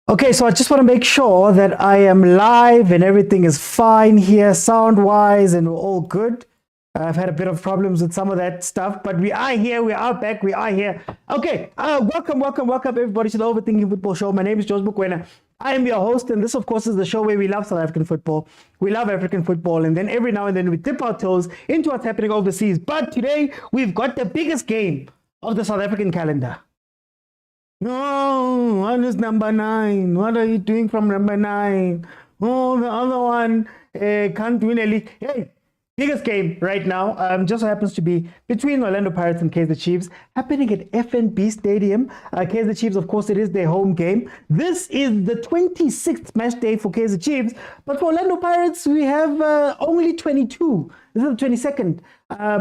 Okay, so I just want to make sure that I am live and everything is fine here, sound-wise, and we're all good. I've had a bit of problems with some of that stuff, but we are here, we are back, we are here. Okay, welcome everybody to the Overthinking Football Show. My name is Mokwena. I am your host, and this, of course, is the show where we love South African football. We love African football, and then every now and then we dip our toes into what's happening overseas. But today, we've got the biggest game of the South African calendar. No, one is number 9. What are you doing from number 9? Oh, the other one can't win a league. Hey, biggest game right now just so happens to be between Orlando Pirates and Kaizer Chiefs, happening at FNB Stadium. Kaizer Chiefs, of course, it is their home game. This is the 26th match day for Kaizer Chiefs, but for Orlando Pirates, we have only 22. This is the 22nd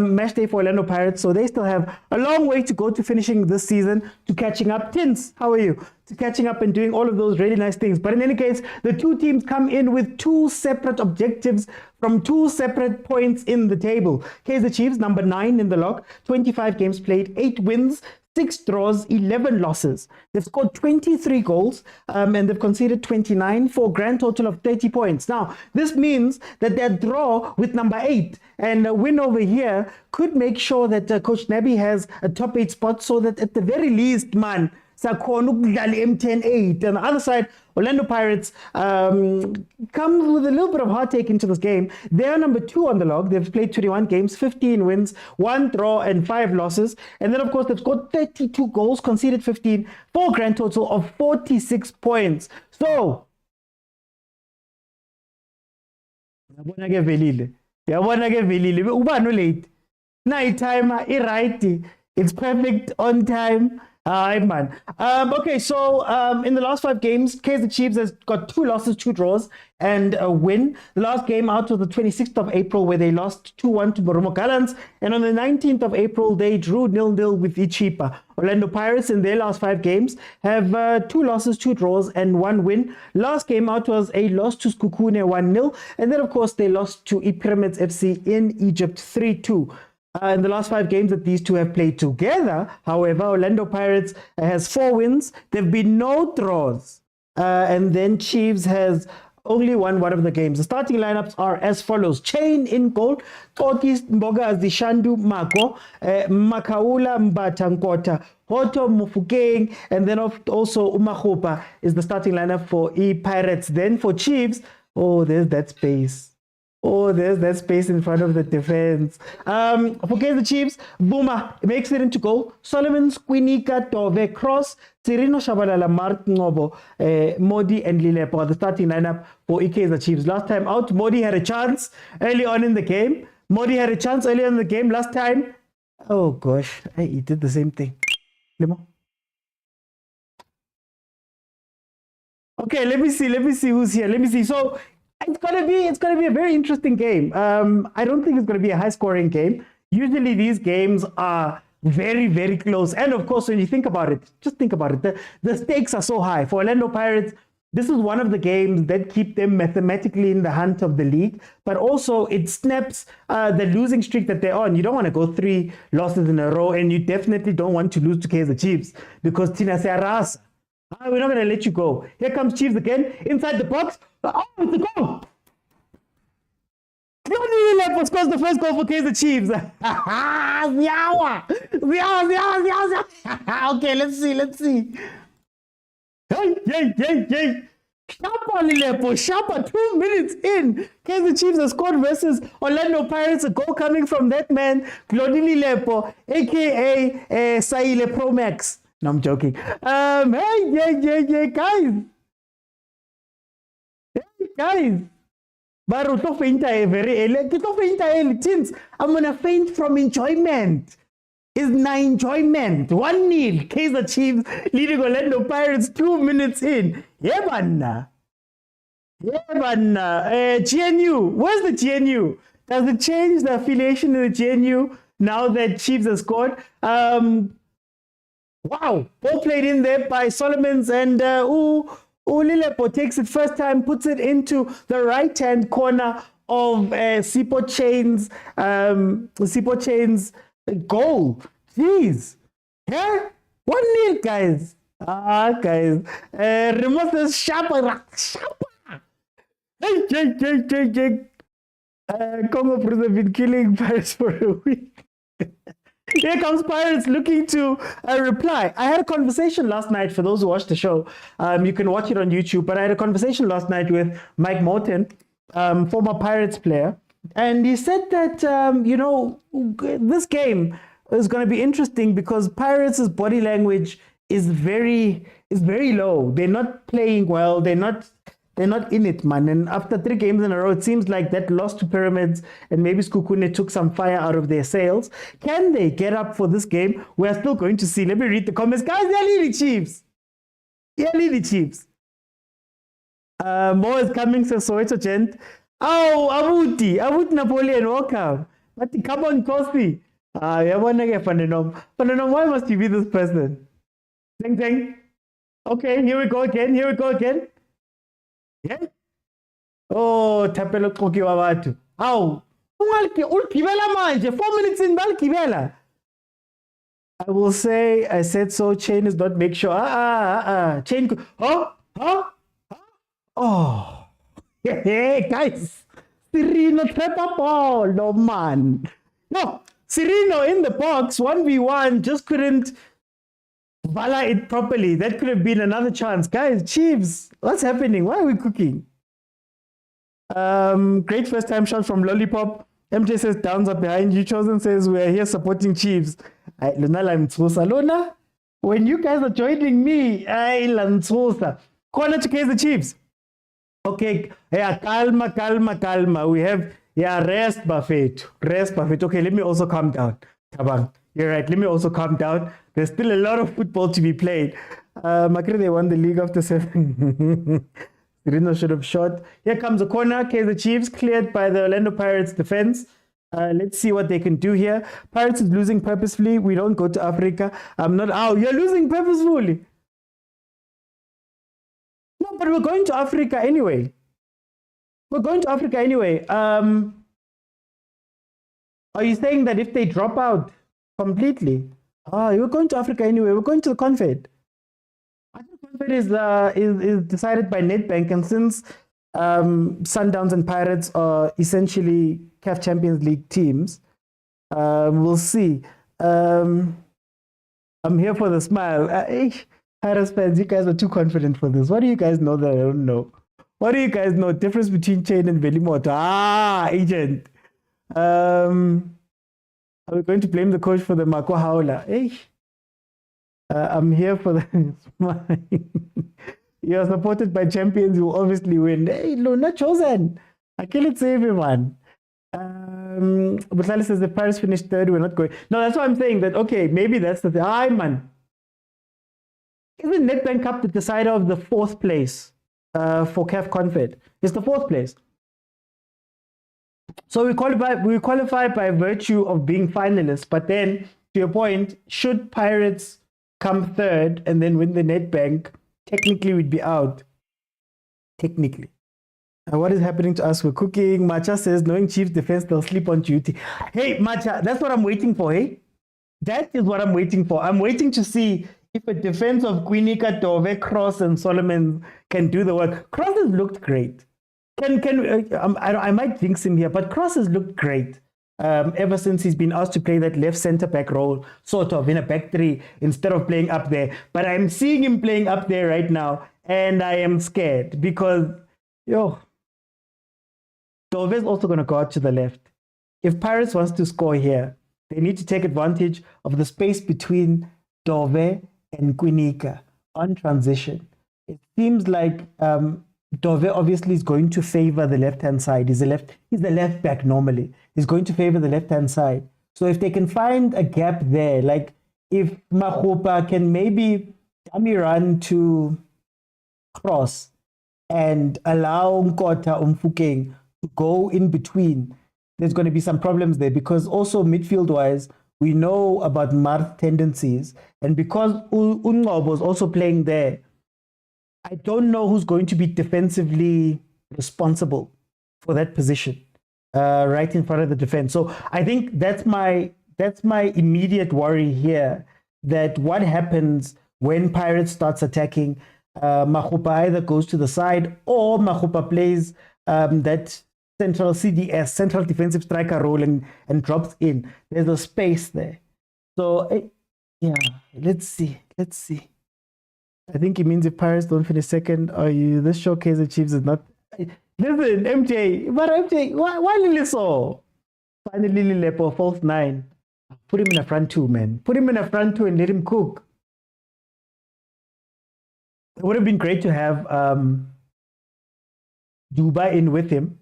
match day for Orlando Pirates, so they still have a long way to go to finishing this season, to catching up. Tins, how are you? To catching up and doing all of those really nice things. But in any case, the two teams come in with two separate objectives from two separate points in the table. Kaizer Chiefs, number 9 in the log, 25 games played, 8 wins, 6 draws, 11 losses. They've scored 23 goals and they've conceded 29 for a grand total of 30 points. Now, this means that their draw with number 8 and a win over here could make sure that Coach Nabi has a top 8 spot, so that at the very least, man, M10-8. On the other side, Orlando Pirates comes with a little bit of heartache into this game. They are number 2 on the log. They've played 21 games, 15 wins, 1 draw, and 5 losses. And then, of course, they've scored 32 goals, conceded 15, for a grand total of 46 points. So, night time, it's perfect on time. Hi, man. Okay, so in the last 5 games, Kaizer Chiefs has got 2 losses, 2 draws, and a win. The last game out was the 26th of April, where they lost 2-1 to Marumo Gallants. And on the 19th of April, they drew 0-0 with Ichipa. Orlando Pirates, in their last 5 games, have 2 losses, 2 draws, and 1 win. Last game out was a loss to Skukune 1-0. And then, of course, they lost to Pyramids FC in Egypt 3-2. In the last 5 games that these two have played together, however, Orlando Pirates has 4 wins. There have been no draws. And then Chiefs has only won one of the games. The starting lineups are as follows. Chain in goal, Tokis Mboga Zishandu Mako, Makaula Mbatangkota, Hoto Mufukeng, and then also Umahopa is the starting lineup for Pirates. Then for Chiefs, oh, there's that space. Oh, there's that space in front of the defense. For Kaizer Chiefs, Buma makes it into goal. Solomon's Quinika Tove Cross, Cirino Shabalala, Mark Ngobo, Modi, and Lilepo are the starting lineup for Kaizer Chiefs. Last time out, Modi had a chance early on in the game. Last time. Oh gosh, he did the same thing. Okay, let me see who's here. So it's gonna be a very interesting game. I don't think it's gonna be a high-scoring game. Usually these games are very, very close. And of course, when you think about it, just think about it. The stakes are so high. For Orlando Pirates, this is one of the games that keep them mathematically in the hunt of the league, but also it snaps the losing streak that they're on. You don't want to go 3 losses in a row, and you definitely don't want to lose to Kaizer Chiefs, because Tina Searasa. We're not going to let you go. Here comes Chiefs again, inside the box. Oh, it's a goal! Lepo scores the first goal for Kaizer Chiefs. Okay, let's see. Yay. Shapa, 2 minutes in. Kaizer Chiefs has scored versus Orlando Pirates. A goal coming from that man, Glodini Lepo, a.k.a. Saile Pro Max. No, I'm joking. Hey, guys. Baru to faint very early. Since I'm gonna faint from enjoyment. Is na enjoyment. 1-0. Kaizer Chiefs leading Orlando Pirates 2 minutes in. Yeah, man. GNU. Where's the GNU? Does it change the affiliation of the GNU now that Chiefs have scored? Wow, ball played in there by Solomons, and Lilepo takes it first time, puts it into the right-hand corner of Sipo Chain's goal. Jeez. Yeah? 1-0, guys. Guys. Remote is sharper. Sharper. Hey. Congo Pros have been killing pirates for a week. Here comes Pirates looking to reply. I had a conversation last night, for those who watched the show. You can watch it on YouTube, but I had a conversation last night with Mike Motaung, former Pirates player. And he said that, this game is going to be interesting because Pirates' body language is very low. They're not playing well. They're not in it, man. And after 3 games in a row, it seems like that loss to Pyramids and maybe Skukune took some fire out of their sails. Can they get up for this game? We are still going to see. Let me read the comments. Guys, they're leading Chiefs. Yeah, leading Chiefs. More is coming, says Soweto gent. Oh, Abuti Napoleon, welcome. But come on, Kosi. Why must you be this person? Ding. Okay, here we go again. Yeah. Oh, Tapelo Koki Wabatu. Ow. Ulkibela manje. 4 minutes in Balkibela. I will say, I said so. Chain is not make sure. Chain. Oh. Hey, guys. Cirino trap ball. No, man. No. Cirino in the box. 1v1. Just couldn't voila it properly. That could have been another chance. Guys, Chiefs, what's happening? Why are we cooking? Great first time shot from Lollipop. MJ says Downs are behind you. Chosen says we are here supporting Chiefs. Lona, when you guys are joining me, corner to Kaizer Chiefs. Okay, yeah, calma. We have rest buffet. Okay, let me also calm down. Tabang. You're right. Let me also calm down. There's still a lot of football to be played. Makri, they won the league after 7. Cirino should have shot. Here comes a corner. Kaizer Chiefs cleared by the Orlando Pirates defense. Let's see what they can do here. Pirates is losing purposefully. We don't go to Africa. I'm not. Oh, you're losing purposefully. No, but we're going to Africa anyway. Are you saying that if they drop out completely? You're going to Africa anyway. We're going to the Confed. I think Confed is decided by Nedbank, and since Sundowns and Pirates are essentially CAF Champions League teams, we'll see. I'm here for the smile. Pirates fans, you guys are too confident for this. What do you guys know that I don't know? What do you guys know? Difference between Chain and Velimoto. Agent. Are we going to blame the coach for the Mako Haula? I'm here for the smile. You are supported by champions who obviously win. Hey, no, not chosen. I can't save everyone. Butlali says the Paris finished 3rd. We're not going. No, that's why I'm saying that. Okay, maybe that's the thing. Man. Isn't Nedbank Cup the decider of the 4th place for CAF Confed? It's the 4th place. So we qualify by virtue of being finalists. But then, to your point, should Pirates come 3rd and then win the Nedbank, technically we'd be out. Technically. What is happening to us? We're cooking. Macha says, knowing Chiefs defense, they'll sleep on duty. Hey, Macha, that's what I'm waiting for, hey? That is what I'm waiting for. I'm waiting to see if a defense of Quinica, Dove, Cross, and Solomon can do the work. Cross has looked great. I might jinx him here, but Cross has looked great ever since he's been asked to play that left centre-back role, sort of, in a back 3, instead of playing up there. But I'm seeing him playing up there right now, and I am scared because, Dove is also going to go out to the left. If Pirates wants to score here, they need to take advantage of the space between Dove and Quinica on transition. It seems like Dove obviously is going to favor the left-hand side. He's the left back normally. He's going to favor the left-hand side. So if they can find a gap there, like if Mahopa can maybe dummy run to Cross and allow Nkota Umfukeng to go in between, there's going to be some problems there, because also midfield-wise, we know about Marth's tendencies, and because Ungob was also playing there, I don't know who's going to be defensively responsible for that position, right in front of the defense. So I think that's my immediate worry here, that what happens when Pirates starts attacking, Makhupa either goes to the side or Makhupa plays that central CDS, central defensive striker role, and drops in. There's a space there. So, yeah, let's see. I think it means if Pirates don't finish second, this showcase the Chiefs is not. Listen, MJ, but MJ, why Lily so? Finally, Lilepo, false 9. Put him in a front 2, man. Put him in a front 2 and let him cook. It would have been great to have Dubai in with him.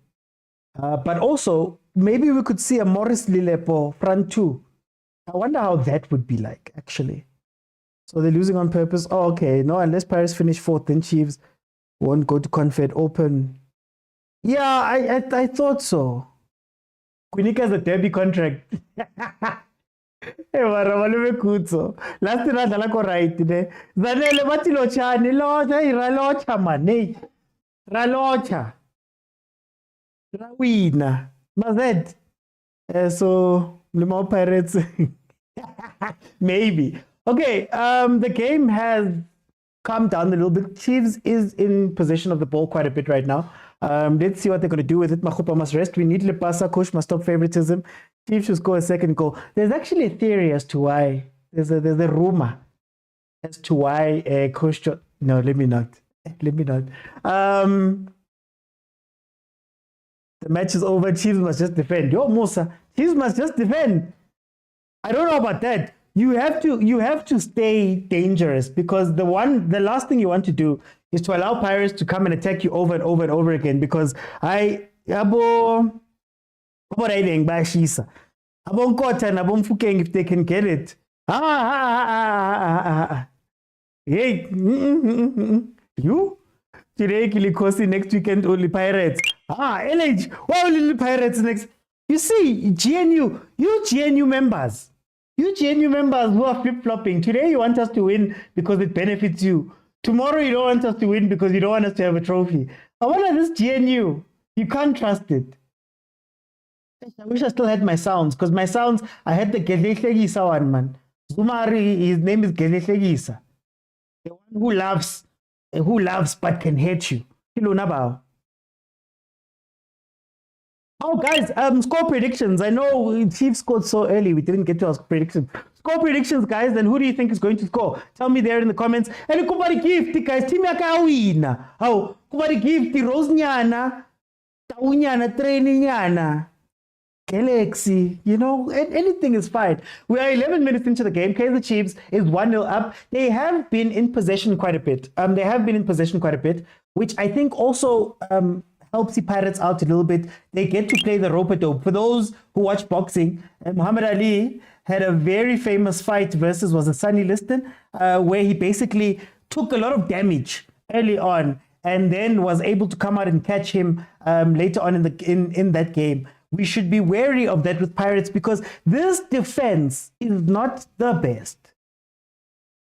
But also, maybe we could see a Morris Lilepo front 2. I wonder how that would be like, actually. So they're losing on purpose. Oh, okay. No, unless Paris finish 4th, then Chiefs won't go to Confed Open. Yeah, I thought so. Kunika has a derby contract. Last year I go right today. Zanele batilocha ni locha iralocha mane. Ralocha. Rawina. Mazed. So Limo Pirates. Maybe. Okay, the game has calmed down a little bit. Chiefs is in possession of the ball quite a bit right now. Let's see what they're going to do with it. Makhupa must rest. We need Lepasa. Kush must stop favoritism. Chiefs should score a second goal. There's actually a theory as to why. There's a rumor as to why Kush. No, let me not. The match is over. Chiefs must just defend. Yo, Musa. Chiefs must just defend. I don't know about that. You have to stay dangerous, because the last thing you want to do is to allow Pirates to come and attack you over and over and over again, because if they can get it. Hey, you today Kilikosi, next weekend only Pirates. LH, why only Pirates next? You see, GNU members. You GNU members who are flip-flopping, today you want us to win because it benefits you. Tomorrow you don't want us to win because you don't want us to have a trophy. I wonder this GNU, you can't trust it. I wish I still had my sounds, because my sounds, I had the Gedlehlegisa one, man. Zumari, his name is Gedlehlegisa. The one who loves but can hate you. Oh, guys, score predictions. I know Chiefs scored so early, we didn't get to our predictions. Score predictions, guys, and who do you think is going to score? Tell me there in the comments. And kubari gift, guys, team yaka wina. Oh, kubari gift, Rose nyana, Taunyana, training nyana, Galaxy, anything is fine. We are 11 minutes into the game. Kaizer Chiefs is 1-0 up. They have been in possession quite a bit. Which I think also helps the Pirates out a little bit. They get to play the rope-a-dope. For those who watch boxing, Muhammad Ali had a very famous fight versus, was it Sonny Liston, where he basically took a lot of damage early on and then was able to come out and catch him later on in that game. We should be wary of that with Pirates, because this defense is not the best.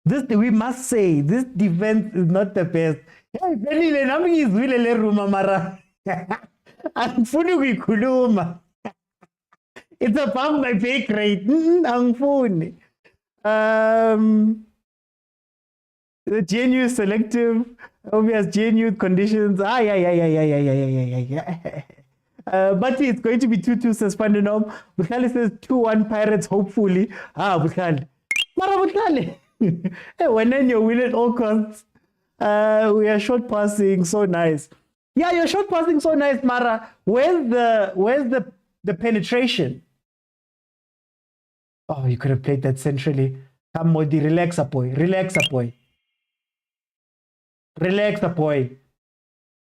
We must say, this defense is not the best. It's above my pay grade. The GNU selective, obvious GNU conditions. But it's going to be 2-2 suspended. Bukhali says 2-1 Pirates, hopefully. Bukhali. When then you win at all costs. We are short passing, so nice. Yeah, you're short passing so nice, Mara. Where's the penetration? Oh, you could have played that centrally. Come, Modi, relax, boy.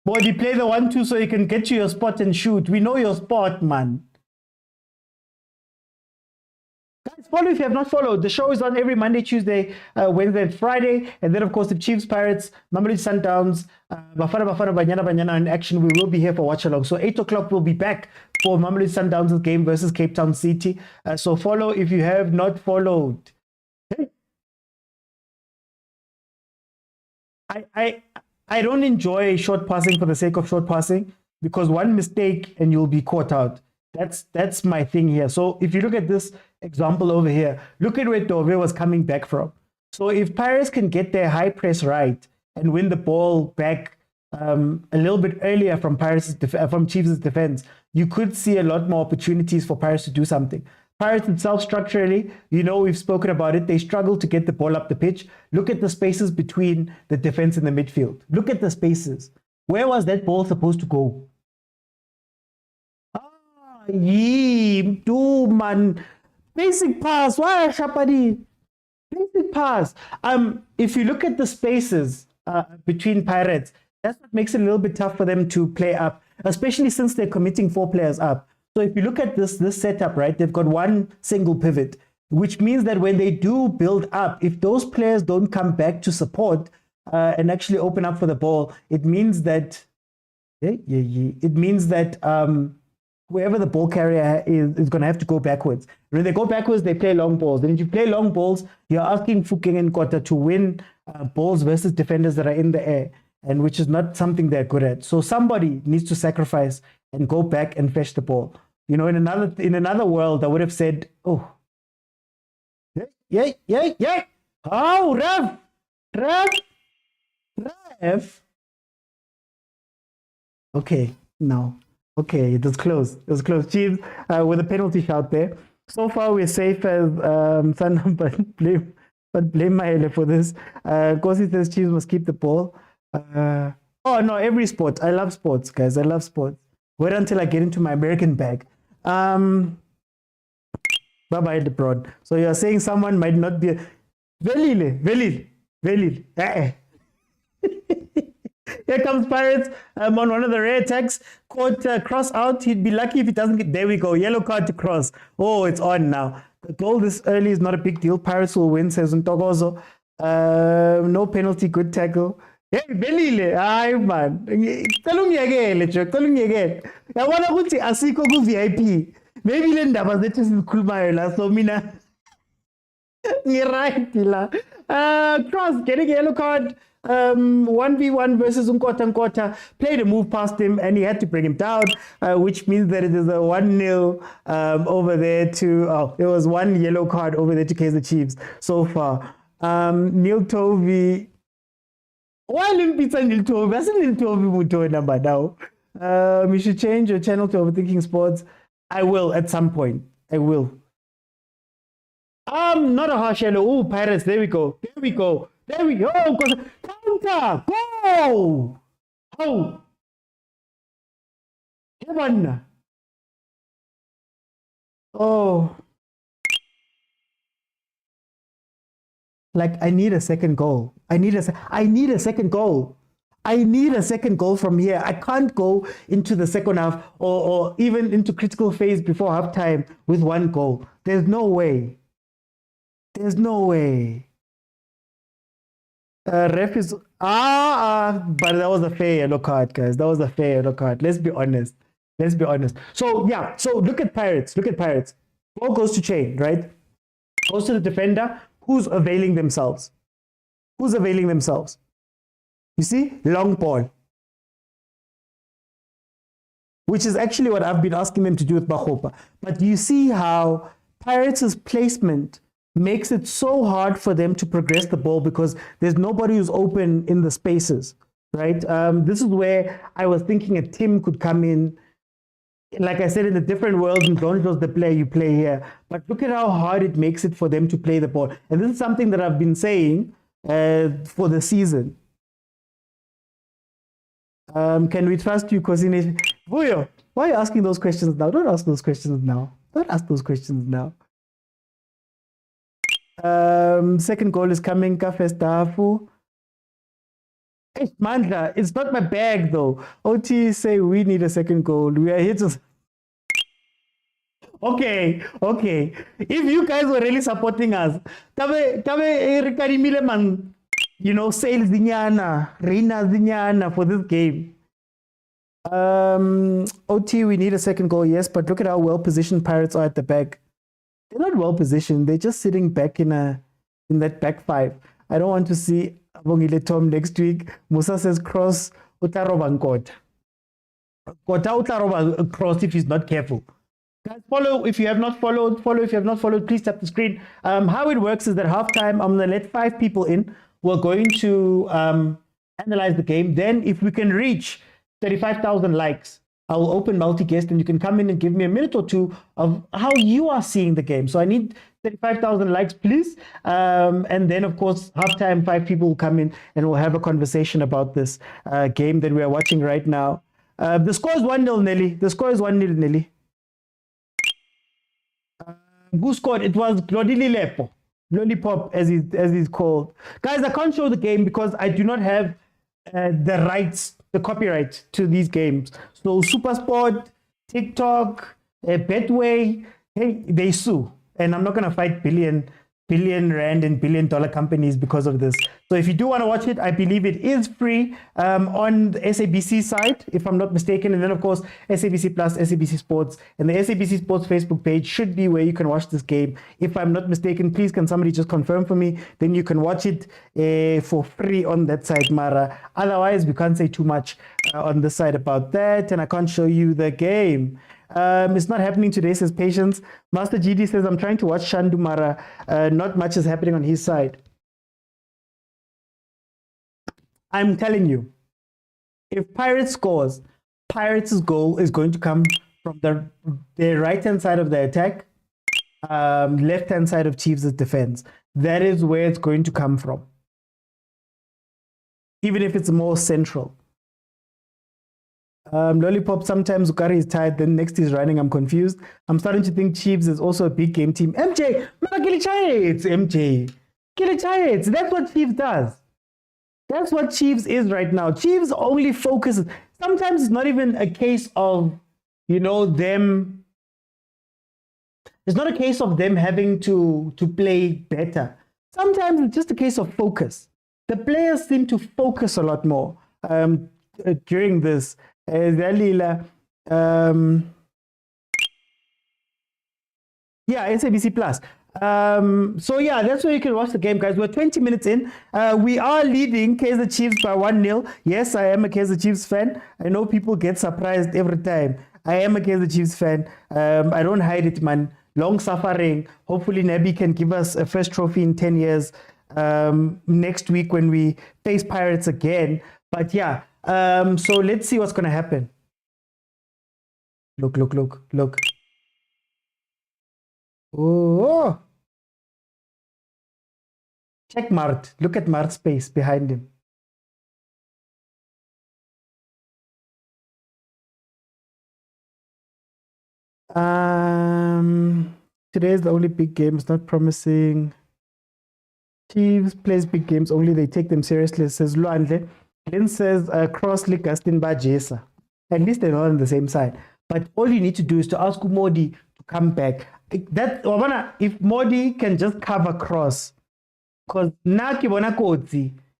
Modi, play the 1-2 so you can get to your spot and shoot. We know your spot, man. Guys, follow if you have not followed. The show is on every Monday, Tuesday, Wednesday, and Friday. And then, of course, the Chiefs, Pirates, Mamelodi Sundowns, Bafana, Banyana in action. We will be here for watch along. So 8 o'clock, we'll be back for Mamelodi Sundowns' game versus Cape Town City. So follow if you have not followed. I don't enjoy short passing for the sake of short passing, because one mistake and you'll be caught out. That's my thing here. So if you look at this example over here, look at where Dove was coming back from. So if Pirates can get their high press right and win the ball back a little bit earlier from from Chiefs' defense, you could see a lot more opportunities for Pirates to do something. Pirates itself structurally, we've spoken about it. They struggle to get the ball up the pitch. Look at the spaces between the defense and the midfield. Look at the spaces. Where was that ball supposed to go? Man. Basic pass. Why Shapadi? Basic pass. If you look at the spaces between Pirates, that's what makes it a little bit tough for them to play up, especially since they're committing 4 players up. So if you look at this setup, right, they've got one single pivot, which means that when they do build up, if those players don't come back to support and actually open up for the ball, it means that whoever the ball carrier is going to have to go backwards. When they go backwards, they play long balls. And if you play long balls, you're asking Fukeng and Kota to win balls versus defenders that are in the air, and which is not something they're good at. So somebody needs to sacrifice and go back and fetch the ball. In another world, I would have said, oh, yeah. Oh, ref. Okay, no. Okay, it was close. Chiefs with a penalty shout there. So far, we're safe as Sun, but blame Mahele for this. Kosi says Chiefs must keep the ball. Oh no, every sport. I love sports, guys. I love sports. Wait until I get into my American bag. Bye-bye, LeBron. So you're saying someone might not be Velil. Here comes Pirates on one of the rare attacks. Caught cross out. He'd be lucky if he doesn't get. There we go. Yellow card to cross. Oh, it's on now. The goal this early is not a big deal. Pirates will win, says Ntogozo. No penalty, good tackle. Hey, Velile. Hayi man. Cela ungiyekele, Joe. Cela ungiyekele. Yabona ukuthi asikho ku VIP. Maybe le ndaba zethu sizikhulumayo la, so mina right la. Cross getting a yellow card. 1v1 versus Nkota. Played a move past him and he had to bring him down, which means that it is a 1-0 over there to, there was one yellow card over there to Kaizer Chiefs so far. Neil Tovey. Why didn't pizza Neil Tovey? I said Neil Tovey Muto number now. You should change your channel to Overthinking Sports. I will at some point. I will. Not a harsh yellow. Oh, Pirates. There we go. Counter. Go. Oh. Heaven. Oh. Like, I need a second goal. I need a second goal. I need a second goal from here. I can't go into the second half or even into critical phase before halftime with one goal. There's no way. There's no way. Ref is but that was a fair yellow card, guys. That was a fair yellow card. Let's be honest. So yeah, so look at Pirates. Ball goes to Chain, right? Goes to the defender. Who's availing themselves? You see? Long ball. Which is actually what I've been asking them to do with Bakhopa. But do you see how Pirates' placement makes it so hard for them to progress the ball because there's nobody who's open in the spaces, right? This is where I was thinking a Tim could come in. Like I said, in a different world, you don't just the player you play here. But look at how hard it makes it for them to play the ball. And this is something that I've been saying for the season. Can we trust you, Kosine? Vuyo, why are you asking those questions now? Don't ask those questions now. Second goal is coming, Kafestafu. Hey, Mandla, it's not my bag though. OT say we need a second goal. We are here to. Okay. If you guys were really supporting us, sales Zinyana, Reina Zinyana for this game. OT, we need a second goal, yes, but look at how well positioned Pirates are at the back. They're not well positioned. They're just sitting back in that back five. I don't want to see Abongile Tom next week. Musa says cross Utaroba Nkota. Kota Utaroba cross if he's not careful. Guys, follow if you have not followed. Follow if you have not followed. Please tap the screen. How it works is that halftime, I'm gonna let 5 people in. We're going to analyze the game. Then, if we can reach 35,000 likes, I will open multi-guest, and you can come in and give me a minute or two of how you are seeing the game. So I need 35,000 likes, please. And then, of course, halftime, 5 people will come in, and we'll have a conversation about this game that we are watching right now. The score is 1-0, Nelly. The score is 1-0, Nelly. Who scored? It was Glodili Lepo. Lollipop, as he's called. Guys, I can't show the game because I do not have the rights, the copyright to these games. So SuperSport, TikTok, Betway, hey, they sue. And I'm not going to fight billion rand and $billion companies because of this. So if you do want to watch it, I believe it is free on the SABC site, if I'm not mistaken. And then, of course, SABC Plus, SABC Sports, and the SABC Sports Facebook page should be where you can watch this game. If I'm not mistaken, please can somebody just confirm for me? Then you can watch it for free on that site, Mara. Otherwise, we can't say too much on this side about that, and I can't show you the game. It's not happening today, says Patience. Master GD says, I'm trying to watch Shandu Mara. Not much is happening on his side. I'm telling you, if Pirates scores, Pirates' goal is going to come from the right-hand side of the attack, left-hand side of Chiefs' defense. That is where it's going to come from. Even if it's more central. Lollipop, sometimes Ukari is tired, then next is running. I'm confused. I'm starting to think Chiefs is also a big game team. MJ, it's MJ. That's what Chiefs does. That's what Chiefs is right now. Chiefs only focuses. Sometimes it's not even a case of, them. It's not a case of them having to play better. Sometimes it's just a case of focus. The players seem to focus a lot more during this. Dalila, SABC Plus. So yeah, that's where you can watch the game, guys. We're 20 minutes in. We are leading Kaizer Chiefs by 1-0. Yes, I am a Kaizer Chiefs fan. I know people get surprised every time. I am a Kaizer Chiefs fan. I don't hide it, man. Long suffering. Hopefully Nebi can give us a first trophy in 10 years next week when we face Pirates again. But yeah, so let's see what's going to happen. Look. Oh. Check Mart. Look at Mart's space behind him. Today is the only big game. It's not promising. Chiefs plays big games only. They take them seriously, says Luandle. Glenn says cross League Gaston Bajesa. At least they're not on the same side. But all you need to do is to ask Modi to come back. If Modi can just cover cross, because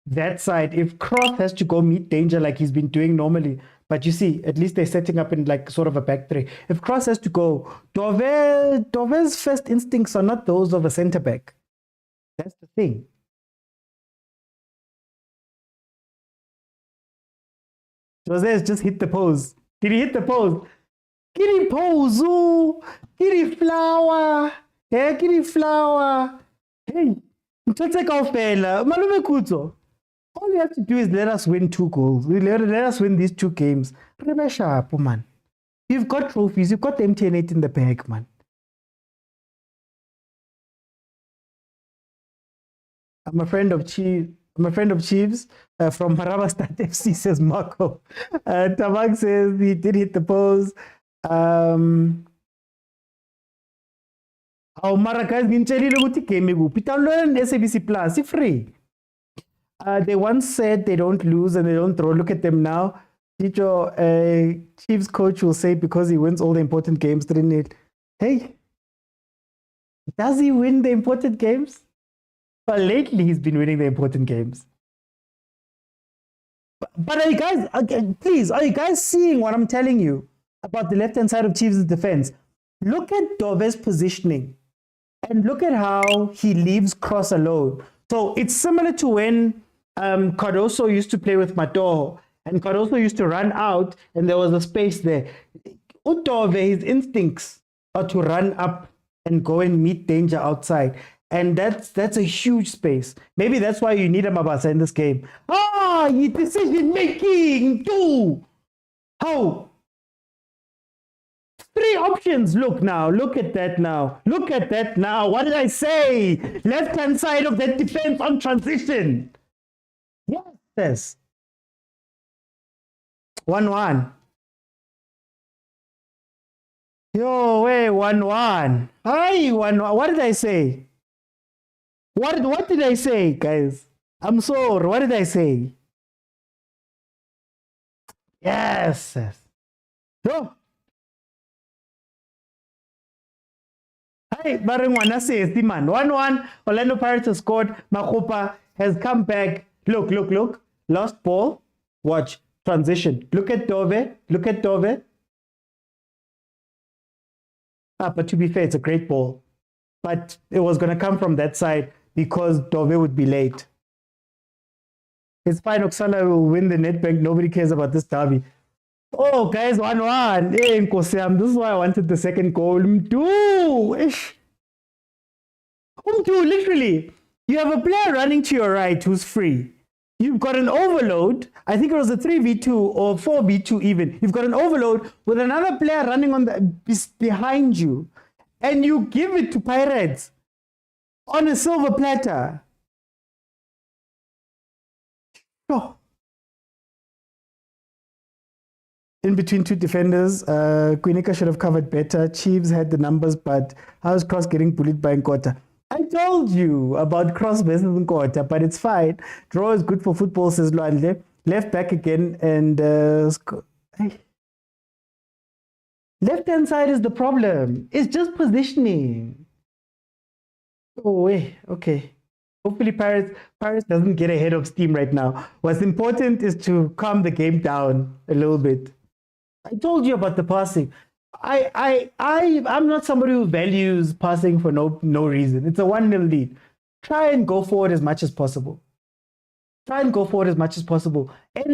that side, if cross has to go meet danger like he's been doing normally, but you see, at least they're setting up in like sort of a back three. If cross has to go, Dove's first instincts are not those of a center back. That's the thing. Jose's just hit the pose. Did he hit the pose? Kitty pose, ooh, kitty flower, yeah, kitty flower. Hey, take off, Malume Kuto. All you have to do is let us win 2 goals. Let us win these 2 games. Remember sharp, man. You've got trophies. You've got the MTN8 in the bag, man. I'm a friend of Chiefs. From Marawa FC, says Marco. Tabak says he did hit the pose. Mara guys, SABC Plus, it's free. They once said they don't lose and they don't throw. Look at them now. Chicho, Chiefs coach will say because he wins all the important games, didn't it? Hey, does he win the important games? But lately he's been winning the important games. But are you guys, please, are you guys seeing what I'm telling you about the left-hand side of Chiefs' defense? Look at Dove's positioning and look at how he leaves Cross alone. So it's similar to when Cardoso used to play with Matoho and Cardoso used to run out and there was a space there. Dove, his instincts or to run up and go and meet danger outside. And that's a huge space. Maybe that's why you need a Mabasa in this game. Your decision making too. How? 3 options. Look now. Look at that now. Look at that now. What did I say? Left-hand side of that defense on transition. Yes. 1-1. Yo, wait, 1-1. Hi, 1-1. What did I say? What did I say, guys? I'm sorry. What did I say? Yes. Yo. Hi, Barangwana says, man. 1-1. Orlando Pirates have scored. Makgopa has come back. Look. Lost ball. Watch. Transition. Look at Dove. But to be fair, it's a great ball. But it was going to come from that side because Dove would be late. It's fine. Oksana will win the Nedbank. Nobody cares about this derby. Oh, guys, 1-1. Hey, Nkosiam, this is why I wanted the second goal. Literally. You have a player running to your right who's free. You've got an overload. I think it was a 3v2 or 4v2 even. You've got an overload with another player running on the behind you. And you give it to Pirates on a silver platter. Oh. In between 2 defenders, Kwinika should have covered better. Chiefs had the numbers, but how's Cross getting bullied by Nkota? I told you about Cross versus Nkota, but it's fine. Draw is good for football, says Luanle. Left back again, and left-hand side is the problem. It's just positioning. Oh, wait, okay. Hopefully Paris doesn't get ahead of steam right now. What's important is to calm the game down a little bit. I told you about the passing. I'm not somebody who values passing for no reason. It's a 1-0 lead. Try and go forward as much as possible. End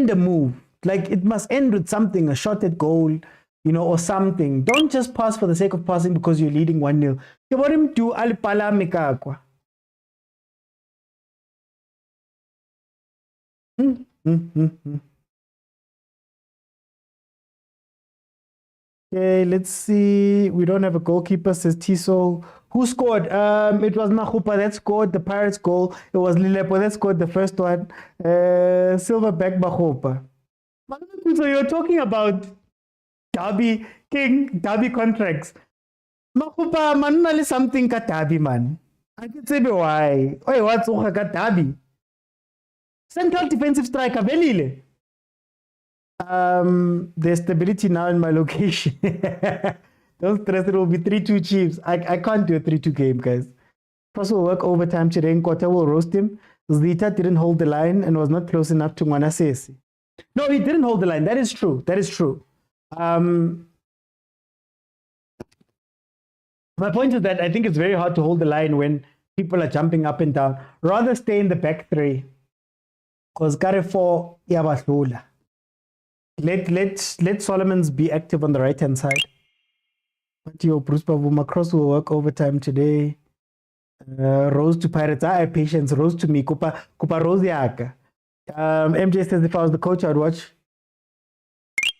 the move. Like, it must end with something, a shot at goal, or something. Don't just pass for the sake of passing because you're leading 1-0. You want him to alipala mikakwa. Okay, let's see. We don't have a goalkeeper, says Tiso. Who scored? It was Makgopa that scored the Pirates goal. It was Lilepo that scored the first one. Silverback Makgopa. So you're talking about derby contracts. Makgopa, man, something ka derby, man. I can say why. Oi, what's ka derby? Central defensive striker, Velile. There's stability now in my location. Don't stress, it will be 3-2 Chiefs. I can't do a 3-2 game, guys. Plus, we'll work overtime today. Nkota will roast him. Zita didn't hold the line and was not close enough to Mwanasesi. No, he didn't hold the line. That is true. My point is that I think it's very hard to hold the line when people are jumping up and down. Rather stay in the back 3. Because Carrefour, Yabaslula. Let Solomons be active on the right-hand side. But your Bruce Pavuma Cross will work overtime today. Rose to Pirates. I have patience. Rose to me. Kupa Rose yaka. MJ says if I was the coach, I'd watch.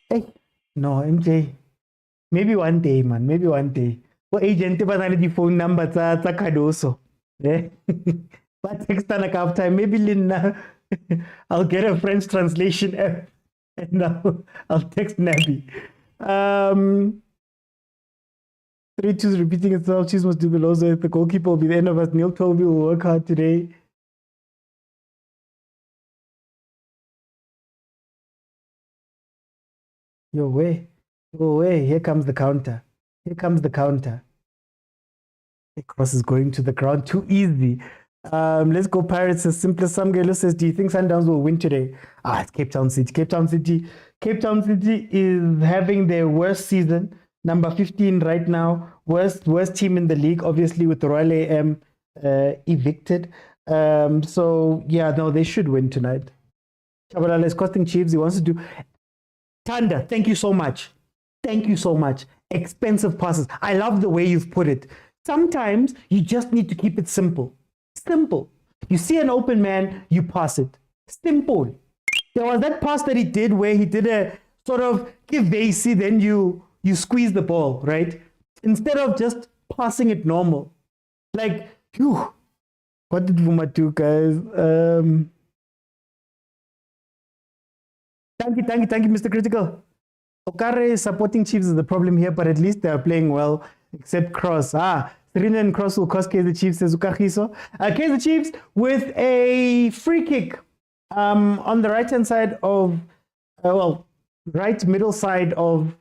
Hey, no, MJ. Maybe one day, man. Maybe one day. Well, agent, the phone number. It's a kadoso. But next time, CAF time, maybe Linda. I'll get a French translation app. And I'll text Nabi. 3-2 is repeating itself. Chiefs must do below. So the goalkeeper will be the end of us. Neil Toby will work hard today. Your way. Here comes the counter. The cross is going to the ground too easy. Let's go Pirates. As simple as Samgelo says, do you think Sundowns will win today? It's Cape Town City. Cape Town City is having their worst season. Number 15 right now. Worst team in the league, obviously, with the Royal AM evicted. So, yeah, no, they should win tonight. Chabalala is costing Chiefs. He wants to do... Tanda, thank you so much. Thank you so much. Expensive passes. I love the way you've put it. Sometimes you just need to keep it simple. Simple. You see an open man, you pass it. Simple. There was that pass that he did where he did a sort of give Vasey, then you squeeze the ball, right? Instead of just passing it normal. Like, phew. What did Vuma do, guys? Thank you, Mr. Critical. Okare supporting Chiefs is the problem here, but at least they are playing well, except Cross. Serena and Cross will cost Kaizer Chiefs, says Ukahiso. Kaizer Chiefs with a free kick on the right-hand side of, right middle side of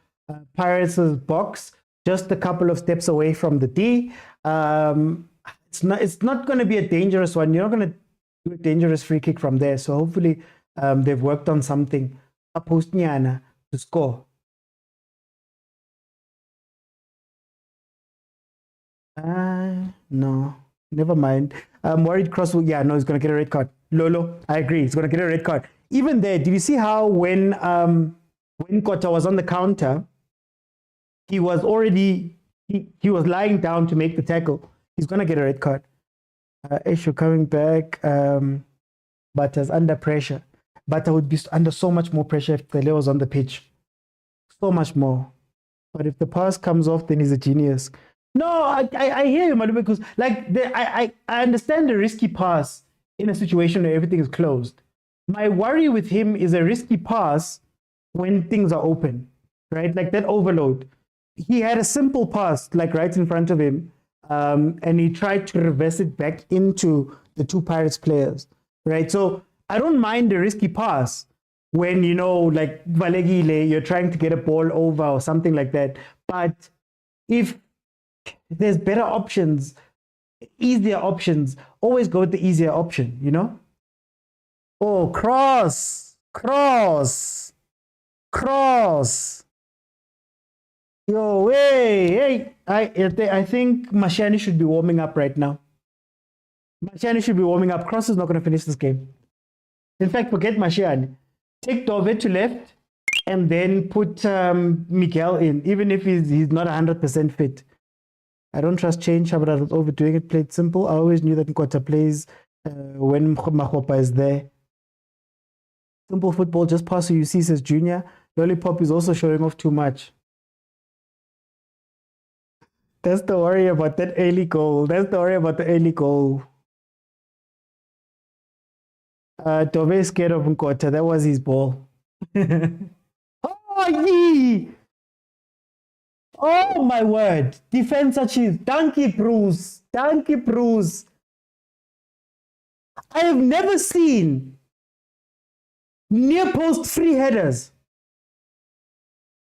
Pirates' box, just a couple of steps away from the D. It's not going to be a dangerous one. You're not going to do a dangerous free kick from there. So hopefully they've worked on something. To score. No, never mind. I'm worried Cross will, yeah, no, he's going to get a red card. Lolo, I agree. He's going to get a red card. Even there, did you see how when Kota was on the counter, he was already, he was lying down to make the tackle. He's going to get a red card. Esho coming back, but as under pressure. But I would be under so much more pressure if Tele was on the pitch. So much more. But if the pass comes off, then he's a genius. No, I hear you, Madu, because like I understand the risky pass in a situation where everything is closed. My worry with him is a risky pass when things are open, right? Like that overload. He had a simple pass, like right in front of him, and he tried to reverse it back into the two Pirates players, right? So I don't mind the risky pass when, you know, like Valegile, you're trying to get a ball over or something like that. But if there's better options, easier options, always go with the easier option, you know? Oh, cross. Yo, hey, I think Mashani should be warming up right now. Mashani should be warming up. Cross is not going to finish this game. In fact, forget Mashani. Take Dove to left and then put Miguel in, even if he's not 100% fit. I don't trust change. Shabra was overdoing it, played simple. I always knew that Nkota plays when Mahopa is there. Simple football, just pass who you see, says Junior. Lollipop is also showing off too much. That's the worry about that early goal. Dove is scared of Nkota. That was his ball. Oh, yee! Oh, my word. Defense achieved. Danke, Bruce. I have never seen near post free headers.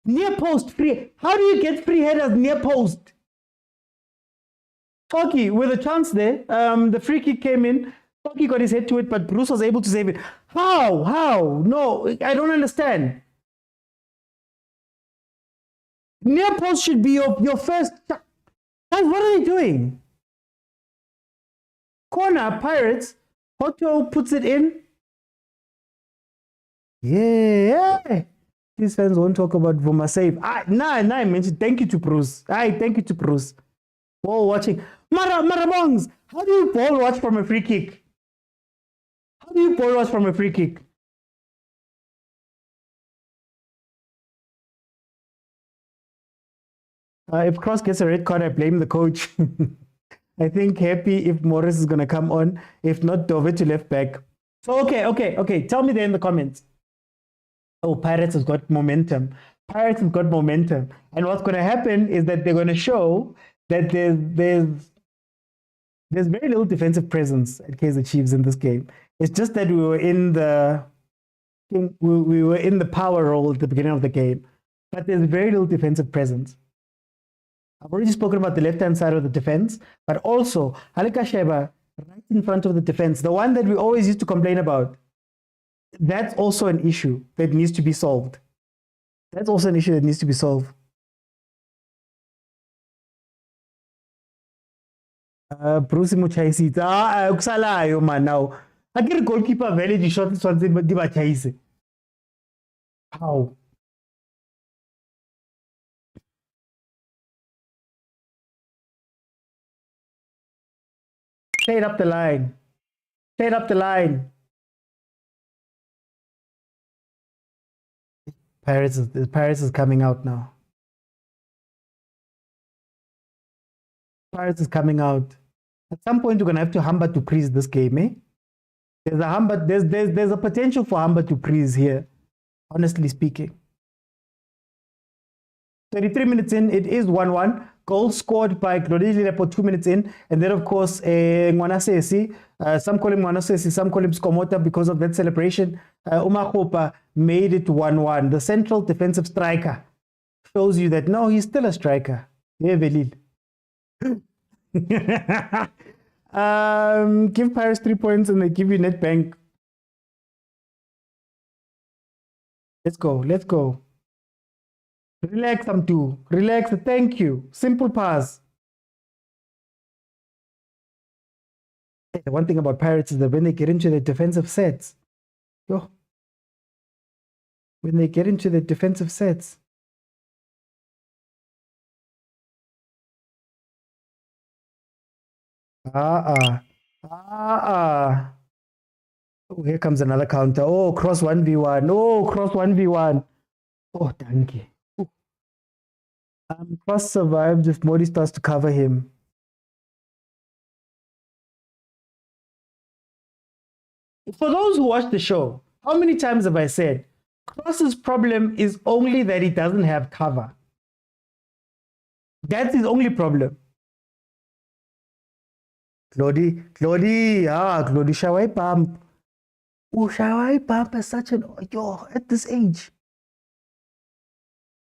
Near post free. How do you get free headers near post? Toki with a chance there. The free kick came in. Toki got his head to it, but Bruce was able to save it. How? No, I don't understand. Near post should be your first. Guys, what are they doing? Corner, Pirates. Hoto puts it in. Yeah. These fans won't talk about Vuma save. I mentioned thank you to Bruce. Ball watching. Marabongs, how do you ball watch from a free kick? If Cross gets a red card, I blame the coach. I think happy if Morris is going to come on. If not, Dove to left back. So, okay. Tell me there in the comments. Oh, Pirates has got momentum. And what's going to happen is that they're going to show that there's very little defensive presence at Kaizer Chiefs in this game. It's just that we were in the power role at the beginning of the game, but there's very little defensive presence. I've already spoken about the left-hand side of the defense, but also Halika Sheba right in front of the defense, the one that we always used to complain about. That's also an issue that needs to be solved. Bruce Muchaisi. Ukusalayo man now. I get a goalkeeper valid the shot something but Diba Chaise. How? Straight up the line. Straight up the line. Paris is coming out now. Paris is coming out. At some point, we're gonna have to Hamba to freeze this game, eh? There's a potential for Hamba to freeze here, honestly speaking. 33 minutes in, it is 1-1. Goal scored by Glodile Lepo 2 minutes in. And then, of course, Ngwanasesi, some call him Ngwanasesi, some call him Skomota because of that celebration. Umahopa made it 1-1. The central defensive striker shows you that, no, he's still a striker. Yeah, Velil. Give Paris 3 points and they give you Nedbank. Let's go. Let's go. Relax, Amtu. Relax. Thank you. Simple pass. The one thing about Pirates is that when they get into the defensive sets, when they get into the defensive sets, Oh, here comes another counter. Oh, cross 1v1. Oh, cross 1v1. Oh, thank you. Cross survived if Modi starts to cover him. For those who watch the show, how many times have I said Cross's problem is only that he doesn't have cover? That's his only problem. Claudie, Shawai Pump. Oh, Shawai Pump is such an, at this age.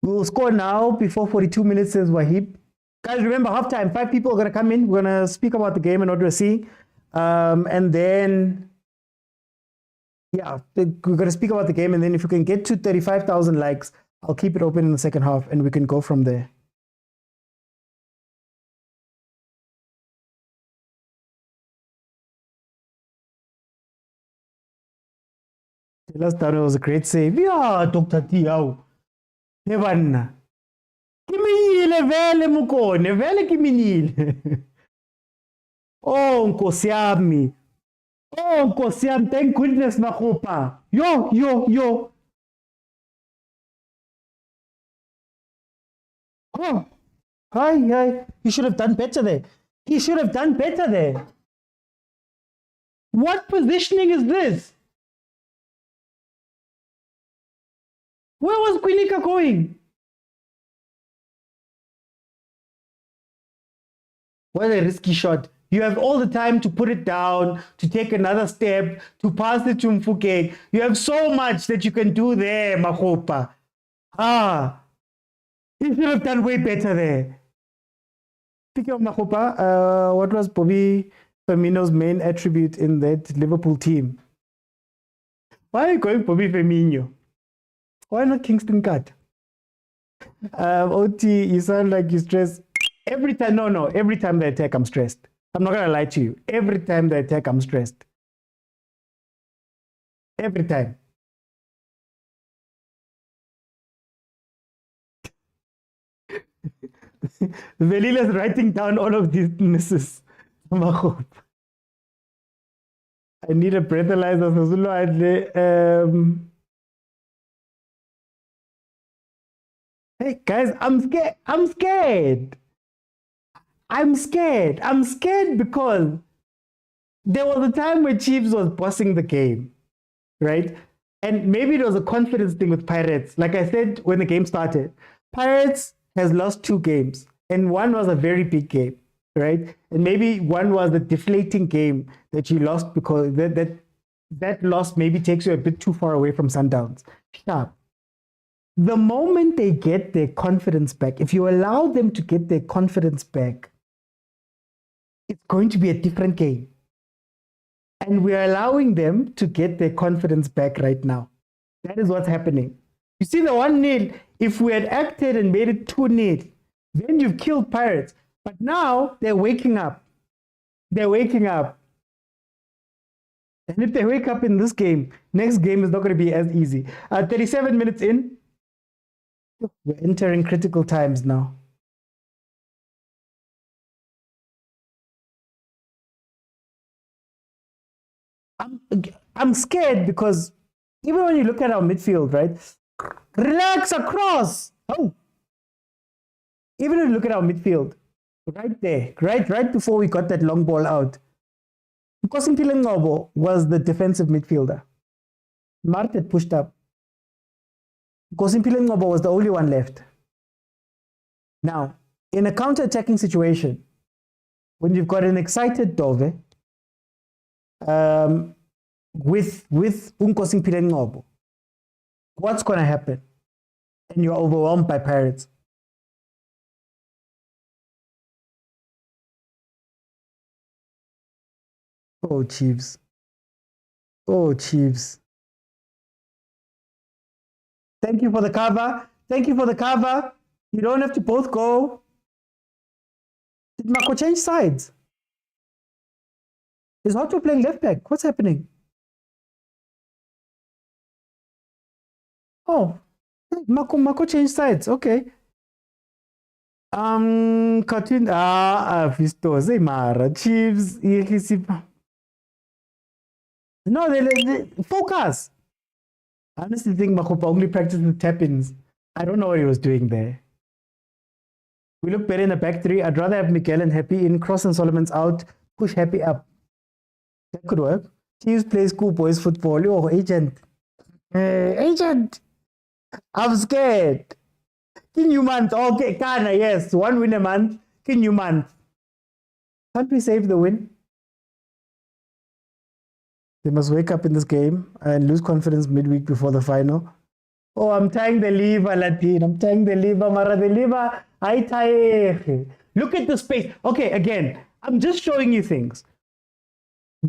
We'll score now before 42 minutes, says Wahib. Guys, remember, halftime, 5 people are going to come in. We're going to speak about the game and what we're seeing. And then, yeah, we're going to speak about the game. And then if we can get to 35,000 likes, I'll keep it open in the second half and we can go from there. Last time it was a great save. Yeah, Dr. Tiao. Nevanna. Kiminile vele mukone, vele kiminile. Oh, Nkosi yami. Oh, Nkosi yami, thank goodness Makopa. Yo. Oh, hi. He should have done better there. What positioning is this? Where was Quinika going? What a risky shot. You have all the time to put it down, to take another step, to pass it to Mfuke. You have so much that you can do there, Makopa. You should have done way better there. Speaking of Makopa, what was Bobby Firmino's main attribute in that Liverpool team? Why are you going Bobby Firmino? Why not Kingston Cut? OT, you sound like you stress. Every time, no. Every time they attack, I'm stressed. I'm not going to lie to you. Every time they attack, I'm stressed. Every time. Velila's writing down all of these misses. I need a breathalyzer. Hey guys, I'm scared because there was a time where Chiefs was bossing the game, right? And maybe it was a confidence thing with Pirates. Like I said when the game started, Pirates has lost 2 games, and one was a very big game, right? And maybe one was a deflating game that you lost because that loss maybe takes you a bit too far away from Sundowns. Sharp. The moment they get their confidence back, if you allow them to get their confidence back, it's going to be a different game. And we're allowing them to get their confidence back right now. That is what's happening. You see the 1-0, if we had acted and made it 2-0, then you've killed Pirates. But now they're waking up. And if they wake up in this game, next game is not going to be as easy. 37 minutes in. We're entering critical times now. I'm I'm scared because even when you look at our midfield, right? Relax across. Oh, even when you look at our midfield, right there, right before we got that long ball out, Nkosimpile Ngcobo was the defensive midfielder. Mart had pushed up. Nkosimpile Ngcobo was the only one left. Now, in a counter-attacking situation, when you've got an excited Dove with Nkosimpile Ngcobo, what's going to happen? And you're overwhelmed by Pirates. Oh, Chiefs. Oh, Chiefs. Thank you for the cover. Thank you for the cover. You don't have to both go. Did Marco change sides? Is Otto playing left back? What's happening? Oh, Marco changed sides. Okay. Cartoon. Vistos. Mara. Chiefs. No, they focus. I honestly think Makopa only practiced with tap-ins. I don't know what he was doing there. We look better in the back three. I'd rather have Miguel and Happy in, Cross and Solomon's out, push Happy up. That could work. Chiefs plays cool boys football. Oh, agent. Agent. I'm scared. King you month. Okay, Kana, yes. 1 win a month. King you month. Can't we save the win? They must wake up in this game and lose confidence midweek before the final. Oh, I'm tying the lever, Latin. I'm tying the lever, Mara. The lever. I tie. Look at the space. Okay, again, I'm just showing you things.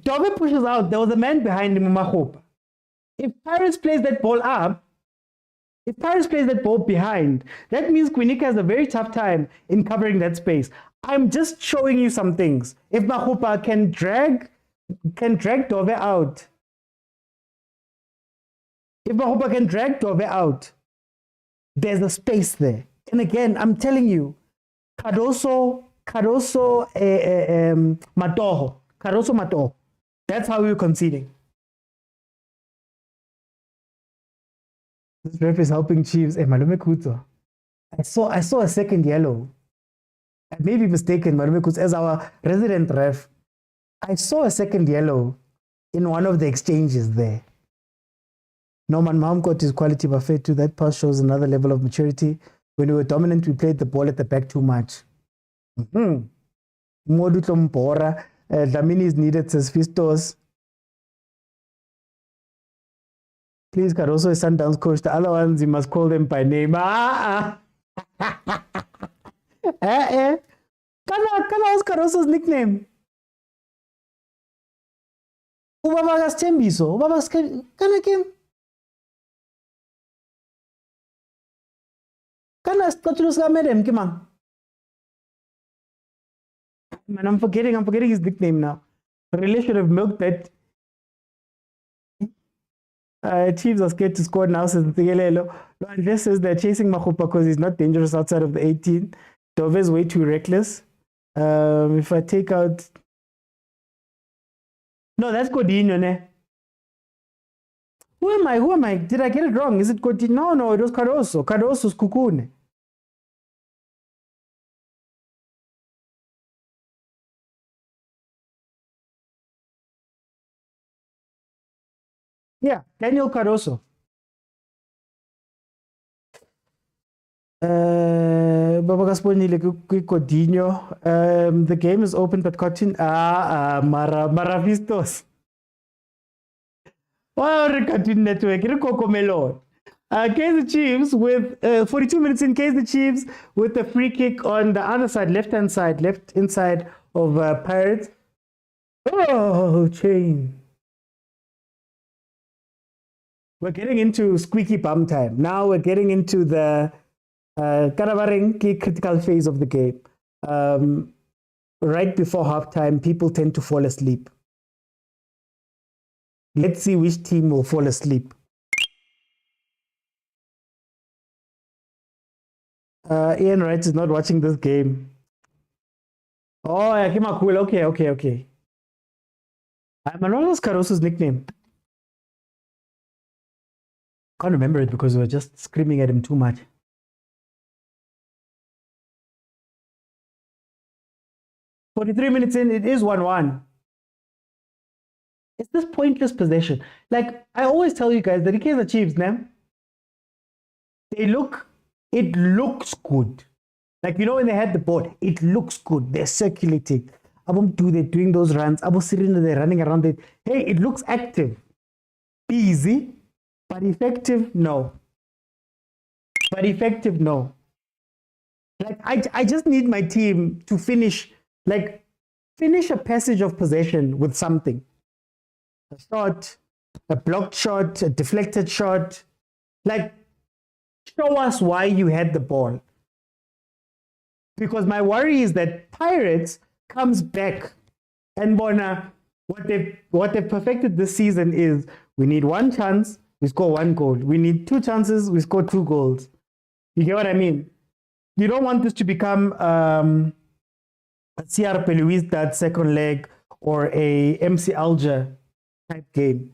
Dove pushes out. There was a man behind him, Mahopa. If Pirates plays that ball up, if Pirates plays that ball behind, that means Quinica has a very tough time in covering that space. I'm just showing you some things. If Mahopa can drag Dove out. If Mahopa can drag Dove out, there's a space there. And again, I'm telling you, Matoho. That's how we're conceding. This ref is helping Chiefs. Malume Kuto. I saw a second yellow. I may be mistaken, Malume Kuto, as our resident ref. I saw a second yellow in one of the exchanges there. Norman Maham got his quality buffet too. That pass shows another level of maturity. When we were dominant, we played the ball at the back too much. Modu Tompora. Damini is needed, says Fistos. Please, Caruso is Sundowns coach. The other ones, you must call them by name. Kana was Caruso's nickname. Ubabagas Tembiso. Ubabagas Kana Kim. Kana Scotulus Gamerem Kimang. Man, I'm forgetting his nickname now. Really should have milked that. Chiefs are scared to score now, says Ntigelelo. Andres says they're chasing Mahupa because he's not dangerous outside of the 18. Dove is way too reckless. If I take out... No, that's Godinho, ne? Who am I? Did I get it wrong? Is it Godinho? No, it was Caruso. Caruso's Kukune. Yeah, Daniel Caruso. The game is open, but Cotton. Maravistos. Wow, Cartoon Network. Kaizer Chiefs with 42 minutes in. Kaizer Chiefs with the free kick on the other side, left inside of Pirates. Oh, chain. We're getting into squeaky bum time. Now we're getting into the critical phase of the game. Right before halftime, people tend to fall asleep. Let's see which team will fall asleep. Ian Wright is not watching this game. Oh, yeah, cool. Okay. What was Caruso's nickname? Can't remember it because we were just screaming at him too much. 43 minutes in, it is 1-1. It's this pointless possession. Like, I always tell you guys that the Kaizer Chiefs, it looks good. Like, when they had the ball, it looks good. They're circulating. They're doing those runs. They're running around it. Hey, it looks active. Easy, but effective, no. Like, I just need my team to finish a passage of possession with something. A shot, a blocked shot, a deflected shot. Like, show us why you had the ball. Because my worry is that Pirates comes back and Bona, what they've perfected this season is we need one chance, we score one goal. We need two chances, we score two goals. You get what I mean? You don't want this to become a CR Peluis that second leg or a MC Alger type game.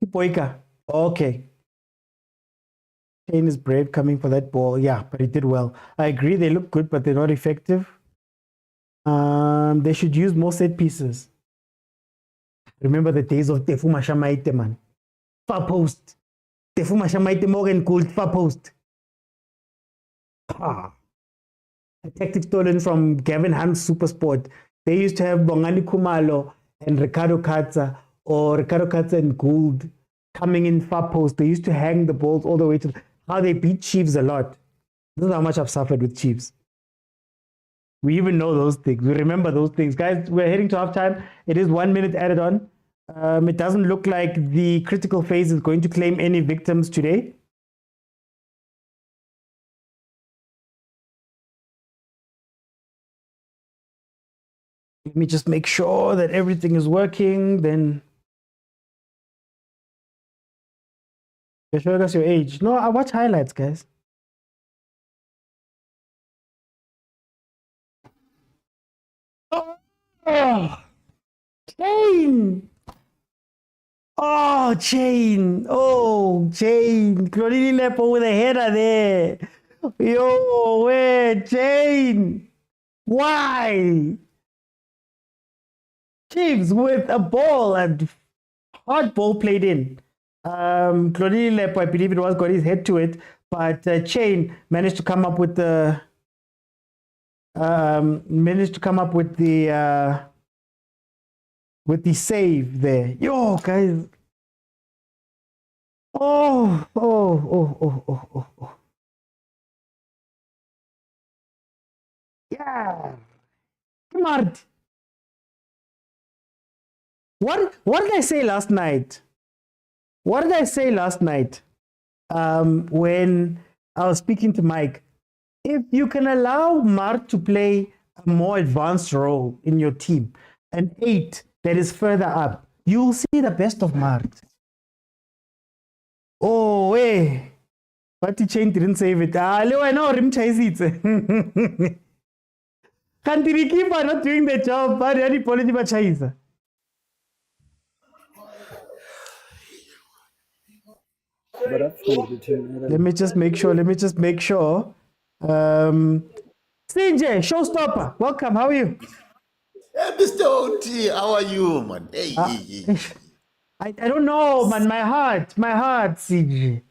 Poika. Okay. Kane is brave coming for that ball. Yeah, but he did well. I agree, they look good, but they're not effective. They should use more set pieces. Remember the days of Tefu Mashamaite, man. Far post. Tefu Mashamaite Morgan called far post. A tactic stolen from Gavin Hans Supersport. They used to have Bongani Kumalo and Ricardo Katza, or Ricardo Katza and Gould coming in far post. They used to hang the balls all the way to how they beat Chiefs a lot. This is how much I've suffered with Chiefs. We even know those things. We remember those things. Guys, we're heading to halftime. It is 1 minute added on. It doesn't look like the critical phase is going to claim any victims today. Let me just make sure that everything is working. Then you're showing us your age. No, I watch highlights, guys. Oh, Chain. Oh, Chain. Oh, Chain. Clonini Lepo with a header there. Yo, where, Chain? Why? Chiefs with a ball and hard ball played in. Clonini Lepo, I believe it was, got his head to it, but Chain managed to come up with the save there. Yo, guys. Oh. Yeah. Come on. What did I say last night? When I was speaking to Mike? If you can allow Mart to play a more advanced role in your team, an 8 that is further up, you'll see the best of Mart. Oh, hey. But the chain didn't save it. I know Rim chase it. Country keeper not doing the job, but any political chase. Let me just make sure. CJ, showstopper, welcome. How are you? Hey, Mr. OT, how are you, man? Hey. I don't know, man. My heart, CJ.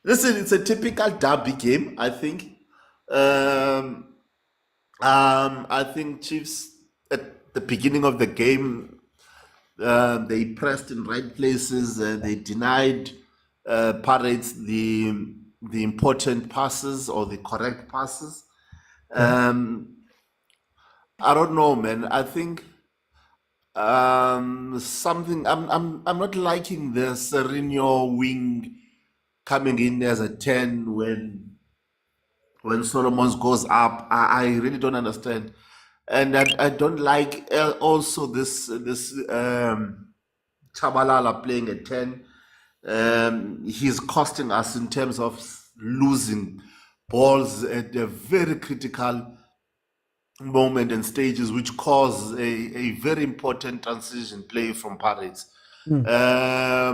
Listen, it's a typical derby game, I think. I think Chiefs at the beginning of the game, they pressed in right places. They denied Pirates the important passes or the correct passes. I don't know, man. I think something. I'm not liking the Sereno wing coming in as a 10 when Solomons goes up. I really don't understand, and I don't like also this Chabalala playing a 10. He's costing us in terms of losing balls at a very critical moment and stages which cause a very important transition play from Pirates. I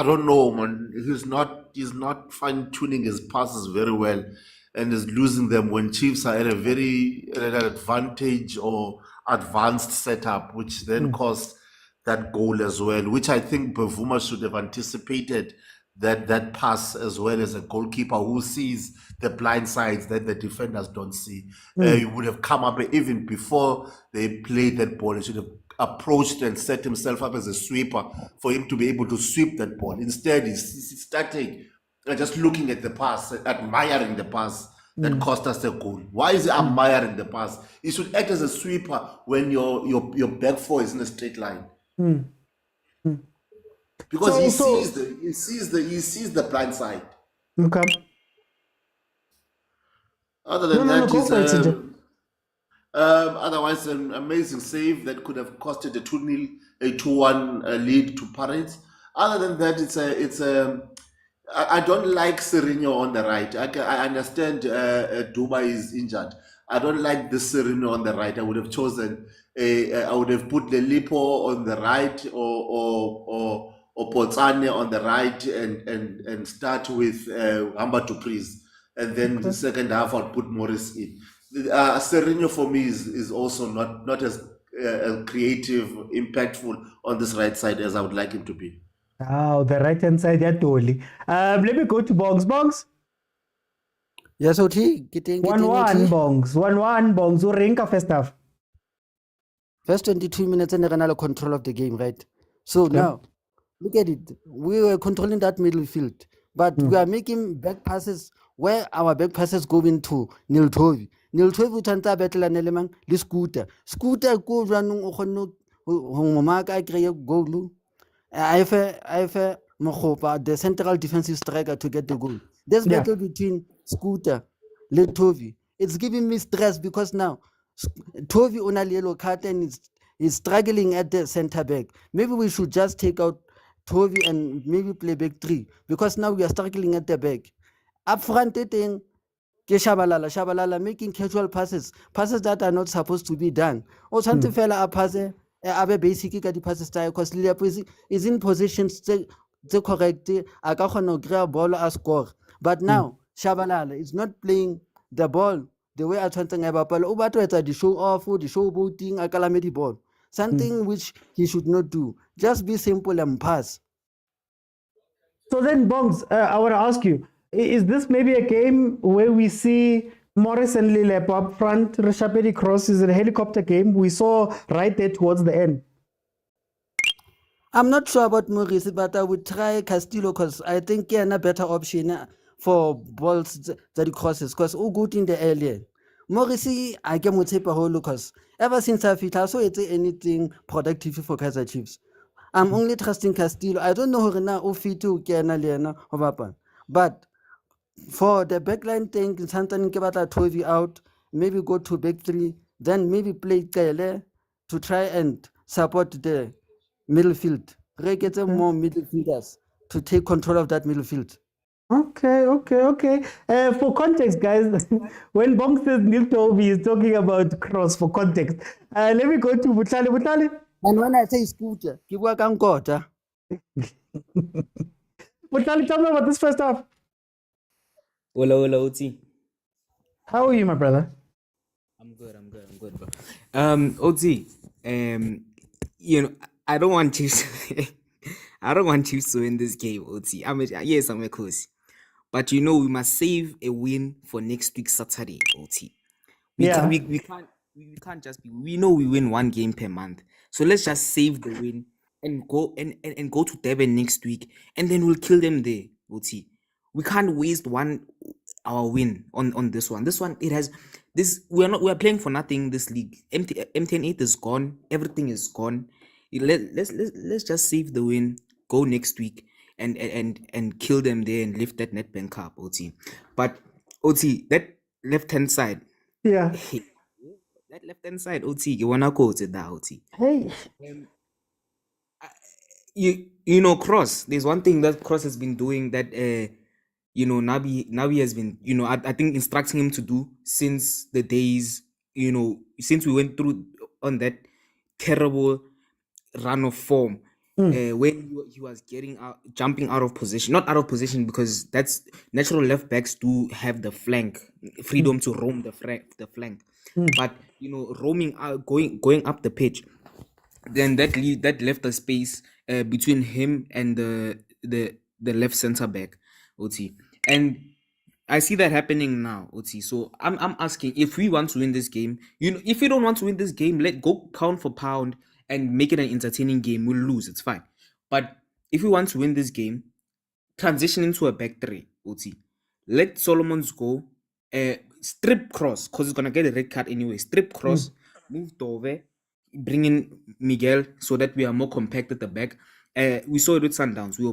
don't know, man. He's not fine tuning his passes very well, and is losing them when Chiefs are at an advantage or advanced setup, which then caused that goal as well. Which I think Bavuma should have anticipated that pass as well as a goalkeeper who sees the blind sides that the defenders don't see. He would have come up even before they played that ball. He should have approached and set himself up as a sweeper for him to be able to sweep that ball. Instead, he's starting just looking at the pass, admiring the pass that cost us the goal. Why is he admiring the pass? He should act as a sweeper when your back four is in a straight line. Because he sees the blind side. Okay. Other than No, that, go for it, CJ. otherwise an amazing save that could have costed a 2-0, a 2-1 lead to Pirates. Other than that, I don't like Serino on the right. I understand Duba is injured. I don't like this Serino on the right. I would have chosen I would have put Lelipo on the right or Potsane on the right and start with Hamba to Priest. And then the second half I'll put Morris in. Serino for me is also not as creative, impactful on this right side as I would like him to be. Oh, the right hand side, yeah, totally. Let me go to Bongs. Bongs. Yes, OT. 1-1 Bongs. 1-1 Bongs. Urenka first half. First 22 minutes and another control of the game, right? So now, look at it. We were controlling that middle field, but we are making back passes where our back passes go into Neil Tovi. Neil Tovi tanta battle and element, the scooter. Scooter go running on Homaka, goal. I have Mokopa, the central defensive striker, to get the goal. There's battle between Scooter, Tovi. It's giving me stress because now Tovi on a yellow card and is struggling at the center back. Maybe we should just take out Tovi and maybe play back three because now we are struggling at the back. Up front, Shabalala making casual passes that are not supposed to be done. Or something fella up passe, abe basically the passes style because Liverpool is in positions to correct. I can't grab ball or score. But now Shabalala is not playing the ball the way I trying about the show off, the show booting, a calamity ball. Something which he should not do. Just be simple and pass. So then, Bongs, I want to ask you, is this maybe a game where we see Morris and Lilepo up front, Rashapedi Cross is a helicopter game we saw right there towards the end? I'm not sure about Maurice, but I would try Castillo because I think he's a better option for balls that he crosses because who good in the earlier. Maurice, I can Motsepe whole because ever since I feel I saw it anything productive for Kaizer Chiefs. I'm only trusting Castillo. I don't know who now fit to Kiana but for the backline thing, Santan Kebata Tovi out, maybe go to back three, then maybe play Kele to try and support the middle field. Get some more midfielders to take control of that middle field. Okay. For context, guys, when Bong says Neil Toby is talking about cross for context. Let me go to Butale. And when I say scooter, give work on quarter. Butale, tell me about this first half. Hola, Oti. How are you, my brother? I'm good, bro. Oti, I don't want Chiefs. I don't want Chiefs to win this game, Oti. I'm a coach. But we must save a win for next week Saturday, Oti. We can't just be. We know we win one game per month, so let's just save the win and go and go to Durban next week, and then we'll kill them there, Oti. We can't waste our win on this one. This one, it has this. We are playing for nothing. This league, MTN8 is gone. Everything is gone. Let's just save the win. Go next week and kill them there and lift that Nedbank Cup, OT. But OT, that left hand side. Yeah. That left hand side, OT. You wanna go to that, OT? Hey. Cross. There's one thing that Cross has been doing that Nabi has been, I think instructing him to do since the days since we went through on that terrible run of form, when he was jumping out of position, not out of position because that's natural left backs do have the freedom to roam the flank, but roaming out, going up the pitch, then that left a space between him and the left center back, OT, and I see that happening now, OT. So I'm asking, if we want to win this game, if we don't want to win this game, let go pound for pound and make it an entertaining game. We'll lose, it's fine. But if we want to win this game, transition into a back three, OT. Let Solomons go, strip cross, because he's gonna get a red card anyway. Strip cross, move Dove, bring in Miguel so that we are more compact at the back. We saw it with Sundowns. We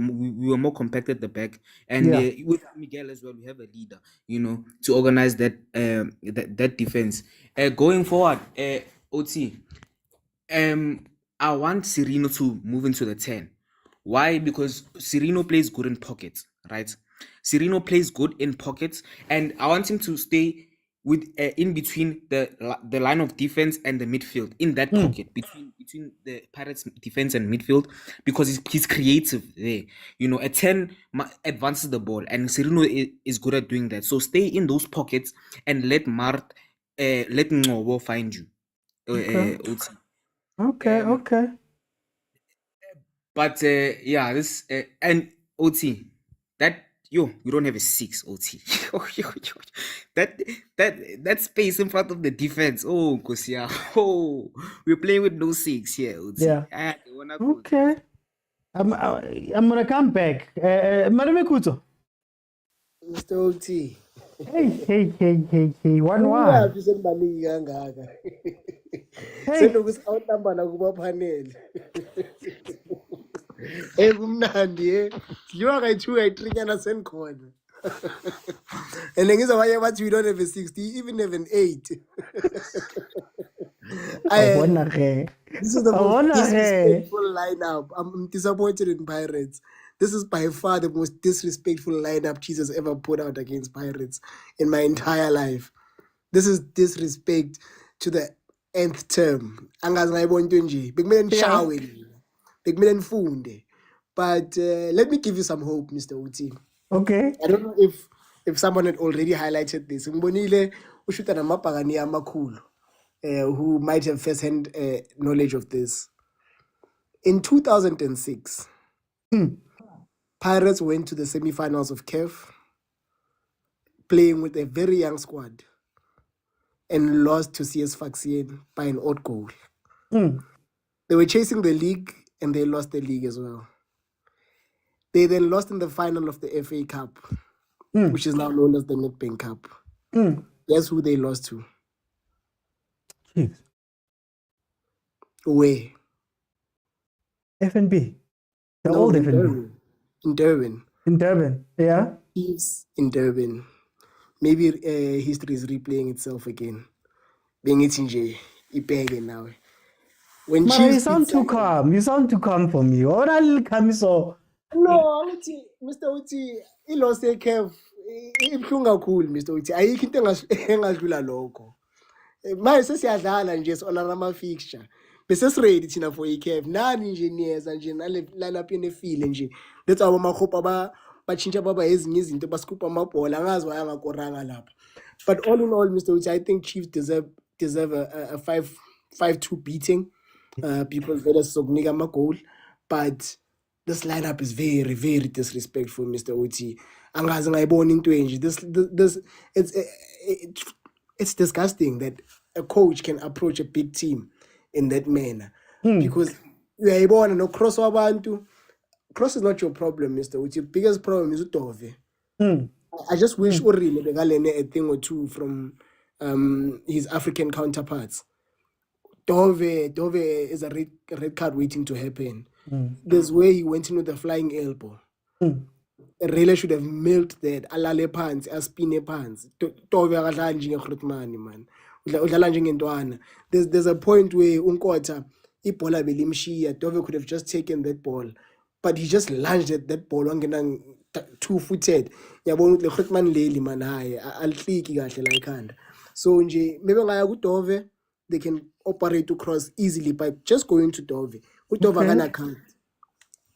were more compact at the back, and with Miguel as well, we have a leader, to organize that that defense. Going forward, OT, I want Cirino to move into the 10. Why? Because Cirino plays good in pockets, right? Cirino plays good in pockets, and I want him to stay with in between the line of defense and the midfield, in that pocket between the Pirates defense and midfield, because he's creative there. A 10 advances the ball, and Cirino is good at doing that. So stay in those pockets and let Ngobo find you. Okay. But this and OT, that you don't have a 6, OT. that space in front of the defense. Oh, Kosia. Oh, we're playing with no 6 here, OT. Yeah. Okay. I'm gonna come back. Madam Kuto. Mr. OT. Hey. 1-1. Senokuthi awuhlamba la kuba panel. Kumnandi dliwa kayi-2 kayi-3 senikhona. And ngizabanye bathi we don't have a 60, even have an 8. This is the most disrespectful lineup. I'm disappointed in Pirates. This is by far the most disrespectful lineup Chiefs has ever put out against Pirates in my entire life. This is disrespect to the nth term. Angazi ngayibona into nje. Bekumele nishawe nje. Bekumele nifunde. But let me give you some hope, Mr. Uti. Okay. I don't know if someone had already highlighted this. Ngibonile ushuta namabhakani amakhulu who might have first-hand knowledge of this. In 2006, Pirates went to the semi-finals of CAF, playing with a very young squad, and lost to CS Sfaxien by an odd goal. They were chasing the league, and they lost the league as well. They then lost in the final of the FA Cup, which is now known as the Nedbank Cup. Guess who they lost to? Chiefs. Where? FNB. The old FNB. Durban. In Durban. In Durban, yeah. Chiefs in Durban. Maybe history is replaying itself again. Being it in J, now. When Mara, Chiefs you sound too calm. You sound too calm for me. What are you coming so? No, Mr. Uti, he lost a CAF. Ibhlunga cool, Mr. Uti. Ayikho into engadlula lokho. Manje sesiyadlala nje sonara ama fixture. Bese ready thina for iCAF. Nani engineers nje nalapha enefile nje. Let's aba makhopa bachintsha baba ezinye izinto bascoop amabhola angazi waya ngakoranga lapha. But all in all, Mr. Uti, I think Chiefs deserve a 5-2 beating. People better sognika ama goal, but this lineup is very, very disrespectful, Mr. Uti. Angazi ngayibona into enje. This it's disgusting that a coach can approach a big team in that manner. Because uyayibona no cross wabantu. Cross is not your problem, Mr. Uti. Your biggest problem is Dove. I just wish Urile begalene a thing or two from his African counterparts. Dove is a red card waiting to happen. There's where he went in with a flying elbow. Really should have milked that. Alale pants, aspine pants. Dove akadlala njengeGrootman man. Udlala njengendwana. There's a point where unkotha ibhola belimshiya. Dove could have just taken that ball, but he just lunged at that ball wangena 2-footed. Yabona ukuthi leGrootman leli man hayi alihliki kahle la ekhanda. So nje maybe ngaya kuDove, they can operate to cross easily by just going to Dove. UDove Okay. akana card.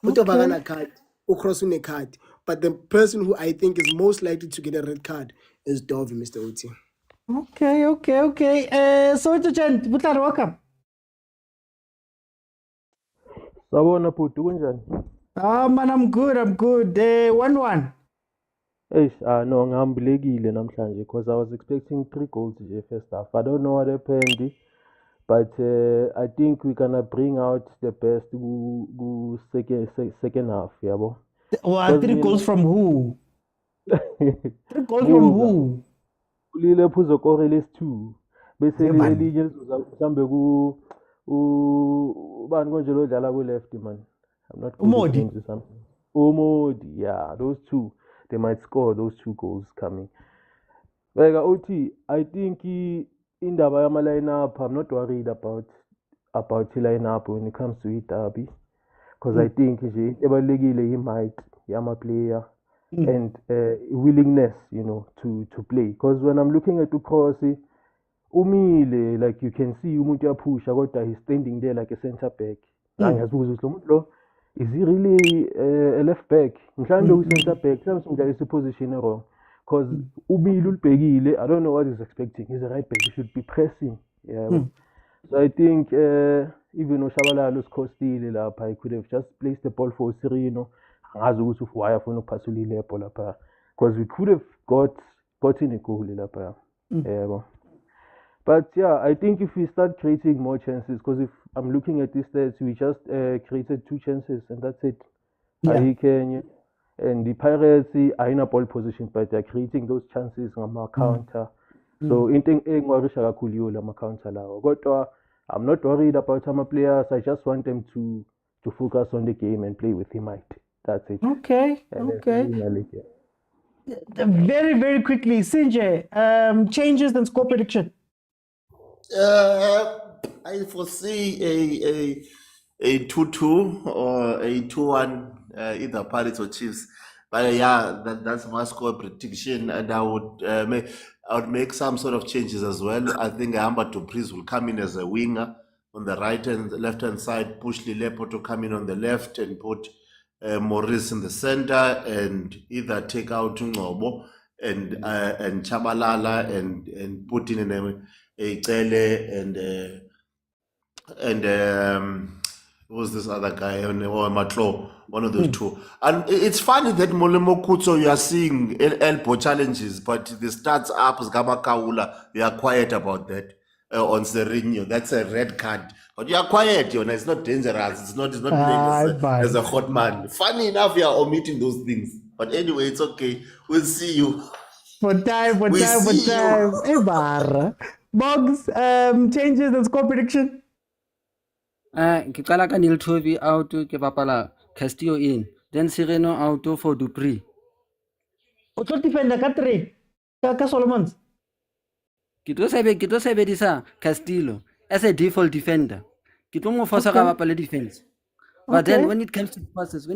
UDove akana card. Ucross une card. But the person who I think is most likely to get a red card is Dove, Mr. Oti. Okay. Soweto Gent, Butlari, welcome. Sawubona bhuti kunjani? Man, I'm good. 1-1. No, ngihambulekile namhlanje because I was expecting 3 goals nje first half. I don't know what happened, but I think we're gonna bring out the best second half, yabo. Well, 3 goals from who? 3 goals from who? Ulile phuzo korele 2. Bese Yeah, man. elinye lizoza mhlambe ubani konje lo dlala ku left man. I'm not good with Umodi. names or something. Umodi, yeah, those two. They might score those 2 goals coming. Like OT, I think indaba yama lineup, I'm not worried about the lineup when it comes to it derby. Because I think nje ebalekile imight yama player and willingness, to play. Because when I'm looking at Ukrosi, umile, like you can see umuntu yapusha kodwa he's standing there like a center back. Ngiyazibuza ukuthi lo muntu lo, is he really a left back? Mhlawumbe u-center back, mhlawumbe simdlalisa position wrong. Because umile ulibhekile, I don't know what he's expecting. He's a right back, he should be pressing. Yeah. So I think even uShabalala usikhostile lapha, he could have just placed the ball for Sirino. Angazi ukuthi why afuna ukuphasa uLilepo lapha. Because we could have gotten a goal lapha. Yeah. But yeah, I think if we start creating more chances, because if I'm looking at these stats, we just created 2 chances and that's it. Yeah. Kenya and the Pirates are in a ball position, but they're creating those chances on my counter. So into engwarisha kakhulu lama counter lawo. Kodwa I'm not worried about some players. I just want them to focus on the game and play with the might. That's it. Okay. Very, very quickly, Sinjay, changes and score prediction. I foresee a 2-2 or a 2-1, either Pirates or Chiefs. But yeah, that's my score prediction, and I would make some sort of changes as well. I think Amba Patrice will come in as a winger on the right and left hand side, push Lilepo to come in on the left, and put Maurice in the center, and either take out Ngobo and Chabalala and put in a Tele and who was this other guy or Matlo, one of those two. And it's funny that Molemo Kutso, you are seeing elbow challenges, but the stats up is Gamakaula, we are quiet about that. On Sereno, that's a red card. But you are quiet, it's not dangerous. It's not playing as a hot man. Funny enough, you are omitting those things. But anyway, it's okay. We'll see you. For time. Ebar. Bogs, changes and score prediction. Ke qala ka Neil Toby out, ke bapala Castillo in, then Sereno out for Dupree. O tlo defender ka 3 ka Solomons. Ke tlo sebedisa Castillo as a default defender. Ke tlo mo force ka bapala defense. But then when it comes to crosses,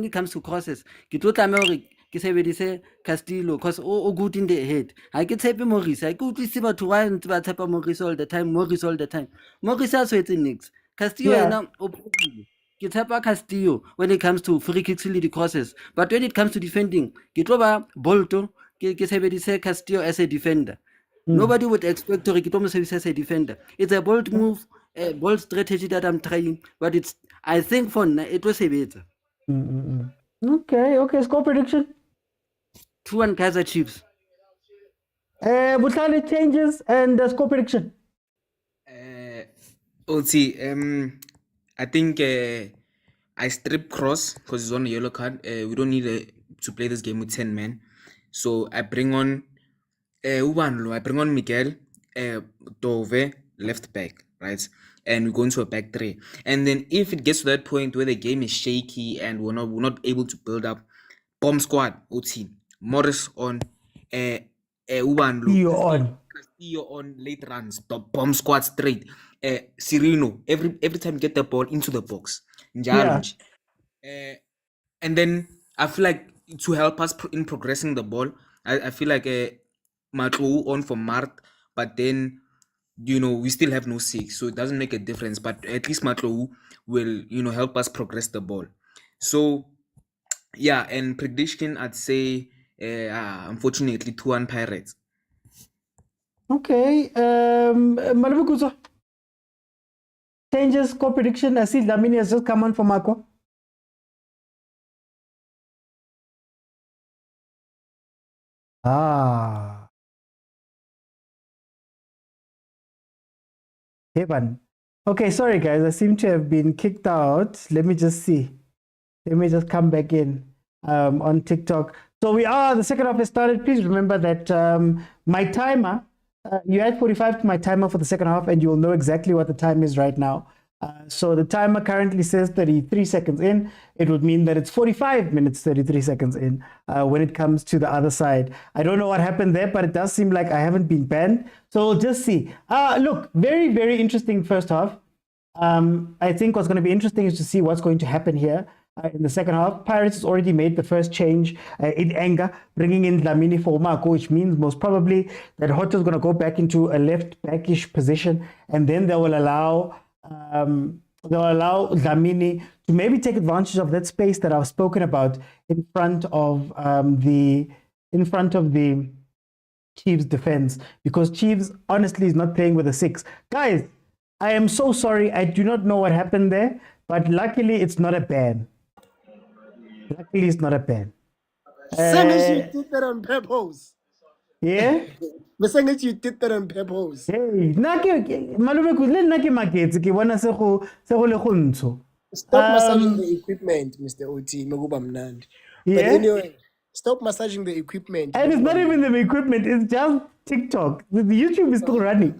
ke tlo tlameha hore ke sebedise Castillo because o good in the head. Ha ke tshepe Maurice, ha ke utlwise batho ba ntse ba tshepa Maurice all the time. Maurice a so etse nix. Castillo yena o probably ke tshepa Castillo when it comes to free kicks le di crosses, but when it comes to defending, ke tlo ba Bolto, ke sebedise Castillo as a defender. Nobody would expect to ke tlo mo sebedisa as a defender. It's a bold move, a bold strategy that I'm trying, but I think for now it was sebetsa. Okay, score prediction. 2-1 Kaizer Chiefs. Butlari, changes and score prediction. I think I strip Cross because he's on a yellow card. We don't need to play this game with 10 men. So I bring on Miguel, Dove, left back, right? And we go into a back 3. And then if it gets to that point where the game is shaky and we're not able to build up, bomb squad, OT, Morris on, Castillo on late runs, the bomb squad straight. Sereno, every time you get the ball into the box. And then I feel like to help us in progressing the ball, I feel like Matlo on for Mart, but then we still have no 6, so it doesn't make a difference. But at least Matlo will help us progress the ball. So yeah, and prediction, I'd say unfortunately 2-1 Pirates. Okay. Malumekuzo. Changes score prediction. I see Dlamini has just come on for Marco. Heaven. Okay, sorry guys. I seem to have been kicked out. Let me just see. Let me just come back in on TikTok. So the second half has started. Please remember that my timer, you add 45 to my timer for the second half and you'll know exactly what the time is right now. So the timer currently says 33 seconds in. It would mean that it's 45 minutes, 33 seconds in when it comes to the other side. I don't know what happened there, but it does seem like I haven't been banned. So we'll just see. Look, very, very interesting first half. I think what's going to be interesting is to see what's going to happen here. In the second half, Pirates has already made the first change in anger, bringing in Dlamini for Marco, which means most probably that Hotto is going to go back into a left backish position, and then they will allow Dlamini to maybe take advantage of that space that I've spoken about in front of the Chiefs defense, because Chiefs honestly is not playing with a 6. Guys, I am so sorry. I do not know what happened there, but luckily it's not a ban. Luckily, it's not a ban. Saying that you did that on purpose. Yeah? But saying that you did that on purpose. Hey, Stop massaging the equipment, Mr. OT. Makuba mnandi. But Yeah? anyway, stop massaging the equipment. And it's not even the equipment, it's just TikTok. The YouTube is still running.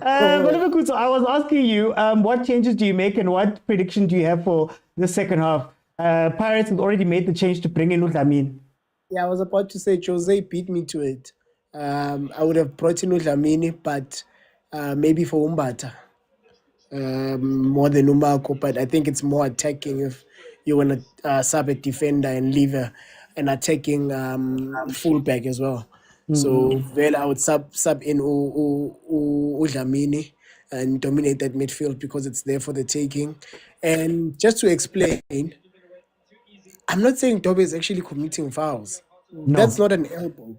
So I was asking you, what changes do you make and what prediction do you have for the second half? Pirates have already made the change to bring in Udlamin. Yeah, I was about to say Jose beat me to it. I would have brought in Udlamini, but maybe for Umbata more than Umako. But I think it's more attacking if you want to sub a defender and leave an attacking fullback as well. So well, I would sub in Udlamini and dominate that midfield because it's there for the taking. And just to explain, I'm not saying Toby is actually committing fouls. No. That's not an elbow.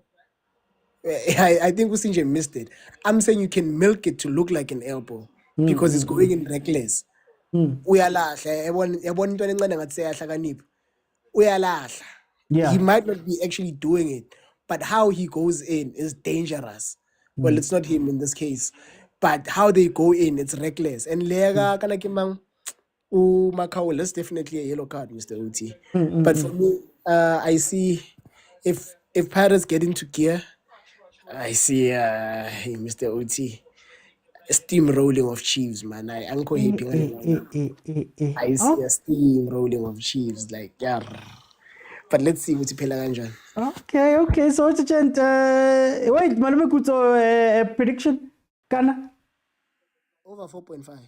I think Usinje missed it. I'm saying you can milk it to look like an elbow because it's going in reckless. Uyalahla. Yabona into encane ngathi seyahlakanipha. Uyalahla. Yeah. He might not be actually doing it, but how he goes in is dangerous. Well, it's not him in this case, but how they go in, it's reckless. And Lega Kanakimang Macau, that's definitely a yellow card, Mr. OT. But for me, I see if Pirates get into gear, I see Mr. OT steamrolling of Chiefs, man. I see a steamrolling of Chiefs, like yeah. But let's see what you kanjani. Okay. So it's a chant. Wait, Malume Kuto, prediction? Kana? Over 4.5.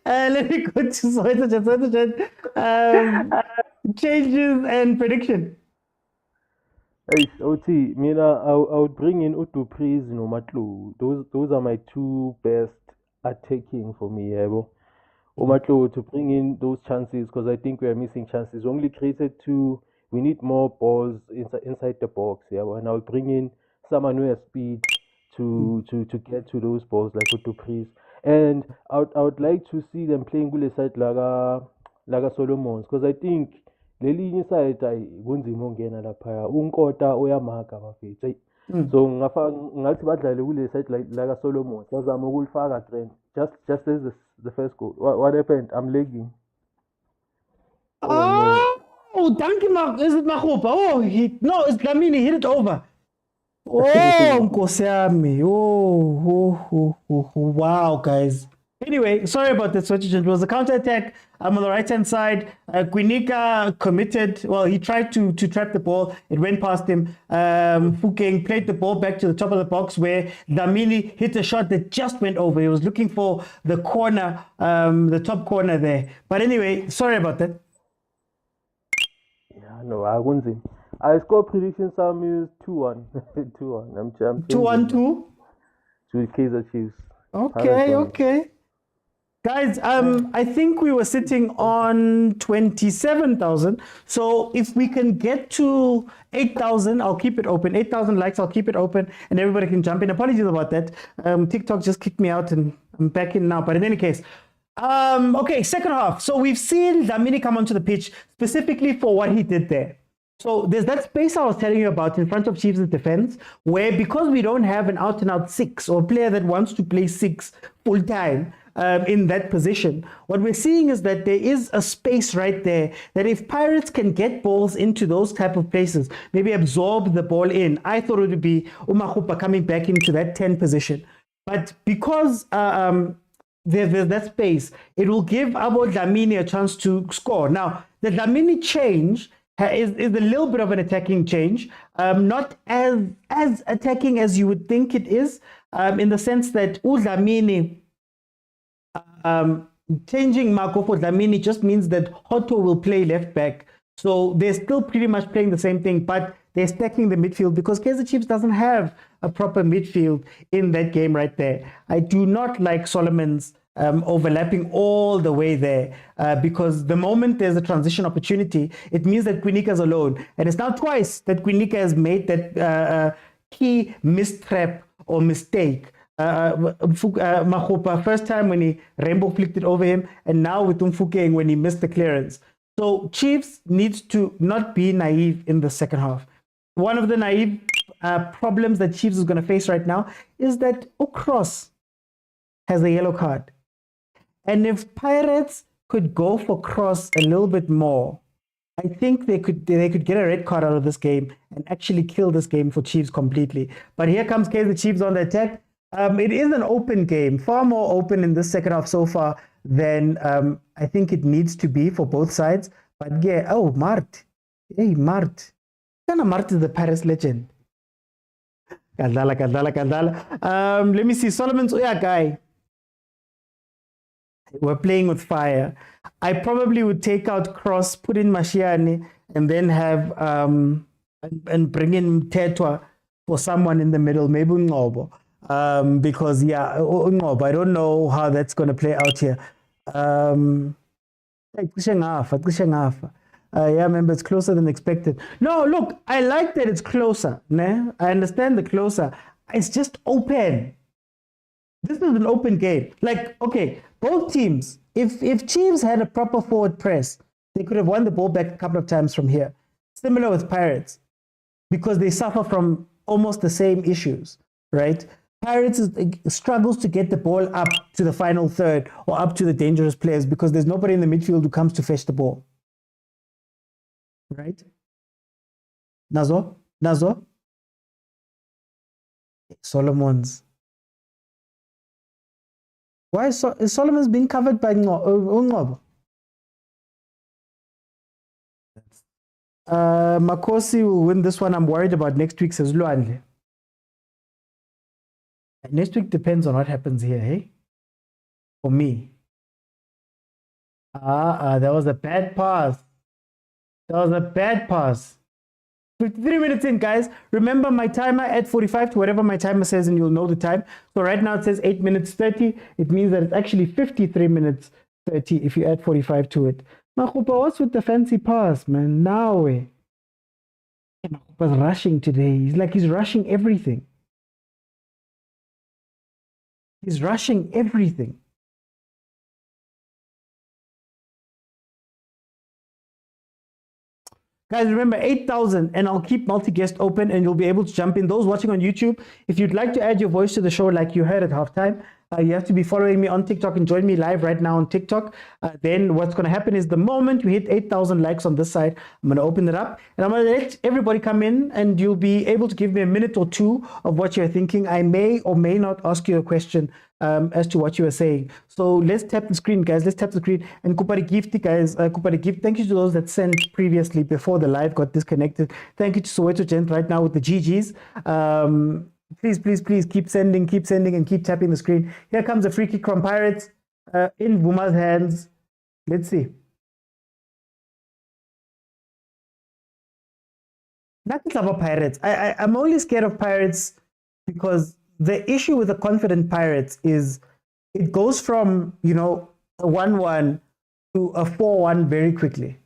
Let me go to Soweto. Changes and prediction. Hey, OT, I would bring in Utupris, Matlu. Those are my two best attacking for me, Ebo. Matlu to bring in those chances because I think we are missing chances. We only created 2. We need more balls inside the box, yeah. And I'll bring in someone who has speed to get to those balls like Utupris. And I would like to see them playing good side like Solomons because I think lelinye side kunzima ungena lapha unkota uyamaka bafethu so ngathi badlale kule side like Solomon bazama ukulifaka trend just as the first goal. What happened? I'm lagging. Oh, thank you, Mark. Is it Mahopa? Oh, it's Dlamini. Hit it over. Oh, Nkosi yami. Oh, wow, guys. Anyway, sorry about this. It was a counter-attack. I'm on the right-hand side. Quinica committed. Well, he tried to trap the ball. It went past him. Fukeng played the ball back to the top of the box where Dlamini hit a shot that just went over. He was looking for the corner, the top corner there. But anyway, sorry about that. Yeah, no, I wouldn't. I score prediction sum is 2-1. 2-1. I'm changing 2-1-2. to Kaizer Chiefs. Okay, 100%. okay. Guys, I think we were sitting on 27,000. So if we can get to 8,000, I'll keep it open. 8,000 likes, I'll keep it open, and everybody can jump in. Apologies about that. TikTok just kicked me out, and I'm back in now. But in any case, okay, second half. So we've seen Dlamini come onto the pitch specifically for what he did there. So there's that space I was telling you about in front of Chiefs' defense, where because we don't have an out-and-out six or a player that wants to play six full-time in that position, what we're seeing is that there is a space right there that if Pirates can get balls into those type of places, maybe absorb the ball in, I thought it would be Umakhupa coming back into that 10 position. But because there's that space, it will give Abo Dlamini a chance to score. Now, the Dlamini change is a little bit of an attacking change, not as attacking as you would think it is, in the sense that Dlamini changing Marco for Dlamini just means that Hotto will play left back. So they're still pretty much playing the same thing, but they're stacking the midfield because Kaizer Chiefs doesn't have a proper midfield in that game right there. I do not like Solomon's overlapping all the way there because the moment there's a transition opportunity, it means that Quinika's alone. And it's now twice that Quinika has made that key mistrap or mistake. Makhupa, first time when he rainbow flicked it over him, and now with Umfukeng when he missed the clearance. So Chiefs needs to not be naive in the second half. One of the naive problems that Chiefs is going to face right now is that Okros has a yellow card. And if Pirates could go for Cross a little bit more, I think they could get a red card out of this game and actually kill this game for Chiefs completely. But here comes Kaizer Chiefs on the attack. It is an open game, far more open in this second half so far than I think it needs to be for both sides. But yeah, oh, Mart. Hey, Mart. Mart is the Paris legend. Kadala. Let me see. Solomon's Oya guy. We're playing with fire. I probably would take out Cross, put in Mashiane, and then have and bring in Tetwa for someone in the middle, maybe Ngobo. Because yeah, Ngobo, I don't know how that's going to play out here. Yeah, remember it's closer than expected. No, look, I like that it's closer. Ne? I understand the closer. It's just open. This is an open game. Like, okay, both teams, if Chiefs had a proper forward press, they could have won the ball back a couple of times from here. Similar with Pirates, because they suffer from almost the same issues, right? Pirates struggles to get the ball up to the final third or up to the dangerous players because there's nobody in the midfield who comes to fetch the ball. Right? Nazo? Solomon's. Why is Solomon's being covered by Ngobo? Makosi will win this one. I'm worried about next week's as Luanle. Next week depends on what happens here, hey? For me. That was a bad pass. 53 minutes in, guys. Remember my timer at 45 to whatever my timer says, and you'll know the time. So right now it says 8 minutes 30. It means that it's actually 53 minutes 30 if you add 45 to it. Makhupa, what's with the fancy pass, man? Now, Makhupa's rushing today. He's rushing everything. He's rushing everything. Guys, remember 8,000, and I'll keep multi-guest open and you'll be able to jump in. Those watching on YouTube, if you'd like to add your voice to the show like you heard at halftime, you have to be following me on TikTok and join me live right now on TikTok. Then what's going to happen is the moment we hit 8,000 likes on this side, I'm going to open it up and I'm going to let everybody come in and you'll be able to give me a minute or two of what you're thinking. I may or may not ask you a question as to what you were saying. So let's tap the screen, guys. Let's tap the screen. And Kupari Gift, guys. Kupari Gift, thank you to those that sent previously before the live got disconnected. Thank you to Soweto Gent right now with the GGs. Please keep sending and keep tapping the screen. Here comes a free kick from Pirates in Buma's hands. Let's see. Nothing about Pirates. I'm only scared of Pirates because the issue with the confident Pirates is it goes from, a 1-1 to a 4-1 very quickly.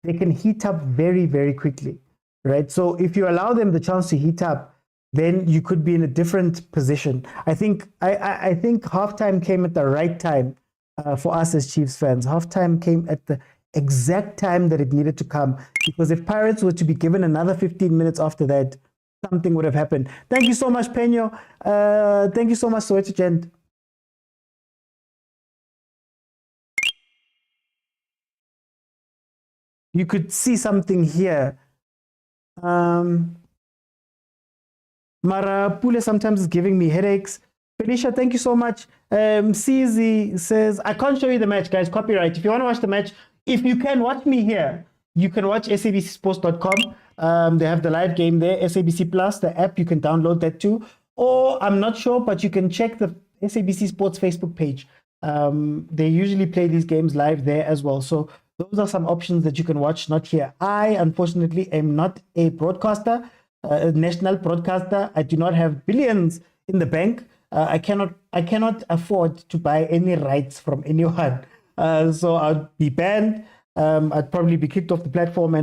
They can heat up very, very quickly, right? So if you allow them the chance to heat up, then you could be in a different position. I think halftime came at the right time for us as Chiefs fans. Halftime came at the exact time that it needed to come, because if Pirates were to be given another 15 minutes after that, something would have happened. Thank you so much, Penyo. Thank you so much, Soweto Gent. You could see something here. Mara Pule sometimes is giving me headaches. Felicia, thank you so much. CZ says, I can't show you the match, guys. Copyright. If you want to watch the match, if you can watch me here, you can watch sabcsports.com. They have the live game there. SABC Plus, the app, you can download that too. Or I'm not sure, but you can check the SABC Sports Facebook page. They usually play these games live there as well. So those are some options that you can watch, not here. I, unfortunately, am not a broadcaster, a national broadcaster. I do not have billions in the bank. I cannot afford to buy any rights from anyone. So I'd be banned. I'd probably be kicked off the platform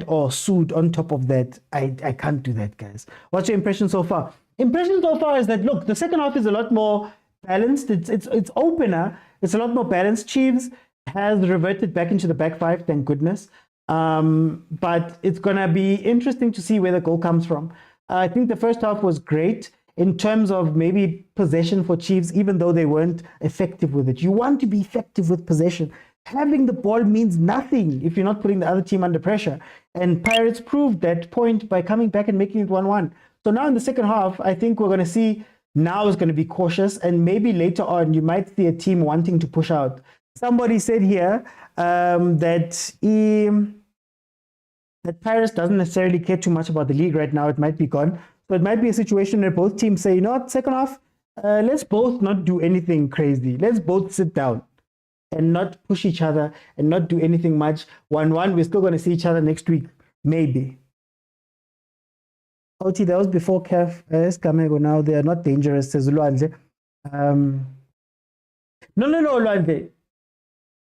or sued on top of that. I can't do that, guys. What's your impression so far? Impression so far is that, look, the second half is a lot more balanced. It's opener. It's a lot more balanced. Chiefs has reverted back into the back five, thank goodness. But it's going to be interesting to see where the goal comes from. I think the first half was great in terms of maybe possession for Chiefs, even though they weren't effective with it. You want to be effective with possession. Having the ball means nothing if you're not putting the other team under pressure. And Pirates proved that point by coming back and making it 1-1. So now in the second half, I think we're going to see now is going to be cautious, and maybe later on you might see a team wanting to push out. Somebody said here that Pirates doesn't necessarily care too much about the league right now. It might be gone. So it might be a situation where both teams say, you know what, second half, let's both not do anything crazy. Let's both sit down and not push each other and not do anything much. 1-1, we're still going to see each other next week, maybe. OT, that was before CAF. Eskamego now, they are not dangerous, says Luanze. No, Luanze.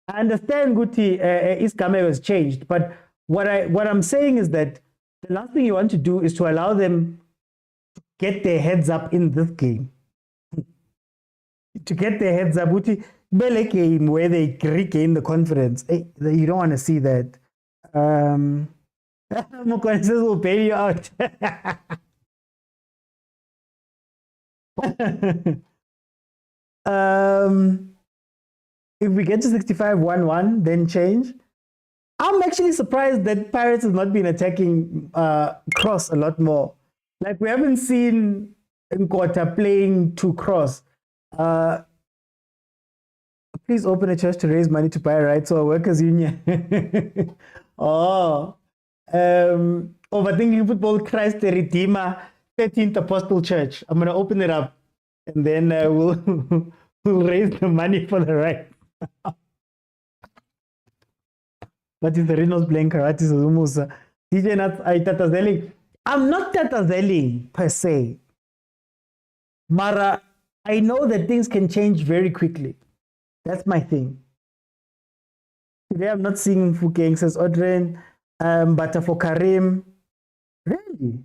I understand Guti Iskamego has changed, but what I'm saying is that the last thing you want to do is to allow them to get their heads up in this game. To get their heads up, Guti, Bele game where they regain the confidence. Hey, you don't want to see that. Mokwena says we'll bail you out. If we get to 65-1-1, then change. I'm actually surprised that Pirates has not been attacking cross a lot more. Like, we haven't seen Nkota playing to cross. Please open a church to raise money to buy rights or a workers' union. Overthinking football, Christ the Redeemer, 13th Apostle Church. I'm going to open it up and then we'll raise the money for the right. But if the Rhinos playing karate, Suzumusa. DJ Nuts, I tatazelling. I'm not tatazelling per se. Mara, I know that things can change very quickly. That's my thing. Today I'm not seeing Fukeng, says Odren, but for Karim. Really? Do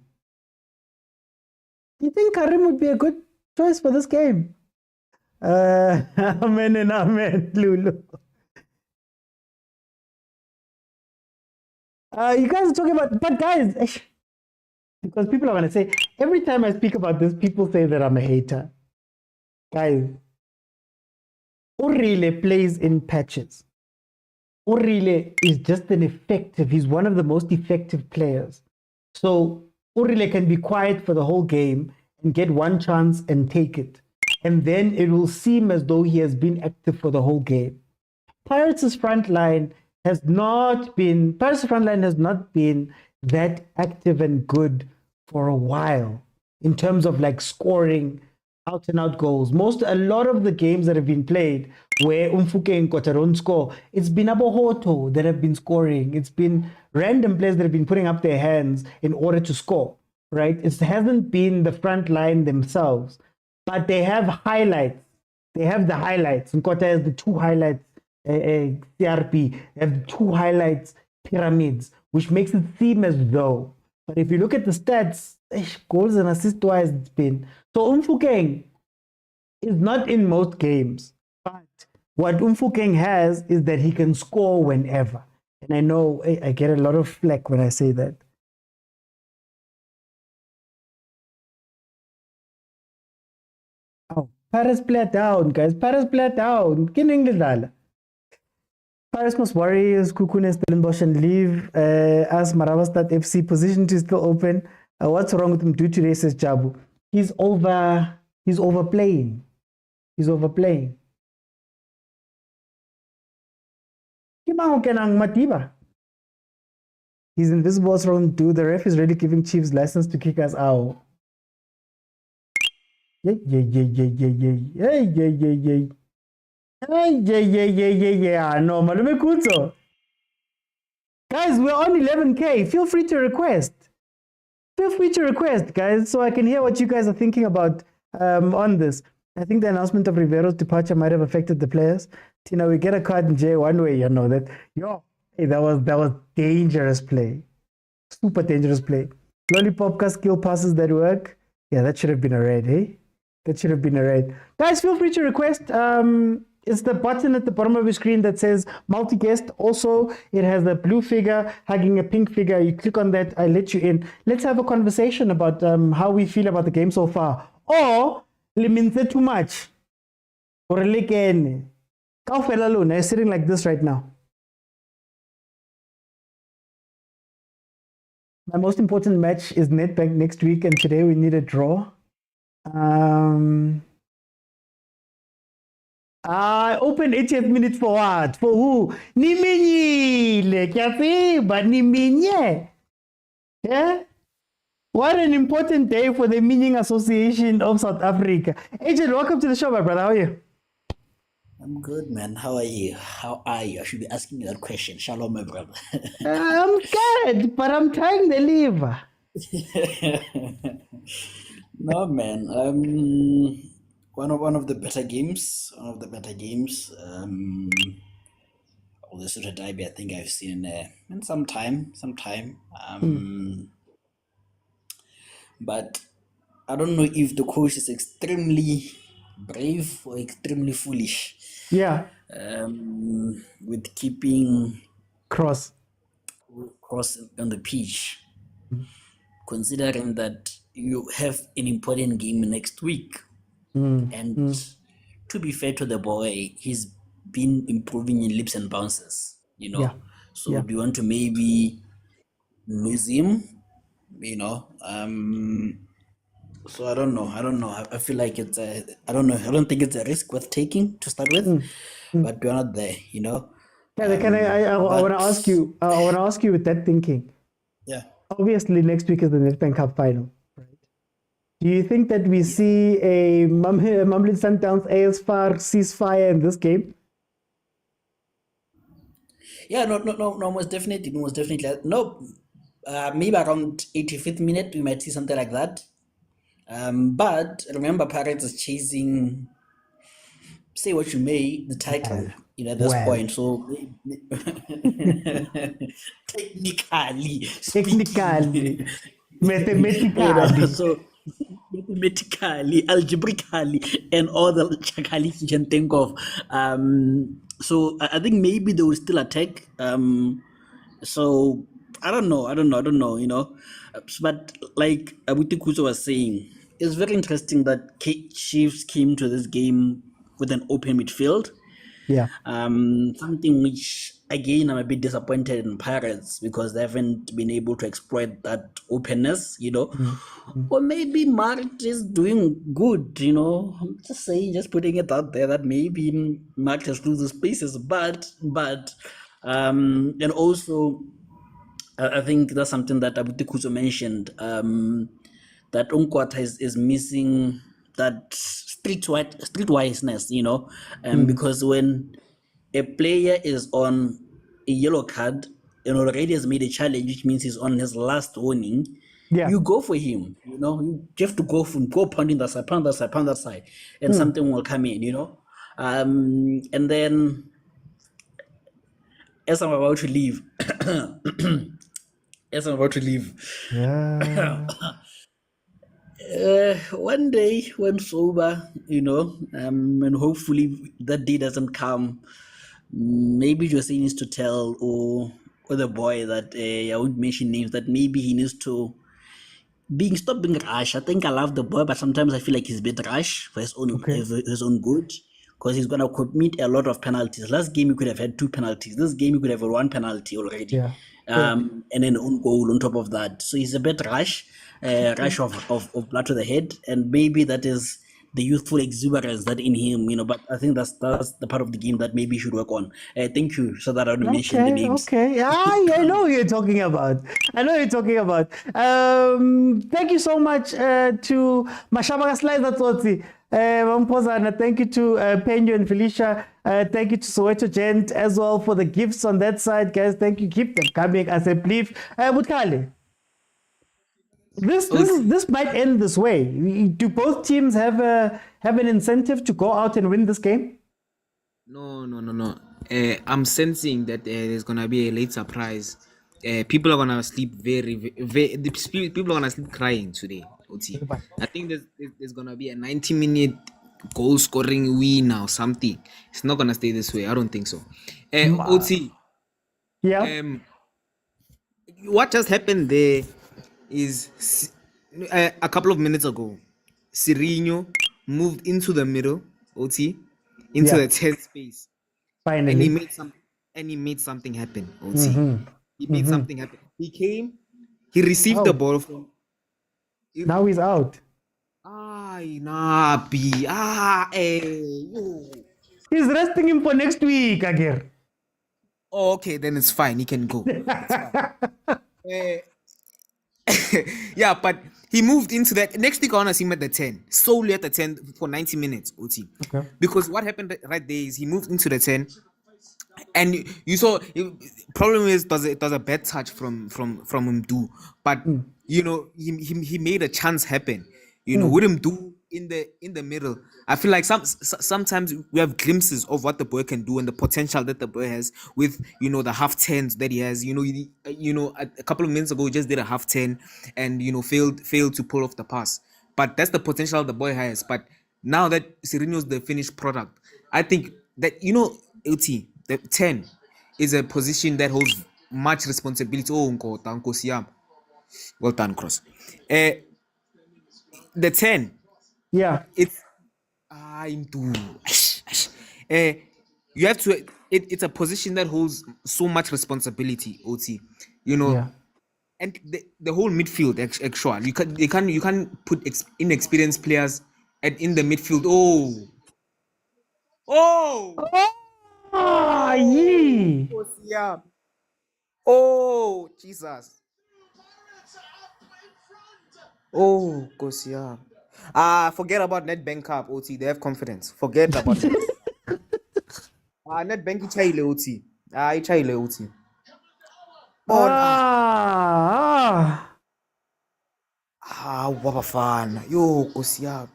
you think Karim would be a good choice for this game? Amen and amen, Lulu. You guys are talking about, but guys, because people are going to say, every time I speak about this, people say that I'm a hater. Guys, Urile plays in patches. Urile is just he's one of the most effective players. So Urile can be quiet for the whole game and get one chance and take it. And then it will seem as though he has been active for the whole game. Pirates' front line has not been that active and good for a while in terms of like scoring out and out goals. A lot of the games that have been played where Umfuke and Kota don't score, it's been Abohoto that have been scoring. It's been random players that have been putting up their hands in order to score, right? It hasn't been the front line themselves, but they have highlights. They have the highlights. Nkota has the two highlights, CRP. They have the two highlights, pyramids, which makes it seem as though. But if you look at the stats, goals and assists wise, it's been. So Umfukeng is not in most games. But what Umfukeng has is that he can score whenever. And I know I get a lot of flack when I say that. Oh, Paris player down, guys. Paris player down. Paris must worry as Kukune Stellenbosch and leave as Marawa Start FC position is still open. What's wrong with him due to says Jabu? He's overplaying. He's overplaying. He's invisible. What's wrong, dude? The ref is really giving Chiefs license to kick us out. Yeah. No, Malume Kuzo. Guys, we're on 11K. Feel free to request. Guys, so I can hear what you guys are thinking about on this. I think the announcement of Rivero's departure might have affected the players. Tina, we get a card in J one way, that that was dangerous play. Super dangerous play. Lollipop skill passes that work. Yeah, that should have been a red, hey? That should have been a red. Guys, feel free to request. It's the button at the bottom of your screen that says multi-guest. Also, it has a blue figure hugging a pink figure. You click on that, I let you in. Let's have a conversation about how we feel about the game so far. Or, liminse too much. Or lekene. Kaufela alone, I'm sitting like this right now. My most important match is Nedbank next week, and today we need a draw. I open 80th minute for what? For who? Niminye, but Niminye. Yeah? What an important day for the Meaning Association of South Africa. Agent, welcome to the show, my brother. How are you? I'm good, man. How are you? I should be asking you that question. Shalom, my brother. I'm good, but I'm trying to leave. No, man. One of the better games. The sort of derby I think I've seen in some time. But I don't know if the coach is extremely brave or extremely foolish. Yeah. With keeping Cross on the pitch, considering that you have an important game next week. And to be fair to the boy, he's been improving in leaps and bounces, Yeah. So do you want to maybe lose him? So I don't know. I feel like it's I don't know. I don't think it's a risk worth taking to start with, but we're not there, Yeah, I want to ask you. I want to ask you with that thinking. Yeah. Obviously, next week is the Nedbank Cup final. Right? Do you think that we see a Mamelodi Sundowns AS FAR ceasefire in this game? Yeah, no, most definitely. No, maybe around 85th minute we might see something like that. But remember, Pirates is chasing, say what you may, the title, at this point. So technically, mathematically, so mathematically, algebraically, and all the chakali you can think of. So I think maybe they will still attack. So I don't know. But like Abuti Kuzo was saying, it's very interesting that Chiefs came to this game with an open midfield. Yeah. Something which, again, I'm a bit disappointed in Pirates because they haven't been able to exploit that openness, Or maybe Mark is doing good, I'm just saying, just putting it out there that maybe Mark has loses spaces, but and also I think that's something that Abuti Kuzo mentioned, that Unkwata is missing that streetwiseness, because when a player is on a yellow card and already has made a challenge, which means he's on his last warning, Yeah. you go for him. You have to go pounding that side, pound that side, and something will come in. And then as I'm about to leave, Yeah. one day when sober, and hopefully that day doesn't come, maybe Jose needs to tell or the boy that I won't mention names, that maybe he needs to stop being rash. I think I love the boy, but sometimes I feel like he's a bit rash for his own good, because he's gonna commit a lot of penalties. Last game he could have had 2 penalties. This game he could have had 1 penalty already. Yeah. And then own goal on top of that. So he's a bit rash of blood to the head, and maybe that is the youthful exuberance that in him, but I think that's the part of the game that maybe he should work on. Thank you, so that I don't mention the names. Okay. I know what you're talking about. Thank you so much to Mashaba Slider Tsotsi. Thank you to Penyo and Felicia. Thank you to Soweto Gent as well for the gifts on that side, guys. Thank you. Keep them coming as I believe. Butkale, this might end this way. Do both teams have an incentive to go out and win this game? No. I'm sensing that there's gonna be a late surprise. People are gonna sleep people are gonna sleep crying today. OT. I think there's gonna be a 90-minute goal scoring win or something. It's not gonna stay this way. I don't think so. OT. Yeah. What just happened there is a couple of minutes ago, Sirino moved into the middle, OT, into the 10th space. Finally. And he made something happen, OT. He made something happen. He came, he received the ball from. Now he's out. He's He's resting him for next week, again. Oh, okay, then it's fine. He can go. Yeah, but he moved into that. Next week, I want to see him at the 10. Solely at the 10 for 90 minutes, OT. Okay. Because what happened right there is he moved into the 10. And you saw, problem is, it was a bad touch from him, but he made a chance happen. With him in the middle. I feel like sometimes we have glimpses of what the boy can do and the potential that the boy has with the half 10s that he has. A couple of minutes ago he just did a half 10 and failed to pull off the pass. But that's the potential the boy has. But now that Sirino's the finished product, I think that LT, the 10 is a position that holds much responsibility. Well done, Cross. The 10. Yeah. It's you have to. It's a position that holds so much responsibility. OT, and the whole midfield. Actually, you can't put inexperienced players in the midfield. Yeah. Oh, Jesus. Oh, Kosia. Forget about Nedbank Cup, OT. They have confidence. Forget about it. Nedbank Ichaile, OT. Ichaile, OT. Wabafana. Yo, Kosia.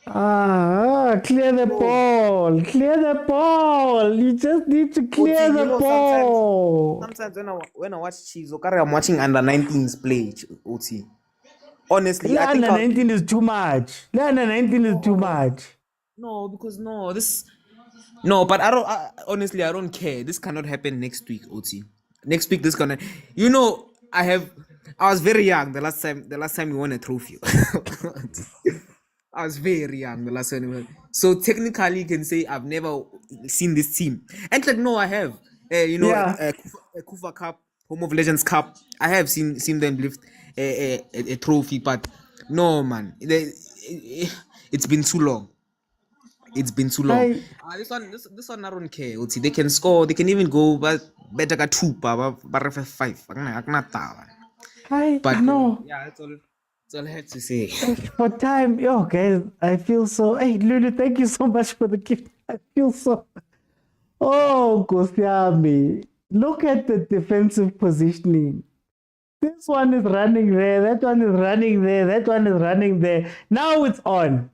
Clear the ball. Clear the ball. You just need to clear the ball. Sometimes when I watch Chiefs, I'm watching under 19s play, OT. Honestly, I think under 19 is too much. Under 19 is too much. No, because but honestly, I don't care. This cannot happen next week, OT. Next week, this gonna, I was very young the last time we won a trophy. I was very young the last time we won. So technically, you can say I've never seen this team. And I have. Kufa Cup, Home of Legends Cup. I have seen them lift a trophy, but no, man, it's been too long. This one I don't care. They can score. They can even go better than 2, but 5. But no. Yeah, that's That's all I have to say. For time, yo, guys, I feel so. Hey, Lulu, thank you so much for the gift. I feel so. Oh, Kosiami, look at the defensive positioning. This one is running there, that one is running there, that one is running there. Now it's on.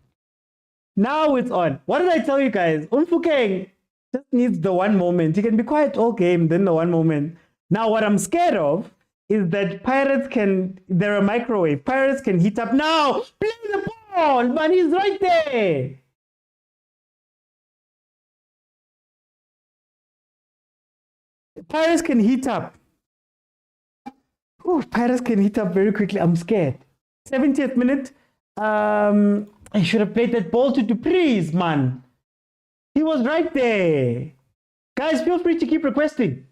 Now it's on. What did I tell you guys? Umfukeng just needs the one moment. He can be quiet all game, then the one moment. Now, what I'm scared of is that they're a microwave. Pirates can heat up now. Play the ball, man. He's right there. Pirates can heat up. Pirates can heat up very quickly. I'm scared. 70th minute. I should have played that ball to Dupreez, man. He was right there. Guys, feel free to keep requesting.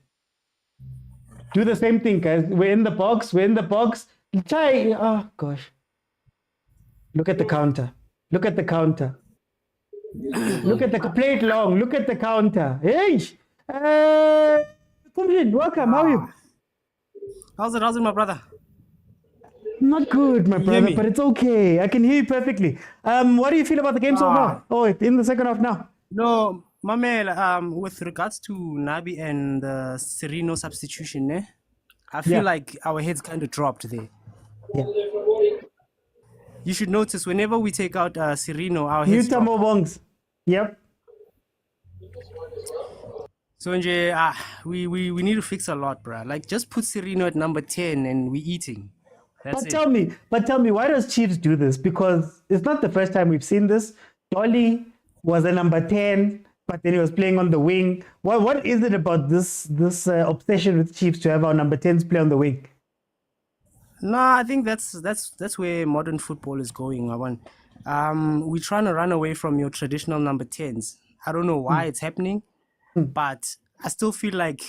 Do the same thing, guys. We're in the box. We're in the box. Try. Oh, gosh. Look at the counter. Look at the counter. Look at the play it long. Look at the counter. Hey. Kumjin, welcome. How are you? How's it, my brother? Not good, my brother, but it's okay. I can hear you perfectly. What do you feel about the game so far? Oh, in the second half now. No, Mamel, with regards to Nabi and the Sereno substitution, I feel like our heads kind of dropped there. Yeah. You should notice whenever we take out Sereno, our heads drop. Bongs. Yep. So we need to fix a lot, bro. Like, just put Sereno at number 10 and we eating. That's it. Tell me, why does Chiefs do this? Because it's not the first time we've seen this. Dolly was a number 10, but then he was playing on the wing. What is it about this obsession with Chiefs to have our number 10s play on the wing? No, I think that's where modern football is going. We're trying to run away from your traditional number 10s. I don't know why it's happening, but I still feel like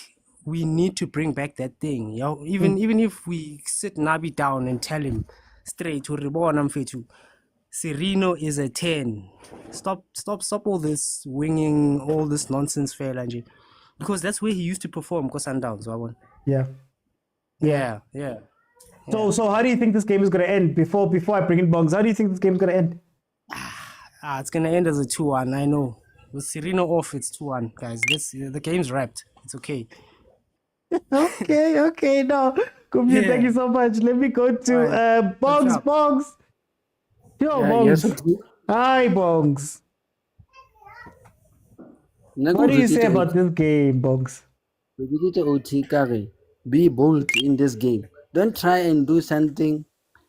we need to bring back that thing. Even if we sit Nabi down and tell him straight, Sereno is a 10. Stop all this winging, all this nonsense, because that's where he used to perform. Sundowns, Yeah. So how do you think this game is going to end? Before I bring in Bongs, how do you think this game is going to end? It's going to end as a 2-1. I know. With Sereno off, it's 2-1, guys. The game's wrapped. It's okay. Okay. No, Kumbi, thank you so much. Let me go to Bongs. Yo, Bongs. Yes. Hi, Bongs. What do you say about this game, Bongs? Be bold in this game. Don't try and do something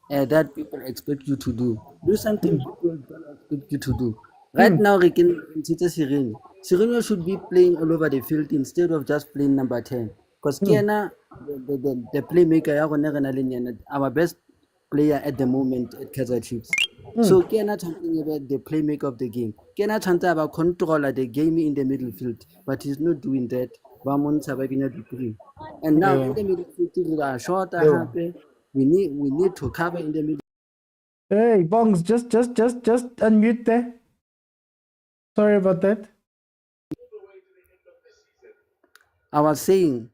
that people expect you to do. Do something people don't expect you to do. Right now, we can consider Sereno. Sereno should be playing all over the field instead of just playing number 10. Because Kiana, the playmaker, our best player at the moment at Kaizer Chiefs. So Kiana talking about the playmaker of the game. Kiana talking about controller the game in the middle field, but he's not doing that. And now in the middle field, we are short. We need to cover in the middle. Hey, Bongs, just unmute there. Sorry about that. I was saying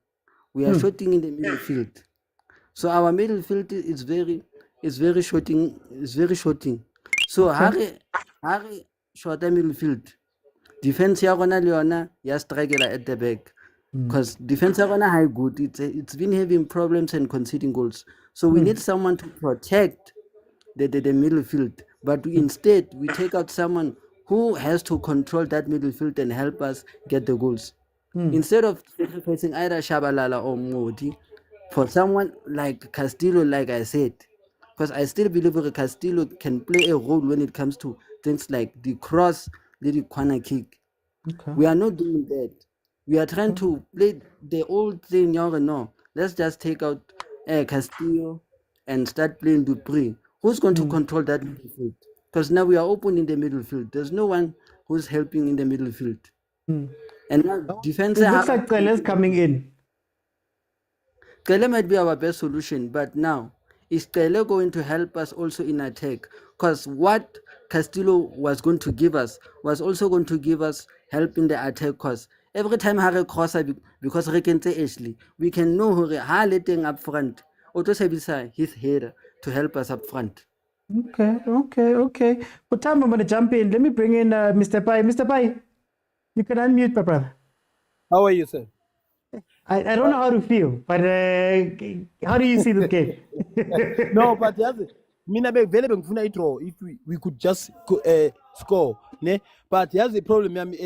we are shooting in the middle field. So our middle field is very shooting. So Harry short middle field. Defense ya struggle at the back. Because defense high good. It's been having problems and conceding goals. So we need someone to protect the middle field. But instead we take out someone who has to control that middle field and help us get the goals. Instead of sacrificing either Shabalala or Modi for someone like Castillo, like I said, because I still believe that Castillo can play a role when it comes to things like the cross, the corner kick. Okay. We are not doing that. We are trying to play the old thing. No, let's just take out Castillo and start playing Dupree. Who's going to control that middle field? Because now we are open in the middle field. There's no one who's helping in the middle field. And now defense. It looks like Kailer's coming in. Kailer might be our best solution, but now is Kailer going to help us also in attack? Because what Castillo was going to give us was also going to give us help in the attack. Because every time Harry crosser, because we can say Ashley, we can know how letting up front. Auto Sabisa his head to help us up front. Okay. For time, I'm going to jump in. Let me bring in Mr. Pai. Mr. Pai, you can unmute, my brother. How are you, sir? I don't know how to feel, but how do you see this game? No, but yazi mina vele bengifuna i-draw if we could just score ne, but yazi problem yami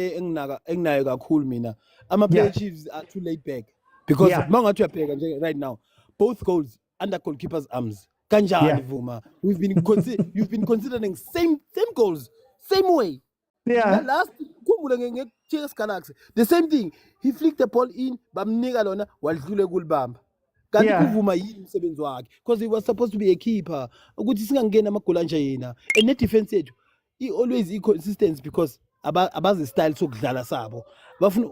enginayo kakhulu mina ama-player Yeah. Chiefs are too laid back because Yeah. mangathi uyabheka nje right now both goals under goalkeeper's arms kanjani Yeah. Vuma, you've been considering same goals same way. Yeah. Last khumbule nge-Chiefs Galaxy the same thing, he flicked the ball in bamnika lona walidlule kulibamba kanti Yeah. kuvuma yini umsebenzi wakhe because he was supposed to be a keeper ukuthi singangena amagoli anje yena and ne-defense yethu always i-consistency because abazi style sokudlala sabo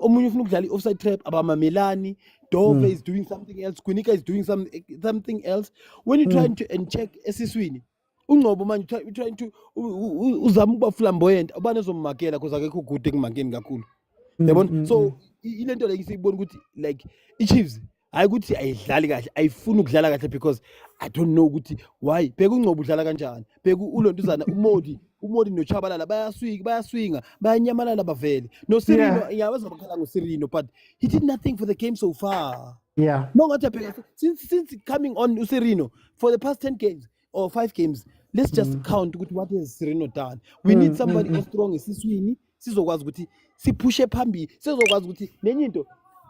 omunye ufuna ukudlala i-offside trap abamamelani. Dove is doing something else, Kunika is doing something else. When you trying to and check esiswini ungcobo manje you trying to uzama ukuba flamboyant abane zomakela because akekho good ekumakeni kakhulu yabona. So ile nto like siyibona ukuthi like i-Chiefs hayi ukuthi ayidlali kahle ayifuni ukudlala kahle because I don't know ukuthi why bheka ungcobo udlala kanjani, bheka ulontuzana umodi nochabalala bayaswinga bayanyamalala bavele no Sirino. Ngiyawazi bakhala ngoSirino but he did nothing for the game so far. Yeah. No, since coming on Sirino for the past 10 games or 5 games, let's just count what has Sirino done. We need somebody as strong as Siswini, sizokwazi ukuthi sipushe phambili, sizokwazi ukuthi nenye into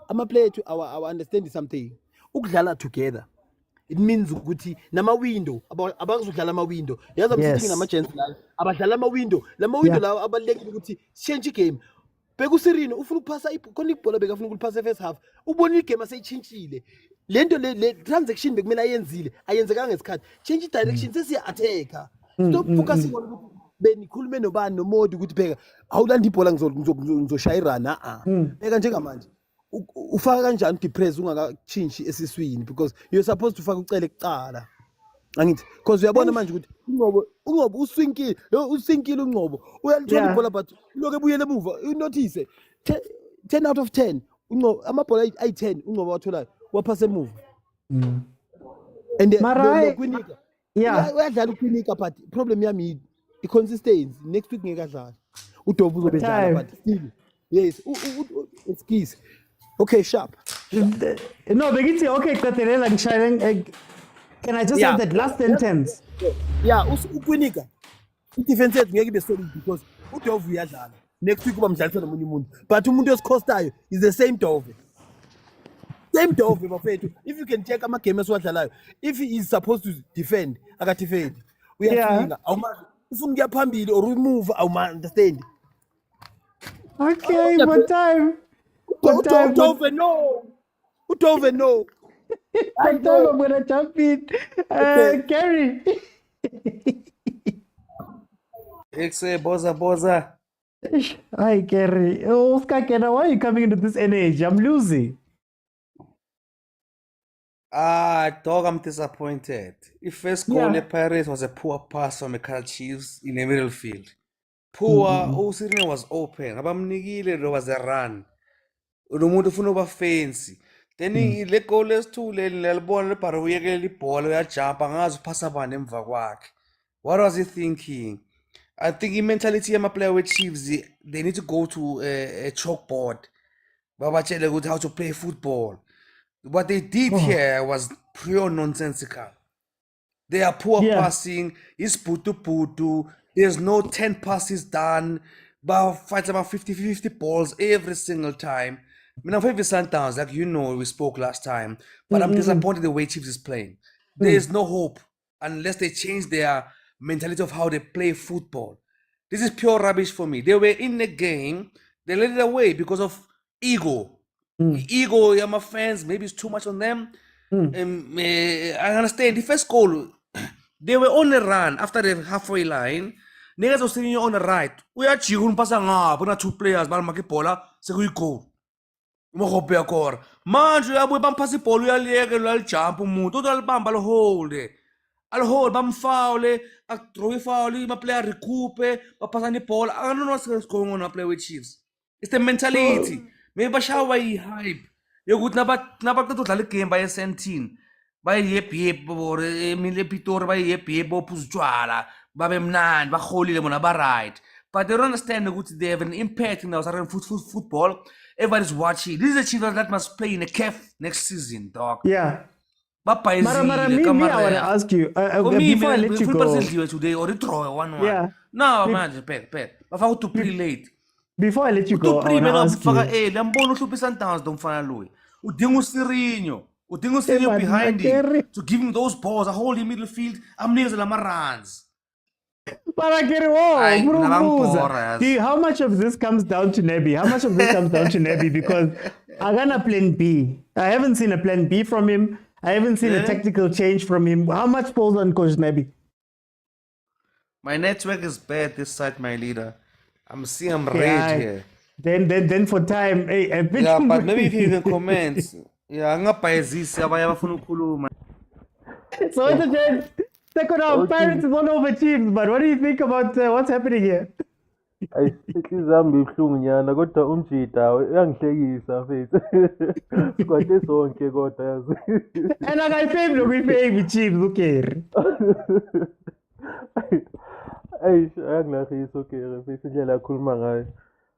ama-player to our understand something. Ukudlala together. It means ukuthi nama-window abazodlala ama-window. Yazi sitting nama-gents la abadlala ama-window. Lama-window lawo abalulekile ukuthi change game. Bheka uSirino ufuna ukuphasa khona ibhola bekafuna ukuliphasa first half. Ubona igame aseyitshintshile. Lento le transaction bekumele ayenzekanga ngesikhathi. Change direction sesiya-attacka. Stop focusing on ukuthi benikhulume nobani nomodi ukuthi bheka awulanda ibhola ngizoshaya irana. Bheka njengamanje ufaka kanjani depress ungakatshintshi esiswini because you're supposed to faka ucele kuqala. Angithi because uyabona manje ukuthi ungcobo usinkile ungcobo uyalithola ibhola but lokho ebuyele emuva you notice 10 out of 10 ungcobo amabhola ayi-10 ungcobo watholayo waphasa emuva. And Kwinika uyadlala uKwinika but problem yami i-consistency next week ngeke adlala uDovu uzobe edlala but still yes excuse. Okay, sharp. No, begithi okay qedelela ngishayela. Can I just have that last sentence? Yeah, uKwinika i-defense yethu ngeke ibe solid because uDovu uyadlala next week uba mdlalisa nomunye umuntu but umuntu osikhostayo is the same Dove bafethu. If you can check ama-game esiwadlalayo if he is supposed to defend akadefend uyaswinga awumazi ufuna ukuya phambili or umove awuma-understand. Okay, what time? Udove no. I'm gonna jump in. Gary. Boza. Hi, Gary. Oh, Skakena, why are you coming into this energy? I'm losing. Dog, I'm disappointed. The first goal in Paris was a poor pass from the Kaizer Chiefs in the middle field. Poor. Sirino was open. Abamnikile, there was a run. Umuntu ufuna uba fancy. Then le goal lesithu lelibona lebhara uyekele ibhola uyajump angazi uphasa bani emva kwakhe. What was he thinking? I think the mentality yama-player we-Chiefs, they need to go to a chalkboard. Babatshele ukuthi how to play football. What they did here was pure nonsensical. They are poor passing, it's putu. There's no 10 passes done. Fights about 50-50 balls every single time. I mean, I'm favorite Sundowns, like you know, we spoke last time. But I'm disappointed the way Chiefs is playing. There is no hope unless they change their mentality of how they play football. This is pure rubbish for me. They were in the game, they let it away because of ego. Ego, yeah, my fans, maybe it's too much on them. I understand. The first goal, they were on the run after the halfway line. Niggas were sitting on the right. We are chewing passing up. We're not 2 players, but make bola. So we go. Manje uyabuye bampasa ibhola uyaliyeke uyalijump umuntu uthi alibamba alihold bamfawule adraw ifawuli ama-player recoup baphasana ibhola. I don't know what's going on player with Chiefs. It's the mentality. Maybe bashawa yi-hype yokuthi nabaqeda udlala igame baye-17 bayiyebhiyebhi or emile epitori bayiyebhiyebhi bophuza utshwala babe mnandi barholile bona ba-right but they don't understand ukuthi they have an impact in our Southern football. Everybody's watching. This is a Chiefs that must play in a CAF next season, dog. Yeah. Mara, Babhayizile me, I want to kamara. ask you, For me, before I let you football go. sidliwe today or draw 1-1. Yeah. No, manje phela. Bafaka too pre late. Before I let you go, I Utupri want to mina ask ufaka you. lambona uhlupha Sundowns domfana loyi. Udinga uSirinho. Udinga Hey, uSirinho man, behind him Kerry. to give him those balls, a hold in midfield, amnikeze lama runs. But I get it. Whoa, Aye, Mruguza. nabangibhora, How much of this comes down to Nebi? How much of this comes down to Nebi? Because I got a plan B. I haven't seen a plan B from him. I haven't seen a tactical change from him. How much falls on Coach Nebi? My network is bad this side, my leader. I'm seeing I'm Okay, red here. Then for time, hey, Yeah, but maybe if you can comment. Yeah, ngapayizisi abanye abafuna ukukhuluma. So it's a chance. Second half, Pirates is all over Chiefs, but what do you think about what's happening here? Izami ibuhlungu nyana kodwa umjida uyangihlekisa mfethu. Kwade sonke kodwa yazi. And I fame lokuyifame Chiefs ukeri. Ayangilahisa ukeri mfethu indlela akhuluma ngayo.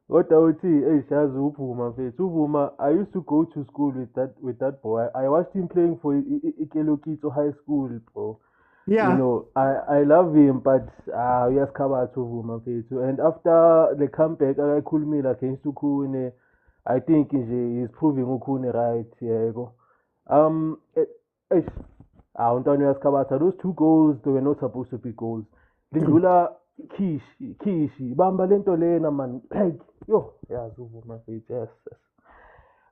Kodwa uthi yazi uVuma mfethu. UVuma, I used to go to school with that boy. I watched him playing for Ikelokito High School, bro. Yeah. You know, I love him, but uyasikhabatha uVuma mfethu. And after the comeback akakhulumile against uKhune, I think nje he's proving uKhune right, yebo. Untwana uyasikhabatha. Those 2 goals, they were not supposed to be goals. Lindlula Kishi bamba lento lena man, like yo yazi uVuma mfethu, yes.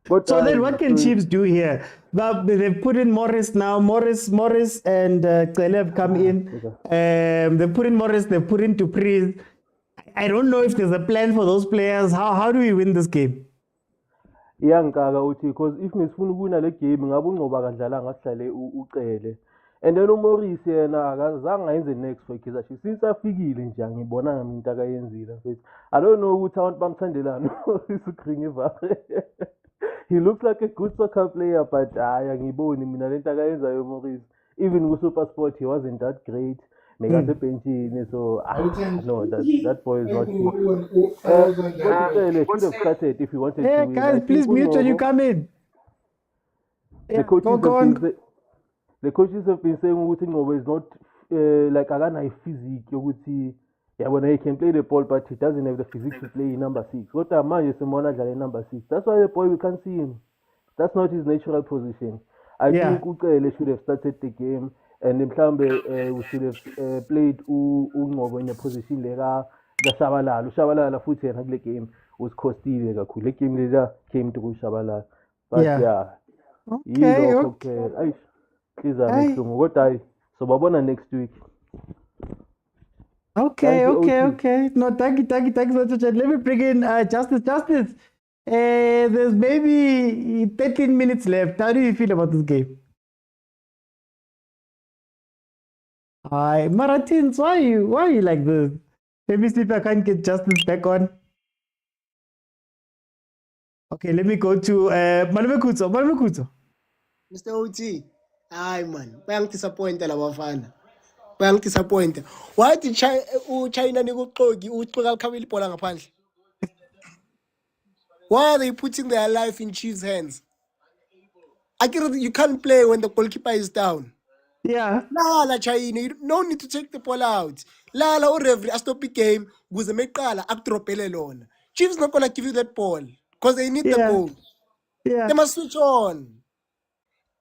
But, So then what can Chiefs do here? They've put in Morris now. Morris and Cele have come in. They've put in Morris, they've put in Dupree. I don't know if there's a plan for those players. How do we win this game? iyangikaka uthi because if ngisifuna ukuwina le game ngabe uNgcobo akadlalanga asihlale uCele. And then uMorris yena akazange ayenze next for Kaizer Chiefs. Since afikile nje angibona ngami into akayenzile mfethu. I don't know ukuthi abantu bamthandelani uSukringiva. He looks like a good soccer player, but angiboni mina lento akayenzayo Morris. Even with Supersport, he wasn't that great. Mekase benchini, so no, that boy is not good. Should have started if he wanted to win. Guys, please mute when you come in. The coaches have been saying ukuthi Ngcobo is not like akanayo physique yokuthi yabona he can play the ball, but he doesn't have the physique to play in number 6. Kodwa manje simona dlala in number 6. That's why the boy we can't see him. That's not his natural position. I think uCele should have started the game, and mhlambe we should have played uNgcobo in a position le Shabalala futhi yena kule game was costile kakhulu. Le game leader came to Shabalala. But okay. Ayizami ihlungu kodwa hayi so babona next week. Okay. No, thank you so much. Let me bring in Justice. There's maybe 13 minutes left. How do you feel about this game? Hi, Maratins, why are you like this? Let me see if I can get Justice back on. Okay, let me go to Malumekutso. Mr. OT, hayi man, bayangidisappointa laba bafana. Bayangidisappointa. Why did China nikuxoki uxoka likhamile ibhola ngaphandle? Why are they putting their life in Chiefs' hands? You can't play when the goalkeeper is down. Yeah. Lala China, you no need to take the ball out. Lala or referee stop the game kuze meqala akudropele lona. Chiefs not gonna give you that ball because they need the goal. Yeah. They must switch on.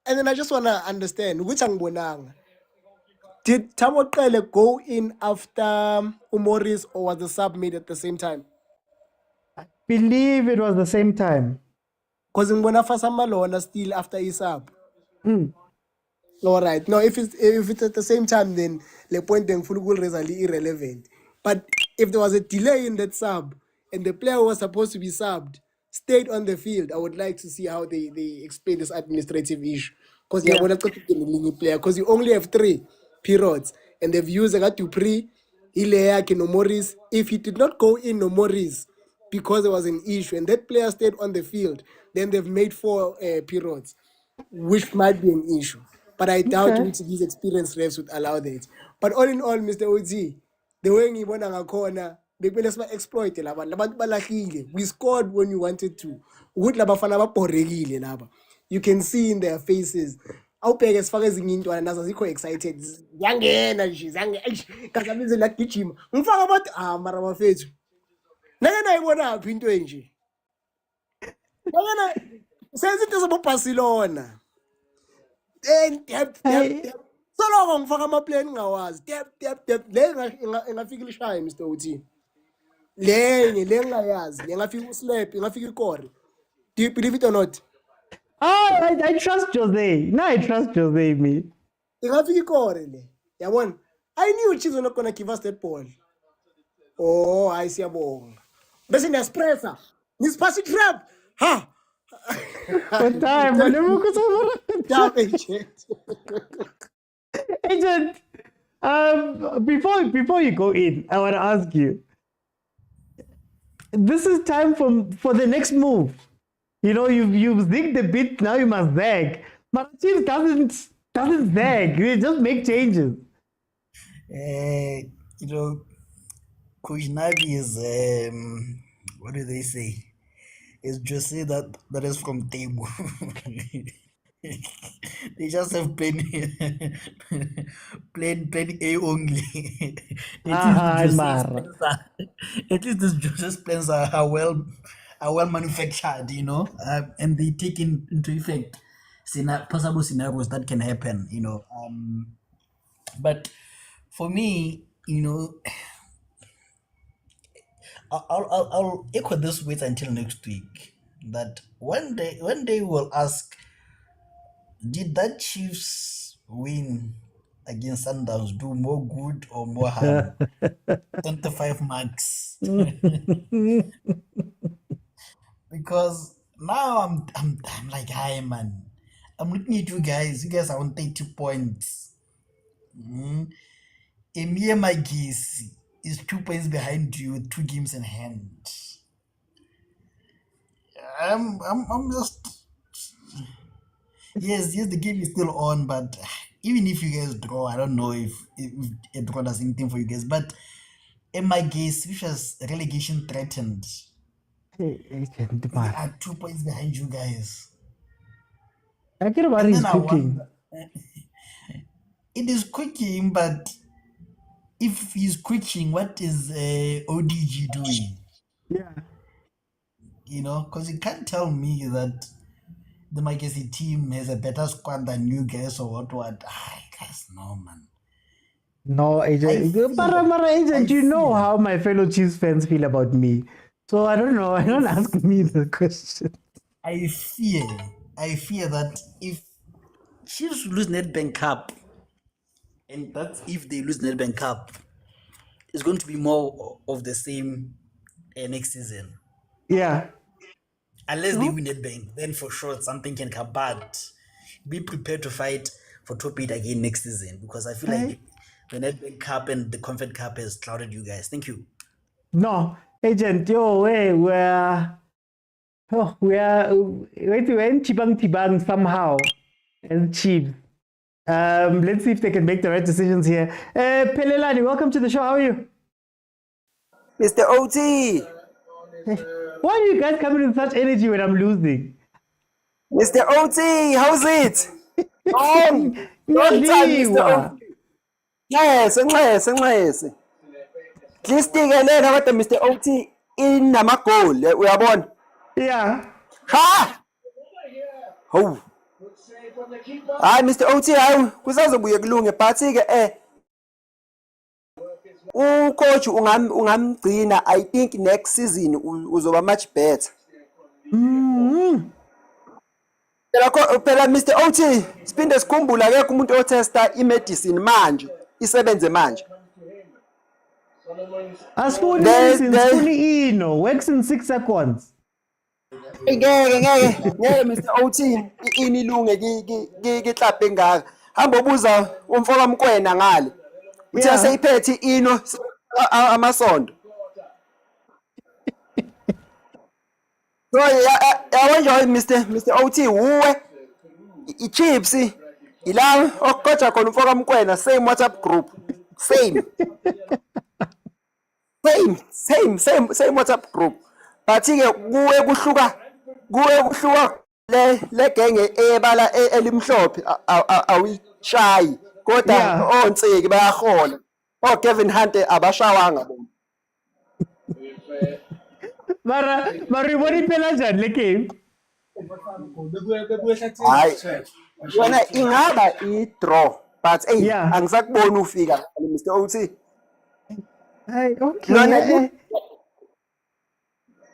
And then I just wanna understand which angibonanga. Did Tamoqele go in after Umoris or was the sub made at the same time? Believe it was the same time. Because ngibona Fasamalona still after his sub. All right. No, if it's at the same time, then the point then full goal is irrelevant. But if there was a delay in that sub and the player who was supposed to be subbed stayed on the field, I would like to see how they explain this administrative issue. Because you only have 3 periods and they've used Dupree, Ileak, no Morris. If he did not go in no Morris because there was an issue and that player stayed on the field, then they've made 4 periods, which might be an issue. but I doubt his experienced refs would allow that. But all in all, Mr. OT, the way ngibona ngakhona bekumele siba-exploit laba labantu balahlile. We scored when we wanted to. Ukuthi labafana babhorekile laba. You can see in their faces. Awubheke sifake ezinye intwana nazo zikho excited. Yangena nje, kazamize la gijima. Ngifaka abantu mara bafethu. Nake nayibona phi into enje? Nake senze into zobo Barcelona. Dep. Soloko ngifaka ama-play engingawazi. Dep. Le engafika ilishaya Mr. OT. Le engayazi, le engafika uslap, engafika ikore. Do you believe it or not? I trust Jose. No, I trust Jose, me. Engafika ikore le. Yabona? I knew Chiefs were not going to give us that ball. Oh, hayi siyabonga. Bese niyaspressa. Nisipasa trap. Ha. What time? Agent, before you go in, I want to ask you. This is time for the next move. You know, you've zigged a bit, now you must zag. But Chiefs doesn't zag. They just make changes. You know, Coach Nabi is what do they say? It's Jose that is from table. They just have plain A only. At least this Jose's plans are well manufactured, you know, and they take into effect possible scenarios that can happen, you know. But for me, you know, I'll echo this wait until next week. That one day we'll ask, did that Chiefs win against Sundowns do more good or more harm? 25 marks. Because now I'm like, hi man, I'm looking at you guys. You guys are on 30 points. Emir Magis is 2 points behind you with 2 games in hand. I'm just yes, the game is still on, but even if you guys draw, I don't know if a draw does anything for you guys. But in my case, which was relegation threatened, we are 2 points behind you guys. I care about his cooking. It is cooking, but if he's cooking, what is ODG doing? Yeah. You know, because you can't tell me that the Magesi team has a better squad than you guys or what. Guys, no, man. No, agent. Mara, agent, you know how my fellow Chiefs fans feel about me. So I don't know. I don't ask me the question. I fear that if Chiefs lose Nedbank Cup, and that's if they lose Nedbank Cup, it's going to be more of the same next season. Yeah. Unless they win Nedbank, then for sure something can come. But be prepared to fight for top 8 again next season, because I feel like the Nedbank Cup and the Comfort Cup has clouded you guys. Thank you. No, agent, we're in tibang somehow as Chiefs. Let's see if they can make the right decisions here. Pelelani, welcome to the show. How are you? Mr. OT. Why are you guys coming with such energy when I'm losing? Mr. OT, how's it? Long time, Mr. OT. Yes. Please take a letter with Mr. OT in Namako. We are born. Yeah. Ha! Oh. Hi, Mr. OT, kusazobuye kulunge but coach ungamgcina. I think next season uzoba much better. Phela Mr. OT siphinde sikhumbula akekho umuntu otesta imedicine manje isebenze manje. Asifuni medicine, sifuni ino works in 6 seconds. Ngeke Mr. OT inilunge ki club engaka. Hamba ubuza umfoka mokwena ngale. Uthe seyiphethe ino amasondo. So yawonje Mr. OT uwe ichips ila okukoja khona umfoka Mokwena, same WhatsApp group, same WhatsApp group. But ke kuwe kuhluka le genge ebala elimhlophe awishayi kodwa onsiki bayahola. Gavin Hunt abashawanga bona. Mara ibona iphela njani le game? Hayi yona ingaba i-draw but angisakuboni ufika Mr. OT. Hey, okay. Lona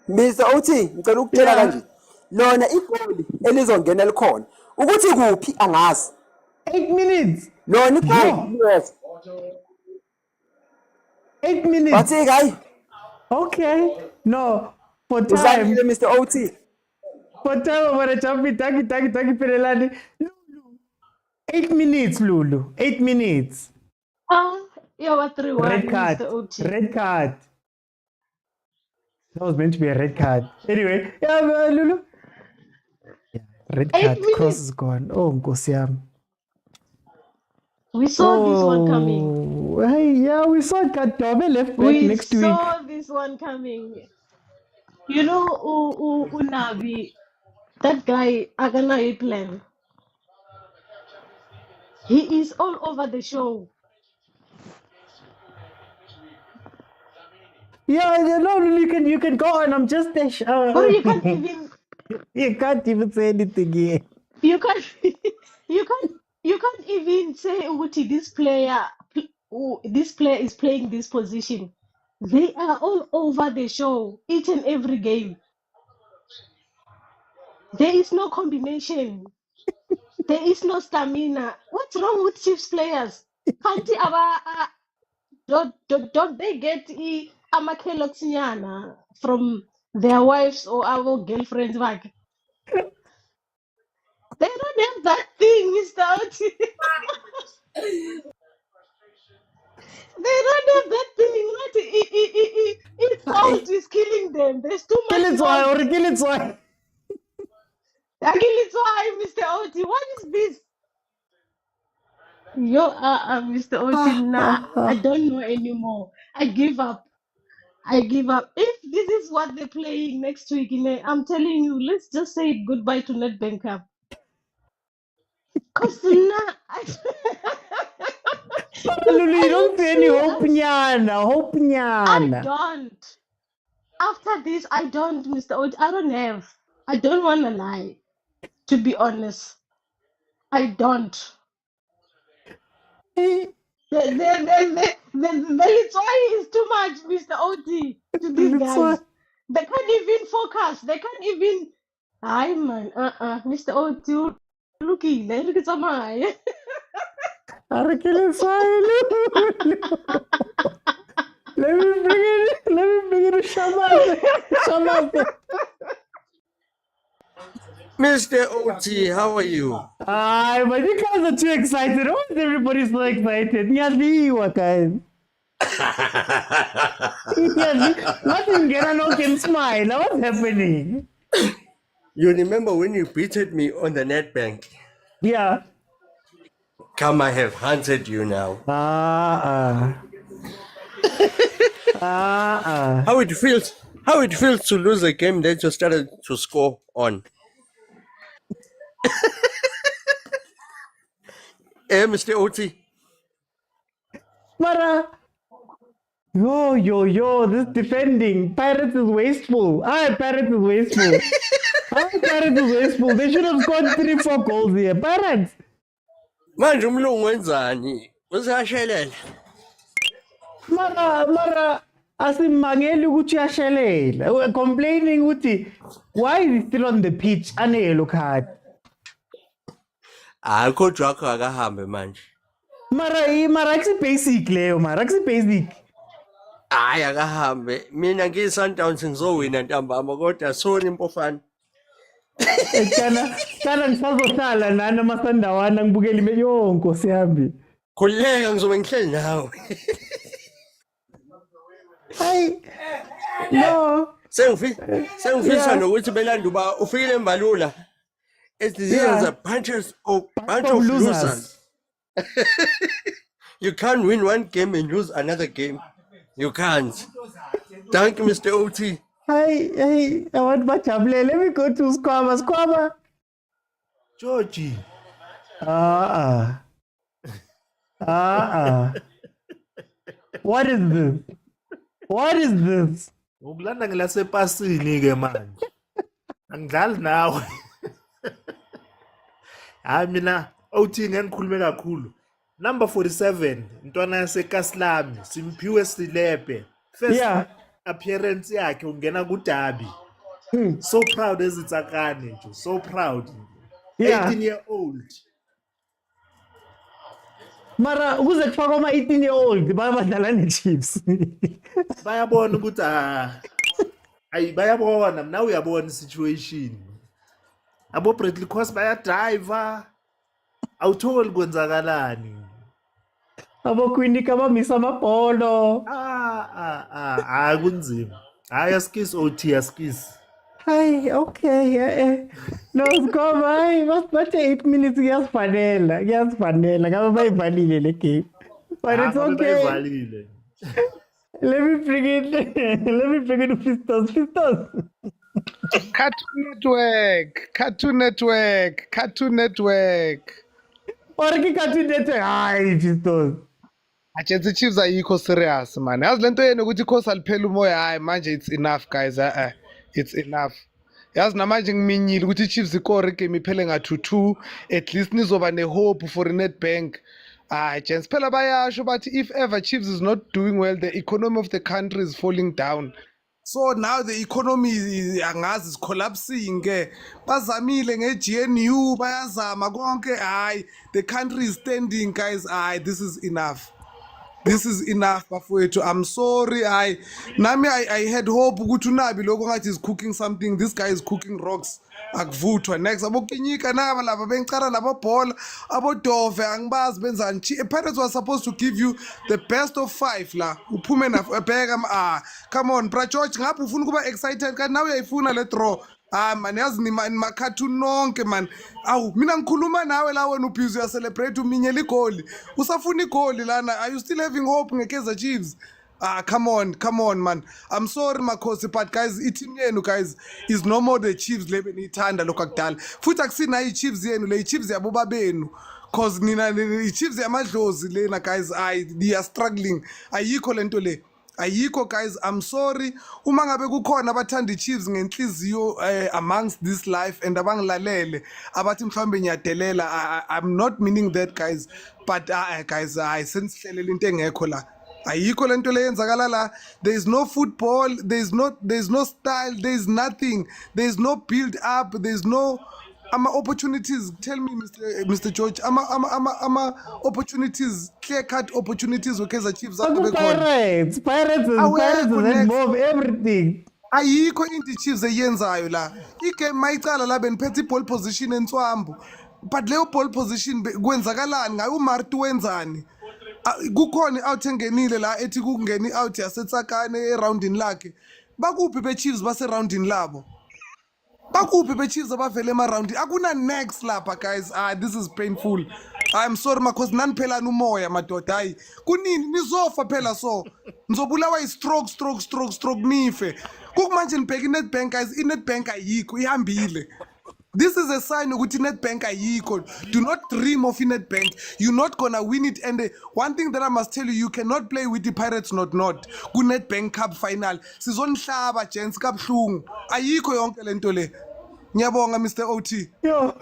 Mr. OT ngicela ukutshela kanje. Lona igoli elizongena likhona. Ukuthi kuphi angazi. 8 minutes. Lona igoli yes. 8 minutes. Bathi hayi. Okay. No. For time. Uzamile Mr. OT. For time when jump taki pelelani. Lulu. 8 minutes Lulu. 8 minutes. Yeah, what 3-1 Red card. Mr. OT. Red card. That was meant to be a red card. Anyway, Lulu. Yeah, red card. Cross is gone. Oh, Nkosiam. We saw this one coming. Hey, yeah, we saw Katobe left back next week. We saw this one coming. You know, Unabi, that guy, Agana plan. He is all over the show. Yeah, no, you can go on. I'm just But you can't even say anything here. You can't even say Uti, this player is playing this position. They are all over the show, each and every game. There is no combination. There is no stamina. What's wrong with Chiefs players? Can't don't they get amakeloxiana from their wives or our girlfriends back? They don't have that thing, Mr. Oti. They don't have that thing. It's salt is killing them. There's too much. Kill it why. Kill it why, Mr. Oti. What is this? Mr. Oti, nah, I don't know anymore. I give up. If this is what they're playing next week, I'm telling you, let's just say goodbye to Nedbank Cup. Because now, Lulu, you don't see any hope, nyana. I don't. After this, I don't, Mr. Oti. I don't have. I don't want to lie. To be honest, I don't. The Litswai is too much, Mr. Oti, to these guys. They can't even focus. They can't even. Hi, man. Mr. Oti, looking. Look at some eye. Let me bring it to Shamate. Mr. OT, how are you? But you guys are too excited. Why is everybody so excited? Nyadliwa, guys. Nothing can smile. What's happening? You remember when you beated me on the Nedbank? Yeah. Come, I have hunted you now. How it feels to lose a game that you started to score on. Mr. OT. Mara. Yo, this defending. Pirates is wasteful. Pirates is wasteful. Pirates is wasteful. They should have scored 3-4 goals here. Pirates. Manje umlungu wenzani? Usashelela. Mara asimangeli ukuthi uyashelela. We're complaining ukuthi why is he still on the pitch? Ane-yellow card. Kodwa wakho akahambe manje. Mara akusi basic leyo mara akusi basic. Hayi akahambe. Mina ngiyi-Sundowns ngizowina ntambama kodwa soni impofana. Kana ngisazohlala nani amasandawana ngibukele yo Nkosi yami. Khuleka ngizobe ngihleli nawe. Hayi. No. Sengifisa nokuthi belanda uba ufikile embalula. These are a bunch of losers. You can't win one game and lose another game. You can't. Thank you, Mr. OT. Hey, I want my tablet. Let me go to Squama. Georgie. What is this? What is this? Ukulanda ngilasepasini ke manje. Angidlali nawe. Hayi mina OT ngikhulume kakhulu. Number 47, Ntwana yaseKaslami, Simphiwe Silepe. First appearance yakhe ungena kuDabi. So proud ezitsakane nje, so proud. 18-year-old. Mara kuze kufaka ama 18-year-old bayabadlala neChiefs. Bayabona ukuthi bayabona now uyabona situation. Abo Bradley Cross bayadriver. Awutholi kwenzakalani. Abokwinika bamisa amabholo. Kunzima. Hayi askis OT askis. Hayi okay no Squama hayi bathe 8 minutes kuyasifanela ngabe bayivalile le game. But it's okay. Let me bring it Pistos. Cartoon Network. Or ki Cartoon Network hayi Pistos. Achethi Chiefs ayikho serious man. Yazi lento yena ukuthi ikhosi aliphela umoya hayi manje it's enough guys. It's enough. Yazi namanje ngiminyile ukuthi Chiefs ikore game iphele nga 2-2 at least nizoba ne hope for Nedbank. Gents phela bayasho bathi if ever Chiefs is not doing well the economy of the country is falling down. So now the economy angazi is collapsing ke bazamile ngeGNU bayazama konke hayi the country is standing guys this is enough. This is enough bafowethu. I'm sorry. I had hope ukuthi unabi lokho ngathi is cooking something. This guy is cooking rocks. Akuvuthwa next abokinyika naba laba bengicala labo bhola abodove angibazi benzani. Pirates was supposed to give you the best of 5 la. Uphume na bheka come on bra George ngapha ufuna kuba excited kanti nawe uyayifuna le draw. Man yazi ni makhatuni nonke man. Awu mina ngikhuluma nawe la wena ubhizi uya celebrate uminyela igoli. Usafuna igoli lana. Are you still having hope ngeKaizer Chiefs? Come on man. I'm sorry makhosi but guys team yenu guys is no more the Chiefs lebe niyithanda lokho akudala. Futhi akusina iChiefs yenu le Chiefs yabo babenu. Cause nina iChiefs yamadlozi lena guys they are struggling. Ayikho lento le. Ayikho guys, I'm sorry. Uma ngabe kukhona abathanda iChiefs ngenhliziyo amongst this life and abangilalele abathi mhlambe ngiyadelela. I'm not meaning that guys, but guys sensihlelele into engekho la. Ayikho lento leyenzakala la. There is no football, there is no style, there is nothing. There is no build up, there is no opportunities. Tell me Mr. George, opportunities, clear cut opportunities weKaizer Chiefs Pirates is involved everything. Ayikho into Chiefs eyenzayo la. Igame mayicala la beniphethe ball position enswambu. But leyo ball position kwenzakalani ngayo uMartu wenzani? Kukhona out engenile la ethi kungeni out yasetsakane eroundini lakhe. Bakuphi beChiefs base roundini labo? Bakuphi beChiefs abavele ema-round akuna next lapha guys. This is painful. I'm sorry because naniphelana umoya madoda hayi kunini nizofa phela so nizobulawa yi-stroke nife kukumanje nibheka iNedbank guys. iNedbank ayikho ihambile. This is a sign ukuthi Nedbank ayikho. Do not dream of Nedbank. You're not gonna win it. And one thing that I must tell you, you cannot play with the Pirates not. Ku Nedbank Cup final. Sizonihlaba gents kabuhlungu. Ayikho yonke lento le. Ngiyabonga Mr. OT. Yo,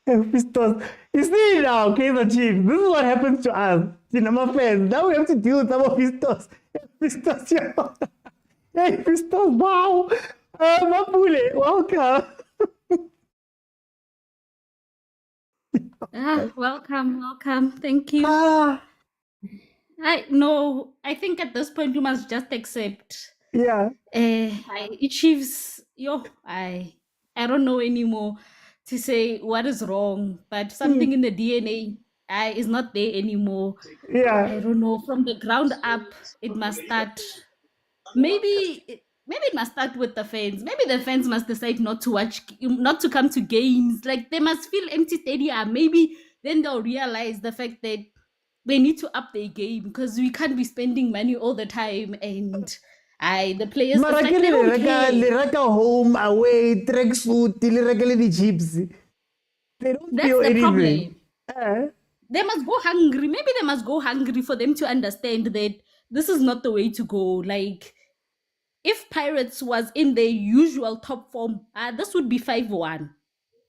Pistos. You see now, Kaizer Chiefs. This is what happens to us, cinema fans. Now we have to deal with some of Pistos. Pistos, yo. Hey, Pistos, wow. Mapule, welcome. Welcome. Thank you. I think at this point you must just accept. Yeah. Chiefs, I don't know anymore to say what is wrong, but something in the DNA is not there anymore. Yeah. I don't know. From the ground up, it must start. Maybe maybe it must start with the fans. Maybe the fans must decide not to come to games. Like they must feel empty stadium. Maybe then they'll realize the fact that they need to up their game because we can't be spending money all the time. And the players, it's like they don't care. Liraka home, away, track suit, the chips. They don't That's feel the anything. problem. They must go hungry. Maybe they must go hungry for them to understand that this is not the way to go. Like, if Pirates was in their usual top form, this would be 5-1.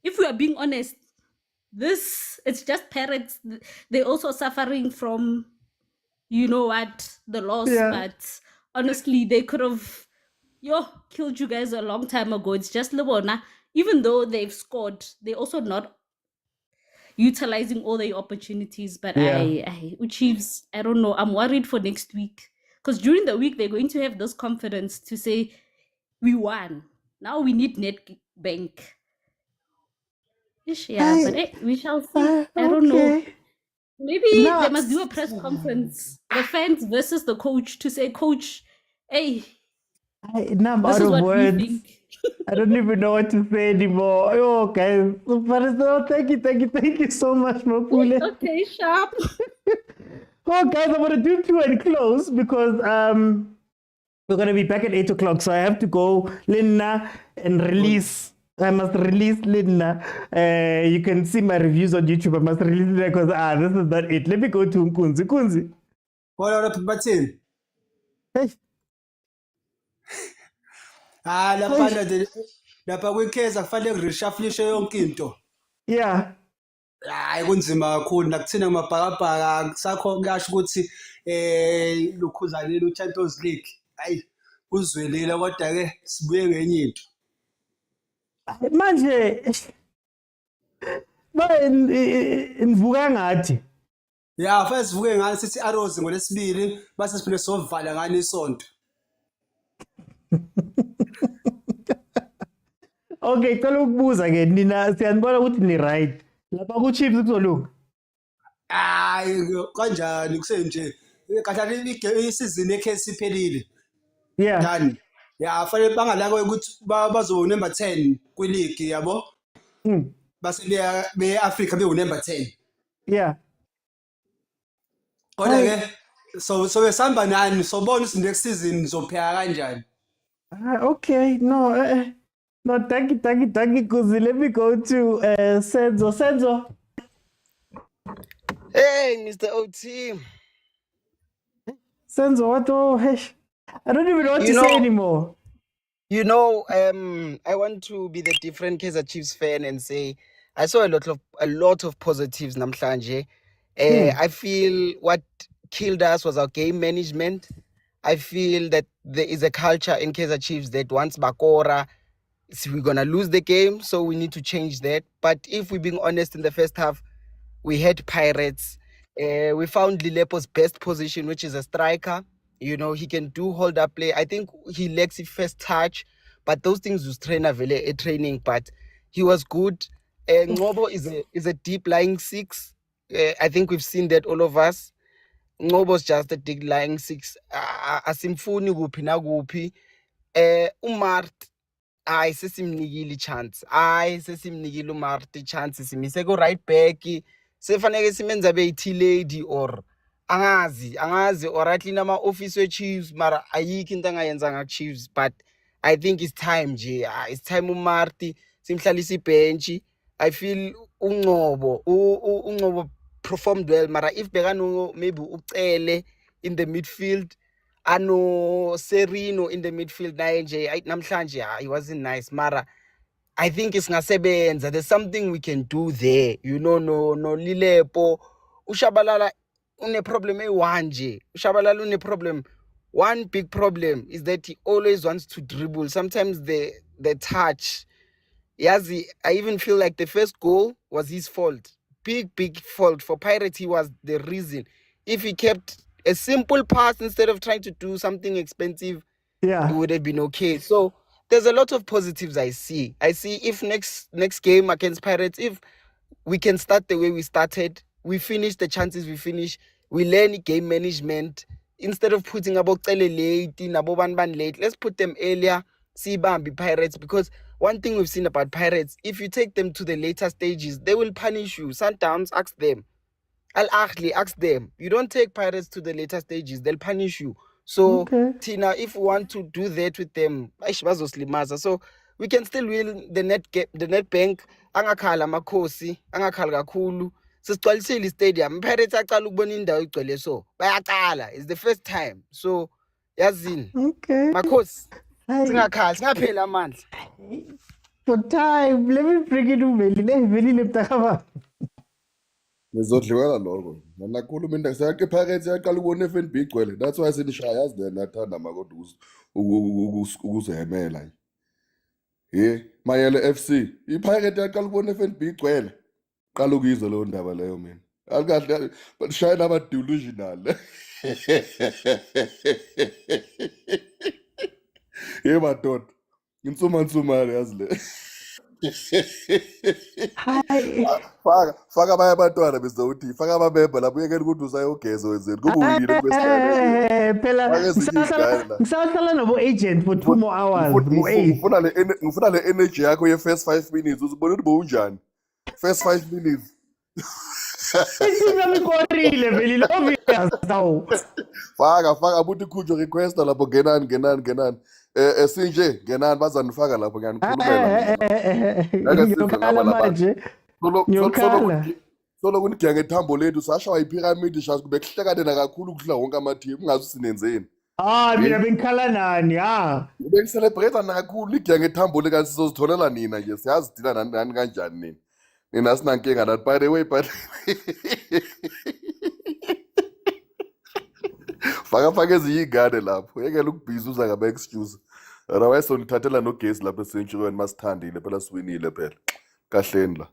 If we are being honest, it's just Pirates. They're also suffering from, you know what, the loss. Yeah. But honestly, they could have killed you guys a long time ago. It's just Lebona. Even though they've scored, they're also not utilizing all their opportunities. But Chiefs, I don't know. I'm worried for next week. Because during the week, they're going to have this confidence to say, we won. Now we need Nedbank. But we shall see. I don't know. Maybe they must do a press conference. The fans versus the coach to say, Coach, hey, I'm out this is of what words. we think. I don't even know what to say anymore. Oh, guys. But thank you so much, Mapule. Okay, sharp. Oh, guys, I'm going to do 2 and close because we're going to be back at 8 o'clock. So I have to go, Linna, and release. I must release Linna. You can see my reviews on YouTube. I must release Linna because this is not it. Let me go to Nkunzi. Kunzi. Hold on, bathini. Hey. Lapha kwikheza kufanele kureshufflishe yonke into. Yeah. Hayi kunzima kakhulu nakuthina kumabhakabhaka kusakho kuyasho ukuthi lukhuzanile uChampions League. Hayi uzwelile kodwa ke sibuye ngenye into. Manje nivuka ngathi. Yeah, first sivuke ngani sithi Arrows ngolesibili base siphinde sovala ngani isonto. Okay, cela ukubuza ke nina siyanibona ukuthi ni right. Lapha ku Chiefs kuzolunga. Hayi kanjani kusenje. Kahlali isizini ekhesi iphelile. Yeah. Done. Yeah, fanele bangalaka ukuthi bazoba number 10 kwi league yabo. Base be Africa be number 10. Yeah. Kodwa ke so besamba nani sobona ukuthi next season zopheka kanjani. Okay, no, thank you, Kuzi. Let me go to Senzo. Hey, Mr. OT. Senzo, what? Oh, hey. I don't even know what to say anymore. You know, I want to be the different Kaizer Chiefs fan and say I saw a lot of positives namhlanje. I feel what killed us was our game management. I feel that there is a culture in Kaizer Chiefs that once Bakora, we're going to lose the game, so we need to change that. But if we're being honest, in the first half, we had Pirates. We found Lilepo's best position, which is a striker. You know, he can do hold-up play. I think he lacks his first touch, but those things was training, but he was good. Ngobo is a deep-lying 6. I think we've seen that, all of us. Ngobo's just a deep-lying 6. Asimfuni kuphi na kuphi. Umart, sesimnikile chance. Sesimnikile uMart chance. Simise go right back. Sefanele simenza beyithi lady or angazi or at least nama office we Chiefs mara ayikho into angayenza nga Chiefs, but I think it's time nje. It's time uMarti simhlalisa ibench. I feel Ungobo performed well, mara if bekano maybe ucele in the midfield, ano Serino in the midfield naye nje namhlanje he wasn't nice, mara I think it's ngasebenza. There's something we can do there. You know, no Lilepo. Ushabalala une problem nje. Ushabalala une problem. One big problem is that he always wants to dribble. Sometimes the touch. Yazi, I even feel like the first goal was his fault. Big fault. For Pirates, he was the reason. If he kept a simple pass instead of trying to do something expensive, it would have been okay. So there's a lot of positives I see. I see if next game against Pirates, if we can start the way we started, we finish the chances we finish, we learn game management, instead of putting abocele late, naboban late, let's put them earlier. See Bambi Pirates, because one thing we've seen about Pirates, if you take them to the later stages, they will punish you. Sundowns, ask them. Ahly, ask them. You don't take Pirates to the later stages, they'll punish you. So, Tina, if we want to do that with them, so we can still win the Nedbank. Angakhala makhosi, angakhala kakhulu. Sisigcwalisile stadium. Pirates aqala ukubona indawo igcwele so. Bayaqala. It's the first time. So, yazini. Makhosi. Singakhali, singaphela amandla. For time, let me bring it to Veli. Ngizodliwela lokho. Nakhuluma into sayaqe Pirates yaqala ukubona FNB igcwele. That's why sinishaya yazi le nathanda makodwa ukuzehemela. Mayele FC. iPirate yaqala ukubona FNB igcwele. Qala ukuyizwa leyo ndaba leyo mina. Alikahle but shaya nama delusional. Madoda. Insuma yazi le. Faka abanye abantwana bezawuthi faka amamemba lapho uyekela ukuthi usayogeza wenzeni kube uyile phela ngisahlala nabo-agent for 2 more hours. Ngifuna le energy yakho ye-first 5 minutes uzibona ukuthi bowunjani first 5 minutes. Isimamikorile vele lo faka buthi ikhunjwe request lapho ngenani sinje ngenani bazanifaka lapho ngiyanikhulumela ngiyokhala manje ngiyokhala solo kunigiya ngethambo lethu sashawa iphiramidi shas kube kuhlekane kakhulu ukudla wonke ama-team ungazi sinenzeni mina bengikhala nani bengiselebrate nakakhulu ligiya ngethambo le kanti sizozitholela nina nje siyazidila nani kanjani nina sinankinga nathi by the way but faka ezinye iy'ngane lapho yekela ukubhiza uza ngama-excuse otherwise sonithathela nogesi lapho esentshikweni masithandile phela siwinile phela kahleni la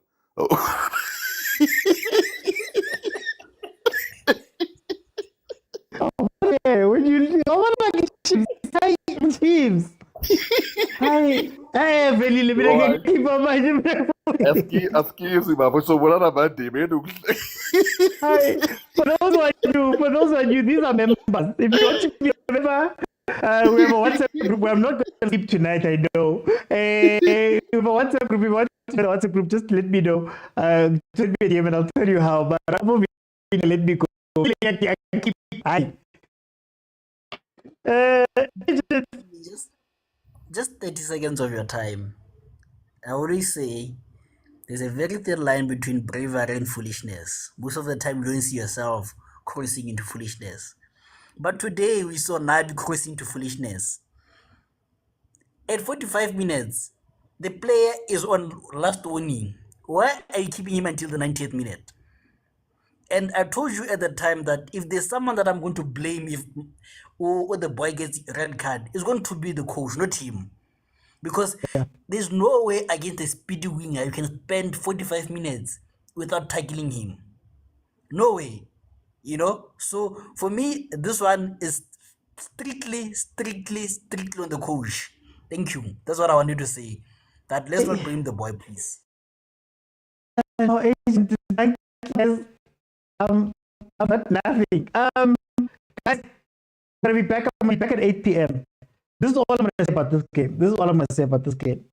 when you Chiefs velile mina ngiyakhipha manje askizi bafo sobonana bandime for those of you, these are members. If you want to be a member, we have a WhatsApp group. I'm not going to sleep tonight, I know. We have a WhatsApp group. If you want to join the WhatsApp group, just let me know. Send me a DM and I'll tell you how. But let me go. Just 30 seconds of your time. I always say there's a very thin line between bravery and foolishness. Most of the time, you don't see yourself crossing into foolishness. But today, we saw Nabi crossing to foolishness. At 45 minutes, the player is on last warning. Why are you keeping him until the 90th minute? And I told you at the time that if there's someone that I'm going to blame if or the boy gets a red card, it's going to be the coach, not him. Because there's no way against a speedy winger you can spend 45 minutes without tackling him. No way. You know? So for me, this one is strictly on the coach. Thank you. That's what I wanted to say. That let's not blame the boy, please. I'm not laughing. Guys, I'm gonna be back at 8 p.m. This is all I'm gonna say about this game.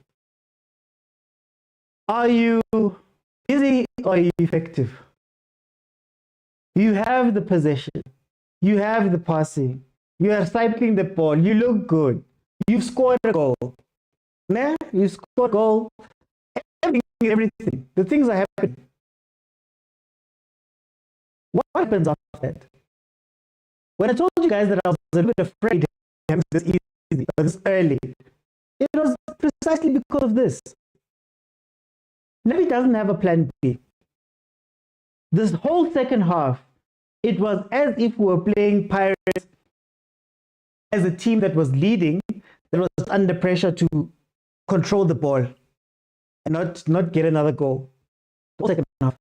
Are you busy or are you effective? You have the possession. You have the passing. You are cycling the ball. You look good. You've scored a goal. Nah, you scored a goal. Everything. The things are happening. What happens after that? When I told you guys that I was a little bit afraid of having this easy or this early, it was precisely because of this. Nevi doesn't have a plan B. This whole second half, it was as if we were playing Pirates as a team that was leading, that was under pressure to control the ball and not get another goal. Second half.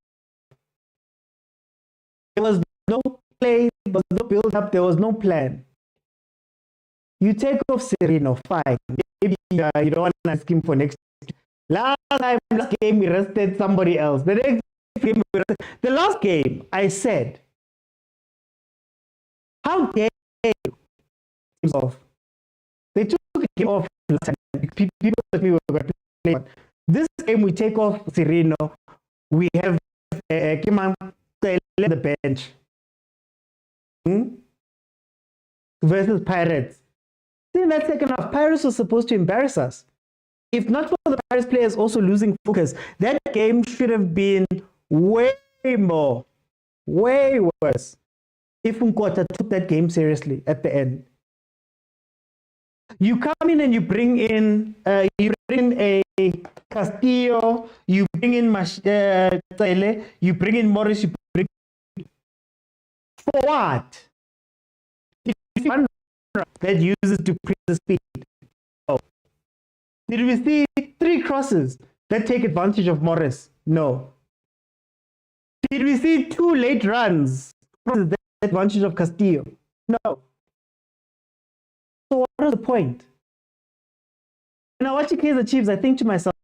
There was no play, there was no build up, there was no plan. You take off Serino, fine. Maybe you don't want to ask him for next. Last game, we rested somebody else. The last game, I said, how dare games off. They took a game off last time. People like me were going to play. This game we take off Sereno. We have Kimang on the bench versus Pirates. See, in that second half, Pirates was supposed to embarrass us. If not for the Pirates players also losing focus, that game should have been way worse if Nkota took that game seriously at the end. You come in and you bring in a Castillo, you bring in Tele, you bring in Morris, you bring for what? Did we see one that uses to increase the speed? No. Did we see 3 crosses that take advantage of Morris? No. Did we see 2 late runs that take advantage of Castillo? No. So what is the point? When I watch the Kaizer Chiefs, I think to myself,